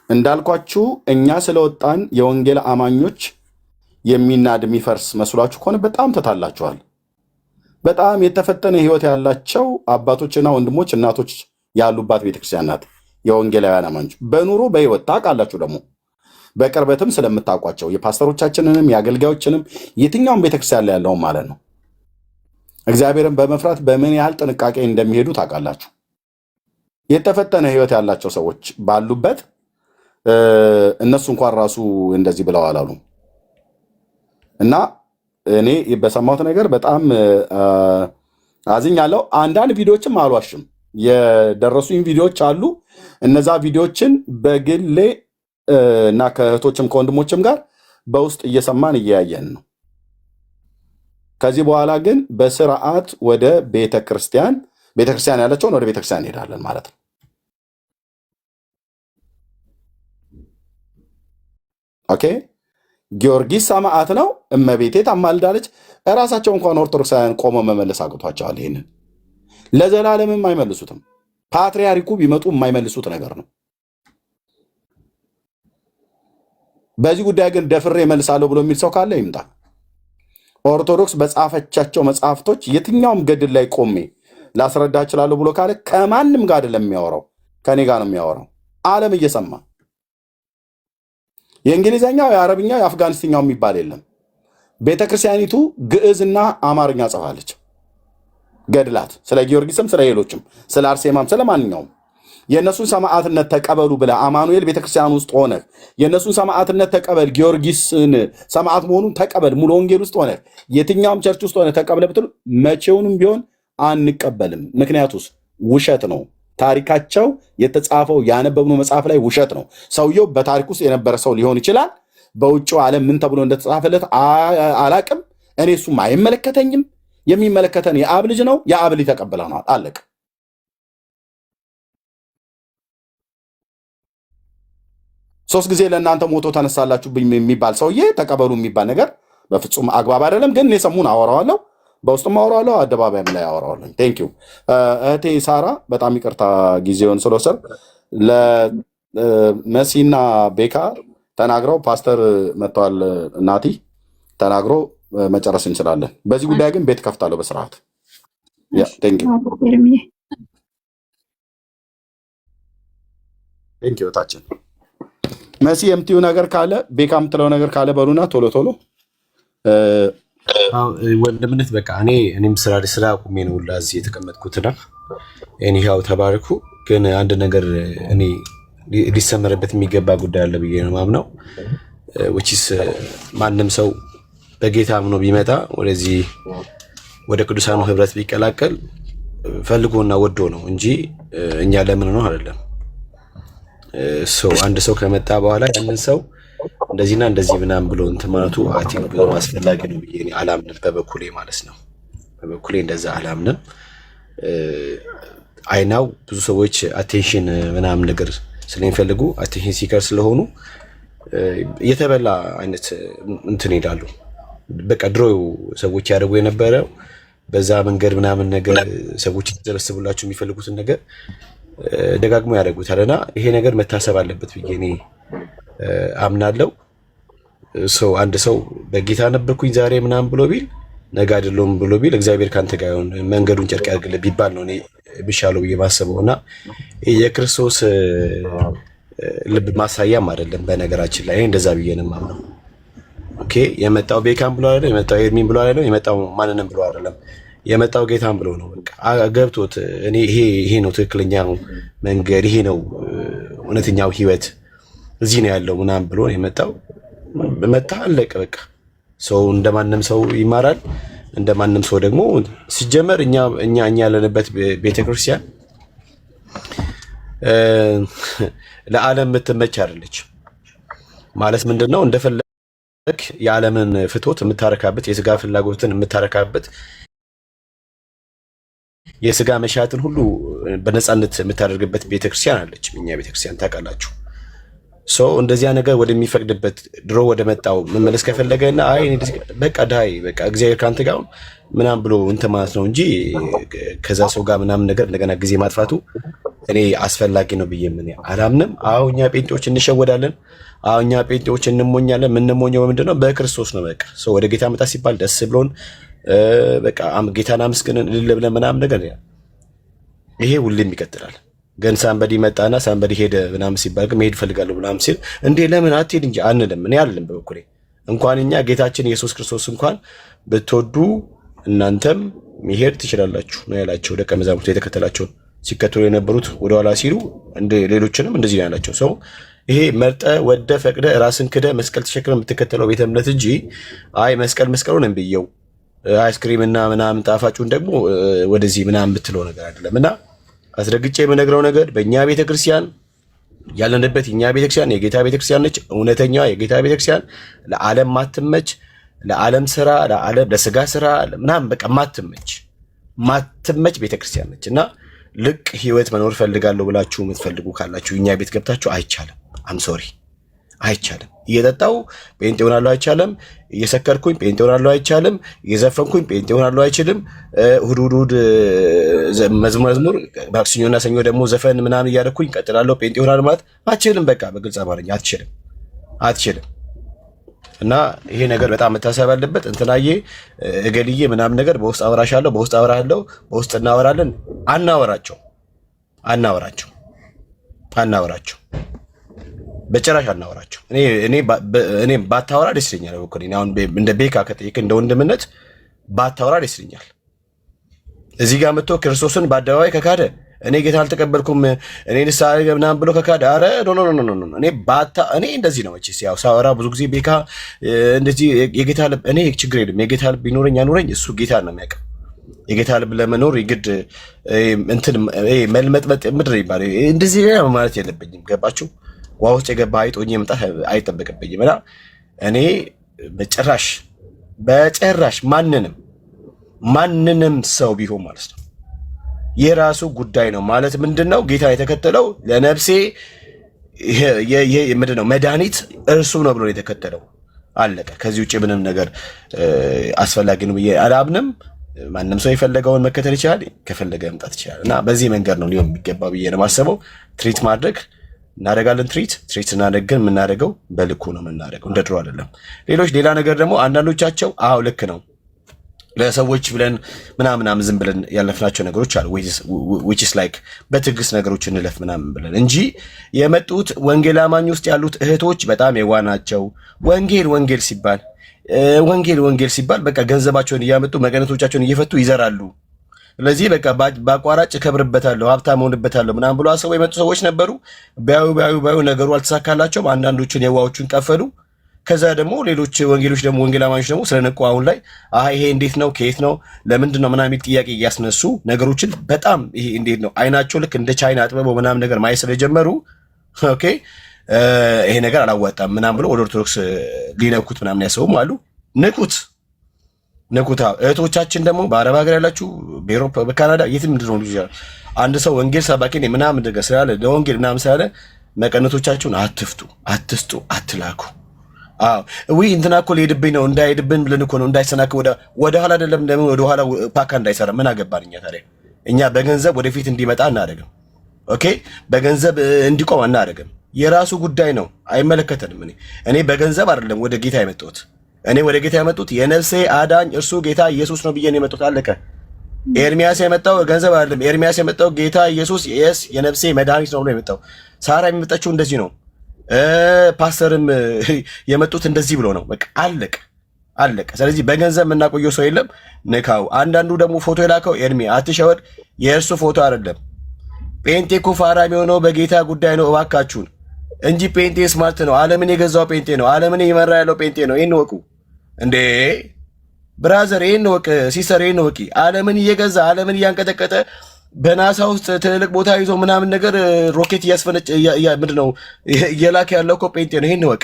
እንዳልኳችሁ እኛ ስለወጣን የወንጌል አማኞች የሚናድ የሚፈርስ መስሏችሁ ከሆነ በጣም ተታላችኋል። በጣም የተፈተነ ህይወት ያላቸው አባቶችና ወንድሞች እናቶች ያሉባት ቤተክርስቲያን ናት የወንጌላውያን አማኞች። በኑሮ በህይወት ታውቃላችሁ፣ ደግሞ በቅርበትም ስለምታውቋቸው የፓስተሮቻችንንም የአገልጋዮችንም የትኛውም ቤተክርስቲያን ላይ ያለውን ማለት ነው እግዚአብሔርን በመፍራት በምን ያህል ጥንቃቄ እንደሚሄዱ ታውቃላችሁ። የተፈተነ ህይወት ያላቸው ሰዎች ባሉበት እነሱ እንኳን ራሱ እንደዚህ ብለው አላሉ። እና እኔ በሰማሁት ነገር በጣም አዝኛለሁ። አንዳንድ ቪዲዮዎችም አልዋሽም የደረሱኝ ቪዲዮዎች አሉ። እነዛ ቪዲዮዎችን በግሌ እና ከእህቶችም ከወንድሞችም ጋር በውስጥ እየሰማን እያያየን ነው። ከዚህ በኋላ ግን በስርዓት ወደ ቤተክርስቲያን ያለችውን ወደ ቤተክርስቲያን እንሄዳለን ማለት ነው። ኦኬ ጊዮርጊስ ሰማዕት ነው፣ እመቤቴ ታማልዳለች። እራሳቸው እንኳን ኦርቶዶክሳውያን ቆመው መመለስ አቅቷቸዋል። ይህንን ለዘላለምም አይመልሱትም። ፓትርያርኩ ቢመጡ የማይመልሱት ነገር ነው። በዚህ ጉዳይ ግን ደፍሬ እመልሳለሁ ብሎ የሚል ሰው ካለ ይምጣ። ኦርቶዶክስ በጻፈቻቸው መጽሐፍቶች የትኛውም ገድል ላይ ቆሜ ላስረዳ እችላለሁ ብሎ ካለ ከማንም ጋር አይደለም የሚያወራው፣ ከኔ ጋር ነው የሚያወራው። ዓለም እየሰማ የእንግሊዝኛው፣ የአረብኛው፣ የአፍጋኒስትኛው የሚባል የለም። ቤተክርስቲያኒቱ ግዕዝና አማርኛ ጽፋለች ገድላት፣ ስለ ጊዮርጊስም ስለ ሌሎችም ስለ አርሴማም ስለ ማንኛውም። የእነሱን ሰማዕትነት ተቀበሉ ብለህ አማኑኤል ቤተክርስቲያን ውስጥ ሆነህ የእነሱን ሰማዕትነት ተቀበል፣ ጊዮርጊስን ሰማዕት መሆኑን ተቀበል፣ ሙሉ ወንጌል ውስጥ ሆነህ የትኛውም ቸርች ውስጥ ሆነህ ተቀበለ ብትሉ መቼውንም ቢሆን አንቀበልም። ምክንያቱስ ውሸት ነው። ታሪካቸው የተጻፈው ያነበብነው መጽሐፍ ላይ ውሸት ነው። ሰውየው በታሪክ ውስጥ የነበረ ሰው ሊሆን ይችላል። በውጭው ዓለም ምን ተብሎ እንደተጻፈለት አላቅም። እኔ እሱም አይመለከተኝም። የሚመለከተን የአብ ልጅ ነው። የአብ ልጅ ተቀብለናል። አለቅ። ሶስት ጊዜ ለእናንተ ሞቶ ተነሳላችሁ የሚባል ሰውዬ ተቀበሉ የሚባል ነገር በፍጹም አግባብ አይደለም። ግን እኔ ሰሙን አወራዋለሁ፣ በውስጥም አወራዋለሁ፣ አደባባይም ላይ አወራዋለሁ። ቴንክ ዩ እህቴ ሳራ፣ በጣም ይቅርታ ጊዜውን ስለወሰድ። ለመሲና ቤካ ተናግረው ፓስተር መጥተዋል፣ እናቲ ተናግሮ መጨረስ እንችላለን። በዚህ ጉዳይ ግን ቤት ከፍታለሁ በስርዓት። ቴንክ ዩ ታችን መሲ የምትዩ ነገር ካለ ቤካ የምትለው ነገር ካለ በሉና ቶሎ ቶሎ። ወንድምነት በቃ እኔም ስራ ቁሜ ነው ሁላ እዚህ የተቀመጥኩትና ኤኒሃው ተባረኩ። ግን አንድ ነገር እኔ ሊሰመርበት የሚገባ ጉዳይ አለ ብዬ ነው ማምነው። whichis ማንም ሰው በጌታ አምኖ ቢመጣ ወደዚህ ወደ ቅዱሳኑ ህብረት ቢቀላቀል ፈልጎና ወዶ ነው እንጂ እኛ ለምን ነው አይደለም። አንድ ሰው ከመጣ በኋላ ያንን ሰው እንደዚህና እንደዚህ ምናምን ብሎ እንትን ማለቱ አይ ቲንክ ብዙ አስፈላጊ ነው ብዬ እኔ አላምንም፣ በበኩሌ ማለት ነው። በበኩሌ እንደዛ አላምንም። አይናው ብዙ ሰዎች አቴንሽን ምናምን ነገር ስለሚፈልጉ አቴንሽን ሲከር ስለሆኑ የተበላ አይነት እንትን ይላሉ። በቃ ድሮ ሰዎች ያደርጉ የነበረው በዛ መንገድ ምናምን ነገር ሰዎች ተሰብስቡላችሁ የሚፈልጉትን ነገር ደጋግሞ ያደርጉታልና ይሄ ነገር መታሰብ አለበት ብዬ እኔ አምናለሁ። አንድ ሰው በጌታ ነበርኩኝ ዛሬ ምናምን ብሎ ቢል ነገ አይደለም ብሎ ቢል እግዚአብሔር ካንተ ጋር ይሁን መንገዱን ጨርቅ ያድርግልህ ቢባል ነው እኔ ብሻለው ብዬ ማሰበውና የክርስቶስ ልብ ማሳያም አይደለም። በነገራችን ላይ እንደዛ ብዬ ነው የማምነው። ኦኬ የመጣው ቤካም ብሎ አይደለም፣ የመጣው ኤርሚን ብሎ አይደለም፣ የመጣው ማንንም ብሎ አይደለም፣ የመጣው ጌታም ብሎ ነው። በቃ ገብቶት እኔ ይሄ ነው ትክክለኛው መንገድ፣ ይሄ ነው እውነተኛው ህይወት፣ እዚህ ነው ያለው ምናምን ብሎ የመጣው መጣ፣ አለቀ በቃ። ሰው እንደማንም ሰው ይማራል፣ እንደማንም ሰው ደግሞ ሲጀመር እኛ ያለንበት ቤተክርስቲያን ለዓለም የምትመች አይደለች። ማለት ምንድነው? እንደፈለክ የዓለምን ፍትወት የምታረካበት፣ የስጋ ፍላጎትን የምታረካበት፣ የስጋ መሻትን ሁሉ በነፃነት የምታደርግበት ቤተክርስቲያን አለች። እኛ ቤተክርስቲያን ታውቃላችሁ። እንደዚያ ነገር ወደሚፈቅድበት ድሮ ወደ መጣው መመለስ ከፈለገና አይ በቃ ዳይ በቃ እግዚአብሔር ካንተ ጋር ምናምን ብሎ እንትን ማለት ነው እንጂ ከዛ ሰው ጋር ምናምን ነገር እንደገና ጊዜ ማጥፋቱ እኔ አስፈላጊ ነው ብዬ ምን አላምንም። አዎ እኛ ጴንጤዎች እንሸወዳለን። አዎ እኛ ጴንጤዎች እንሞኛለን። ምንሞኘው ምንድነው? በክርስቶስ ነው። በቃ ወደ ጌታ መጣ ሲባል ደስ ብሎን በቃ ጌታን አመስግነን እልል ብለን ምናምን ነገር ይሄ ሁሌም ይቀጥላል። ግን ሳምበዲ መጣና ሳምበዲ ሄደ ምናምን ሲባል ግን መሄድ ፈልጋለሁ ምናምን ሲል እንዴ ለምን አትሄድ እንጂ አንልም። እኔ አይደለም በበኩሌ እንኳን እኛ ጌታችን ኢየሱስ ክርስቶስ እንኳን ብትወዱ እናንተም መሄድ ትችላላችሁ ነው ያላቸው። ደቀ መዛሙርቱ የተከተላቸውን ሲከተሉ የነበሩት ወደኋላ ሲሉ እንደ ሌሎችንም እንደዚህ ነው ያላቸው። ይሄ መርጠ ወደ ፈቅደ ራስን ክደ መስቀል ተሸክመ የምትከተለው ቤተ እምነት እንጂ አይ መስቀሉን እንብየው አይስክሪም እና ምናምን ጣፋጩን ደግሞ ወደዚህ ምናምን ብትለው ነገር አይደለም። እና አስረግጬ የምነግረው ነገር በእኛ ቤተክርስቲያን ያለንበት የኛ ቤተክርስቲያን የጌታ ቤተክርስቲያን ነች። እውነተኛ የጌታ ቤተክርስቲያን ለዓለም ማትመች፣ ለዓለም ስራ፣ ለስጋ ስራ ምናምን በቃ ማትመች ቤተክርስቲያን ነች። እና ልቅ ህይወት መኖር ፈልጋለሁ ብላችሁ የምትፈልጉ ካላችሁ እኛ ቤት ገብታችሁ አይቻልም። ሶሪ አይቻልም። እየጠጣው ጴንጤ ሆናለሁ አይቻልም። እየሰከርኩኝ ጴንጤ ሆናለሁ አይቻልም። እየዘፈንኩኝ ጴንጤ ሆናለሁ አይችልም። እሑድ መዝሙር ማክሰኞና ሰኞ ደግሞ ዘፈን ምናምን እያደረኩኝ ቀጥላለሁ ጴንጤ ሆናለሁ ማለት አትችልም። በቃ በግልጽ አማርኛ አትችልም። እና ይሄ ነገር በጣም መታሰብ ያለበት እንትናዬ እገልዬ ምናምን ነገር በውስጥ አወራሻለሁ፣ በውስጥ አወራለሁ፣ በውስጥ እናወራለን። አናወራቸው በጭራሽ አናወራቸው። እኔ ባታወራ ደስ ይለኛል። በኩል አሁን እንደ ቤካ ከጠየቅ እንደ ወንድምነት ባታወራ ደስ ይለኛል። እዚህ ጋር መጥቶ ክርስቶስን በአደባባይ ከካደ እኔ ጌታ አልተቀበልኩም እኔ ንስሐ ምናምን ብሎ ከካደ ኧረ ኖ እኔ እንደዚህ ነው መቼስ ያው ሳወራ ብዙ ጊዜ ቤካ እንደዚህ የጌታ ልብ እኔ ችግር የለም የጌታ ልብ ቢኖረኝ አኖረኝ እሱ ጌታ ነው የሚያውቀው። የጌታ ልብ ለመኖር የግድ እንትን መልመጥመጥ ምድር ይባል እንደዚህ ማለት የለብኝም። ገባችሁ? ውሃ ውስጥ የገባ አይጥ ሆኜ መምጣት አይጠበቅብኝም። እና እኔ በጭራሽ ማንንም ሰው ቢሆን ማለት ነው የራሱ ጉዳይ ነው ማለት ምንድነው? ጌታ የተከተለው ለነፍሴ ምንድነው መድኃኒት እርሱ ነው ብሎ የተከተለው አለቀ። ከዚህ ውጭ ምንም ነገር አስፈላጊ ነው ብዬ አላምንም። ማንም ሰው የፈለገውን መከተል ይችላል፣ ከፈለገ መምጣት ይችላል። እና በዚህ መንገድ ነው ሊሆን የሚገባ ብዬ ነው የማስበው። ትሪት ማድረግ እናደርጋለን። ትሪት ስናደርግ ግን የምናደርገው በልኩ ነው የምናደርገው፣ እንደ ድሮ አይደለም። ሌላ ነገር ደግሞ አንዳንዶቻቸው አዎ ልክ ነው ለሰዎች ብለን ምናምን ዝም ብለን ያለፍናቸው ነገሮች አሉ። which is like በትዕግስት ነገሮች እንለፍ ምናምን ብለን እንጂ የመጡት ወንጌል አማኝ ውስጥ ያሉት እህቶች በጣም የዋ ናቸው። ወንጌል ሲባል በቃ ገንዘባቸውን እያመጡ መቀነቶቻቸውን እየፈቱ ይዘራሉ። ስለዚህ በቃ በአቋራጭ እከብርበታለሁ ሀብታም ሆንበታለሁ ምናምን ብሎ አስበው የመጡ ሰዎች ነበሩ። ባዩ ነገሩ አልተሳካላቸውም። አንዳንዶቹን የዋዎቹን ቀፈሉ። ከዛ ደግሞ ሌሎች ወንጌል አማኞች ደግሞ ስለነቁ አሁን ላይ ይሄ እንዴት ነው ከየት ነው ለምንድን ነው ምናምን የሚል ጥያቄ እያስነሱ ነገሮችን በጣም ይሄ እንዴት ነው አይናቸው ልክ እንደ ቻይና አጥበበው ምናምን ነገር ማየት ስለጀመሩ ኦኬ ይሄ ነገር አላዋጣም ምናምን ብሎ ወደ ኦርቶዶክስ ሊነኩት ምናምን ያሰቡም አሉ። ንቁት። እህቶቻችን ደግሞ በአረብ ሀገር ያላችሁ በአውሮፓ በካናዳ የትም ምንድን ነው ልጅ አንድ ሰው ወንጌል ሰባኪ ነኝ ምናምን ነገር ስላለ ለወንጌል ምናምን ስላለ መቀነቶቻችሁን አትስጡ፣ አትላኩ። እንትና እኮ ሊሄድብኝ ነው እንዳይሄድብን ብለን እኮ ነው እንዳይሰናክ ወደ ኋላ አይደለም እንደምን ወደ ኋላ ፓካ እንዳይሰራ ምን አገባን እኛ ታዲያ። እኛ በገንዘብ ወደፊት እንዲመጣ እናደርግም። ኦኬ በገንዘብ እንዲቆም እናደርግም። የራሱ ጉዳይ ነው፣ አይመለከተንም። እኔ በገንዘብ አይደለም ወደ ጌታ የመጣሁት። እኔ ወደ ጌታ የመጡት የነፍሴ አዳኝ እርሱ ጌታ ኢየሱስ ነው ብዬ ነው የመጡት። አለቀ። ኤርሚያስ የመጣው ገንዘብ አይደለም። ኤርሚያስ የመጣው ጌታ ኢየሱስ የነፍሴ መድኃኒት ነው ብሎ የመጣው። ሳራ የሚመጣችው እንደዚህ ነው። ፓስተርም የመጡት እንደዚህ ብሎ ነው። በቃ አለቀ። ስለዚህ በገንዘብ የምናቆየው ሰው የለም። ንካው። አንዳንዱ ደግሞ ፎቶ የላከው ኤርሚ አትሸወድ፣ የእርሱ ፎቶ አይደለም። ጴንጤ እኮ ፋራ የሚሆነው በጌታ ጉዳይ ነው እባካችሁን እንጂ ጴንጤ ስማርት ነው። ዓለምን የገዛው ጴንጤ ነው። ዓለምን እየመራ ያለው ጴንጤ ነው። ይህን ወቁ እንዴ ብራዘር፣ ይህን ወቅ ሲስተር፣ ይህን ወቂ። ዓለምን እየገዛ ዓለምን እያንቀጠቀጠ በናሳ ውስጥ ትልልቅ ቦታ ይዞ ምናምን ነገር ሮኬት እያስፈነጭ ምንድን ነው እየላከ ያለው እኮ ጴንጤ ነው። ይህን ወቅ።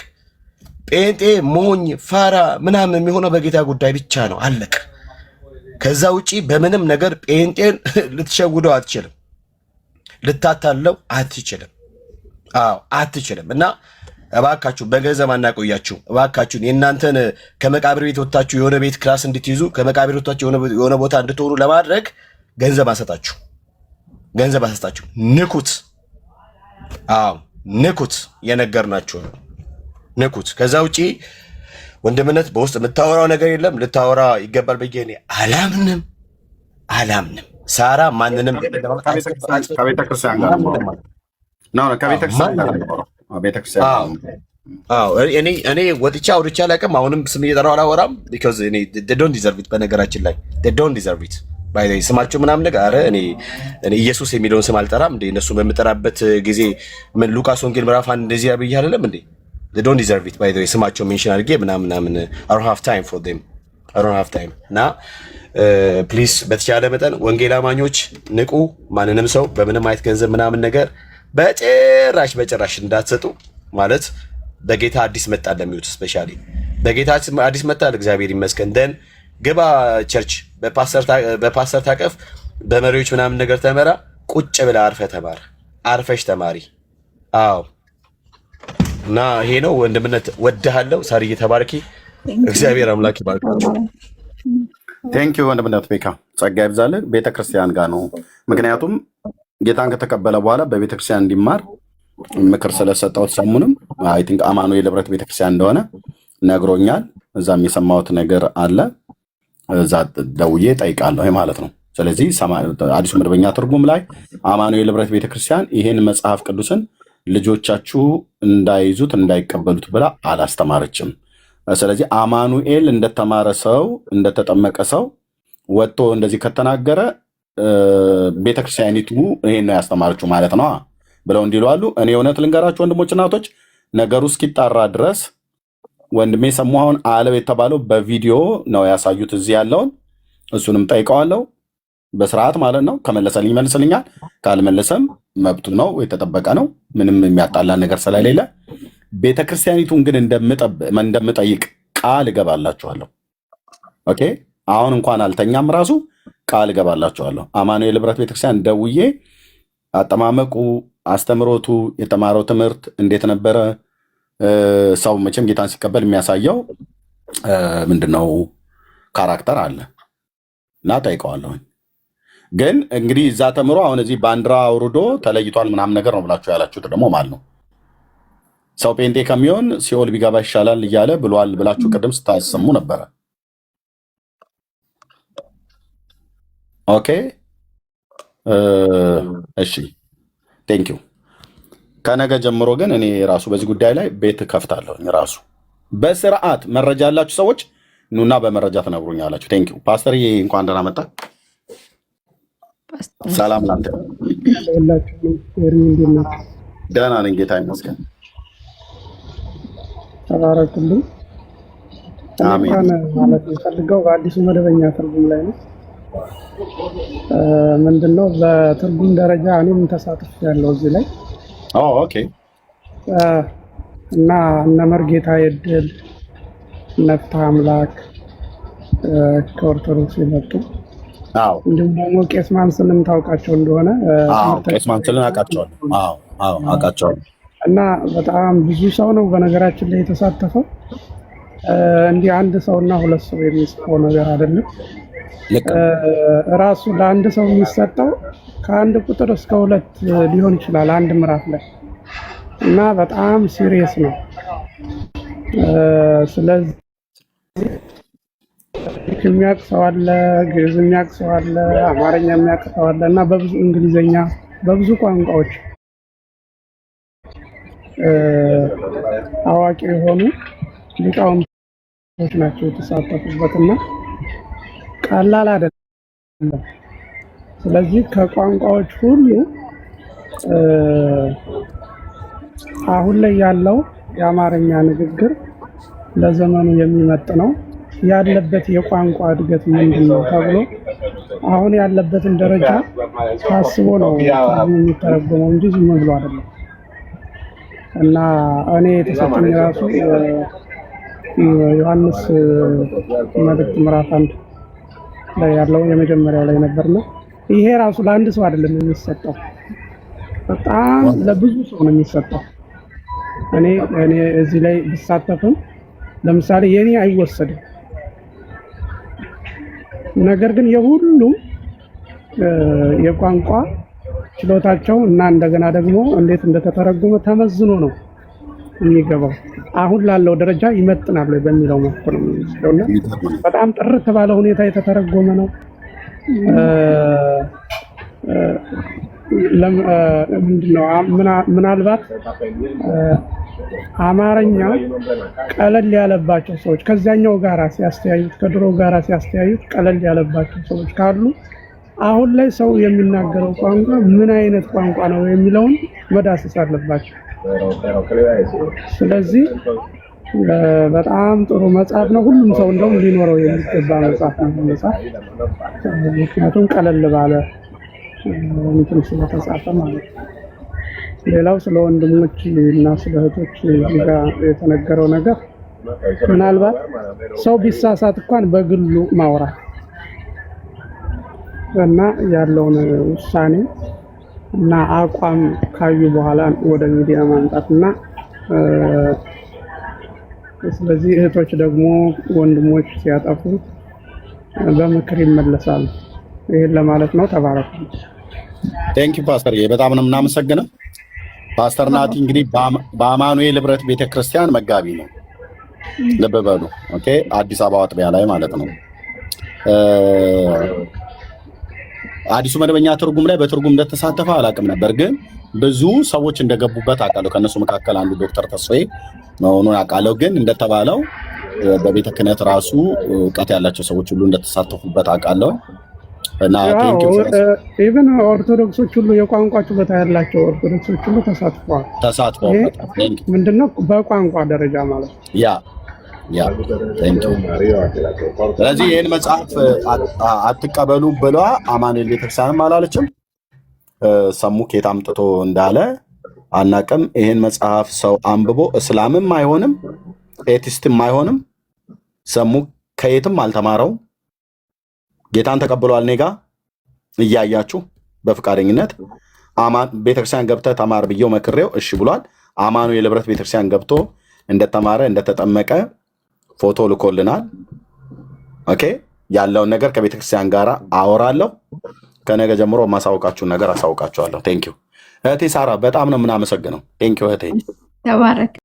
ጴንጤ ሞኝ ፋራ ምናምን የሚሆነው በጌታ ጉዳይ ብቻ ነው። አለቀ። ከዛ ውጪ በምንም ነገር ጴንጤን ልትሸውደው አትችልም፣ ልታታለው አትችልም። አትችልም። እና እባካችሁ በገንዘብ አናቆያችሁ። እባካችሁን የእናንተን ከመቃብር ቤት ወጥታችሁ የሆነ ቤት ክላስ እንድትይዙ ከመቃብር ቤት ወጥታችሁ የሆነ ቦታ እንድትሆኑ ለማድረግ ገንዘብ አሰጣችሁ። ንኩት። ንኩት። የነገርናችሁ ንኩት። ከዛ ውጪ ወንድምነት በውስጥ የምታወራው ነገር የለም። ልታወራ ይገባል ብዬ እኔ አላምንም። ሳራ ማንንም ከቤተክርስቲያን ጋር እኔ ወጥቼ አውርቼ አላውቅም። አሁንም ስም እየጠራሁ አላወራም። ዶንት ዲዘርቭ ኢት። በነገራችን ላይ ዶንት ዲዘርቭ ኢት ስማቸው ምናምን ነገር አረ እኔ ኢየሱስ የሚለውን ስም አልጠራም እንዴ? እነሱ በምጠራበት ጊዜ ምን ሉቃስ ወንጌል ምዕራፍ 1 እንደዚህ ብዬ አይደለም እንዴ? ዶንት ዲዘርቭ ኢት ባይ ዘ ዌይ ስማቸው ሜንሽን አድርጌ ምናምን I don't have time for them እና ፕሊዝ በተቻለ መጠን ወንጌል አማኞች ንቁ። ማንንም ሰው በምንም አይነት ገንዘብ ምናምን ነገር በጭራሽ እንዳትሰጡ። ማለት በጌታ አዲስ መጣ ለሚዩት ስፔሻሊ በጌታ አዲስ መጣ እግዚአብሔር ይመስገን። ደን ግባ ቸርች በፓስተር ታቀፍ በመሪዎች ምናምን ነገር ተመራ። ቁጭ ብለህ አርፈሽ ተማሪ። እና ይሄ ነው ወንድምነት። ወድሃለሁ። ሳርዬ ተባረኪ። እግዚአብሔር አምላክ ይባርካችሁ። ቴንኪው ወንድምነት ቤካ ጸጋ ይብዛልህ። ቤተክርስቲያን ጋር ነው። ምክንያቱም ጌታን ከተቀበለ በኋላ በቤተክርስቲያን እንዲማር ምክር ስለሰጠሁት ሰሙንም አይ ቲንክ አማኑኤል ህብረት ቤተክርስቲያን እንደሆነ ነግሮኛል። እዛም የሰማሁት ነገር አለ። እዛ ደውዬ ጠይቃለሁ ማለት ነው። ስለዚህ አዲሱ መደበኛ ትርጉም ላይ አማኑኤል ህብረት ቤተክርስቲያን ይሄን መጽሐፍ ቅዱስን ልጆቻችሁ እንዳይዙት እንዳይቀበሉት ብላ አላስተማረችም። ስለዚህ አማኑኤል እንደተማረ ሰው እንደተጠመቀ ሰው ወጥቶ እንደዚህ ከተናገረ ቤተክርስቲያኒቱ ይሄን ነው ያስተማረችው ማለት ነው ብለው እንዲሉ አሉ። እኔ እውነት ልንገራችሁ ወንድሞች እናቶች፣ ነገሩ እስኪጣራ ድረስ ወንድሜ ሰሙሃውን አለው የተባለው በቪዲዮ ነው ያሳዩት እዚህ ያለውን። እሱንም ጠይቀዋለሁ በስርዓት ማለት ነው። ከመለሰልኝ ይመልስልኛል፣ ካልመለሰም መብቱ ነው፣ የተጠበቀ ነው። ምንም የሚያጣላ ነገር ስለሌለ ቤተክርስቲያኒቱን ግን እንደምጠይቅ ቃል እገባላችኋለሁ። ኦኬ፣ አሁን እንኳን አልተኛም፣ ራሱ ቃል እገባላችኋለሁ። አማኑኤል ህብረት ቤተክርስቲያን ደውዬ አጠማመቁ፣ አስተምሮቱ፣ የተማረው ትምህርት እንዴት ነበረ? ሰው መቼም ጌታን ሲቀበል የሚያሳየው ምንድነው ካራክተር አለ እና ጠይቀዋለሁኝ። ግን እንግዲህ እዛ ተምሮ አሁን እዚህ ባንዲራ አውርዶ ተለይቷል ምናምን ነገር ነው ብላችሁ ያላችሁት ደግሞ ማለት ነው ሰው ጴንጤ ከሚሆን ሲኦል ቢገባ ይሻላል እያለ ብሏል ብላችሁ ቅድም ስታሰሙ ነበረ። ኦኬ እሺ ቴንኪው። ከነገ ጀምሮ ግን እኔ ራሱ በዚህ ጉዳይ ላይ ቤት ከፍታለሁ። ራሱ በስርዓት መረጃ ያላችሁ ሰዎች ኑና በመረጃ ትነግሩኛላችሁ። ቴንኪው ፓስተር፣ እንኳን ደህና መጣ። ሰላም ላንተ። ደህና ነኝ ጌታ ይመስገን። ተባረክልኝ። አሜን። ማለት የምፈልገው በአዲሱ መደበኛ ትርጉም ላይ ነው። ምንድነው በትርጉም ደረጃ እኔም ተሳትፍ ያለው እዚህ ላይ ኦኬ። እና እነ መርጌታ የድል ነፍታ አምላክ ከኦርቶዶክስ የመጡ እንዲሁም ደግሞ ቄስ ማንስልን ታውቃቸው እንደሆነ ቄስ ማንስልን አውቃቸዋለሁ። እና በጣም ብዙ ሰው ነው በነገራችን ላይ የተሳተፈው። እንዲህ አንድ ሰውና ሁለት ሰው የሚጽፈው ነገር አይደለም። ራሱ ለአንድ ሰው የሚሰጠው ከአንድ ቁጥር እስከ 2 ሊሆን ይችላል አንድ ምዕራፍ ላይ እና በጣም ሲሪየስ ነው። ስለዚህ የሚያውቅ ሰው አለ፣ ግዕዝ የሚያውቅ ሰው አለ፣ አማርኛ የሚያውቅ ሰው አለ እና በብዙ እንግሊዘኛ በብዙ ቋንቋዎች አዋቂ የሆኑ ሊቃውንቶች ናቸው የተሳተፉበትና ቀላል አይደለም። ስለዚህ ከቋንቋዎች ሁሉ አሁን ላይ ያለው የአማርኛ ንግግር ለዘመኑ የሚመጥነው ያለበት የቋንቋ እድገት ምንድን ነው ተብሎ አሁን ያለበትን ደረጃ ታስቦ ነው የሚተረጎመው እንጂ ዝም ብሎ አይደለም። እና እኔ የተሰጠኝ ራሱ ዮሐንስ መልእክት ምዕራፍ 1 ላይ ያለው የመጀመሪያው ላይ ነበርና ይሄ ራሱ ለአንድ ሰው አይደለም የሚሰጠው፣ በጣም ለብዙ ሰው ነው የሚሰጠው። እኔ እዚህ ላይ ብሳተፍም ለምሳሌ የኔ አይወሰድም። ነገር ግን የሁሉም የቋንቋ ችሎታቸው እና እንደገና ደግሞ እንዴት እንደተተረጎመ ተመዝኖ ነው የሚገባው። አሁን ላለው ደረጃ ይመጥናል በሚለው መልኩ ነው የሚወስደውና በጣም ጥርት ባለ ሁኔታ የተተረጎመ ነው። ምንድነው ምናልባት አማርኛ ቀለል ያለባቸው ሰዎች ከዛኛው ጋራ ሲያስተያዩት ከድሮ ጋራ ሲያስተያዩት ቀለል ያለባቸው ሰዎች ካሉ አሁን ላይ ሰው የሚናገረው ቋንቋ ምን አይነት ቋንቋ ነው የሚለውን መዳሰስ አለባቸው። ስለዚህ በጣም ጥሩ መጽሐፍ ነው። ሁሉም ሰው እንደውም ሊኖረው የሚገባ መጽሐፍ ነው መጽሐፍ፣ ምክንያቱም ቀለል ባለ እንትን ስለተጻፈ ማለት ነው። ሌላው ስለ ወንድሞች እና ስለ እህቶች ጋር የተነገረው ነገር ምናልባት ሰው ቢሳሳት እንኳን በግሉ ማውራት እና ያለውን ውሳኔ እና አቋም ካዩ በኋላ ወደ ሚዲያ ማምጣትና ስለዚህ እህቶች ደግሞ ወንድሞች ሲያጠፉ በምክር ይመለሳሉ። ይሄን ለማለት ነው። ተባረኩ። ቴንክ ዩ ፓስተር፣ በጣም ነው የምናመሰግነው። ፓስተር ናቲ እንግዲህ በአማኑኤል ህብረት ቤተክርስቲያን መጋቢ ነው። ልብ በሉ። ኦኬ፣ አዲስ አበባ አጥቢያ ላይ ማለት ነው። አዲሱ መደበኛ ትርጉም ላይ በትርጉም እንደተሳተፈ አላውቅም ነበር፣ ግን ብዙ ሰዎች እንደገቡበት አውቃለሁ። ከነሱ መካከል አንዱ ዶክተር ተስፋዬ መሆኑን አውቃለሁ። ግን እንደተባለው በቤተ ክህነት ራሱ እውቀት ያላቸው ሰዎች ሁሉ እንደተሳተፉበት አውቃለሁ። እና ኢቨን ኦርቶዶክሶች ሁሉ የቋንቋ ችሎታ ያላቸው ኦርቶዶክሶች ሁሉ ተሳትፈዋል። ምንድነው በቋንቋ ደረጃ ማለት ነው። ስለዚህ ይህን መጽሐፍ አትቀበሉ ብሏ አማኑኤል ቤተክርስቲያንም አላለችም። ሰሙ ኬት አምጥቶ እንዳለ አናቅም። ይህን መጽሐፍ ሰው አንብቦ እስላምም አይሆንም ኤቲስትም አይሆንም። ሰሙ ከየትም አልተማረው ጌታን ተቀብሏል። ኔጋ እያያችሁ በፍቃደኝነት ቤተክርስቲያን ገብተህ ተማር ብዬው መክሬው እሺ ብሏል። አማኑኤል ህብረት ቤተክርስቲያን ገብቶ እንደተማረ እንደተጠመቀ ፎቶ ልኮልናል። ኦኬ ያለውን ነገር ከቤተክርስቲያን ጋር አወራለሁ። ከነገ ጀምሮ ማሳውቃችሁን ነገር አሳውቃችኋለሁ። ቴንኪው እህቴ ሳራ፣ በጣም ነው የምናመሰግነው። ቴንኪው እህቴ፣ ተባረክ።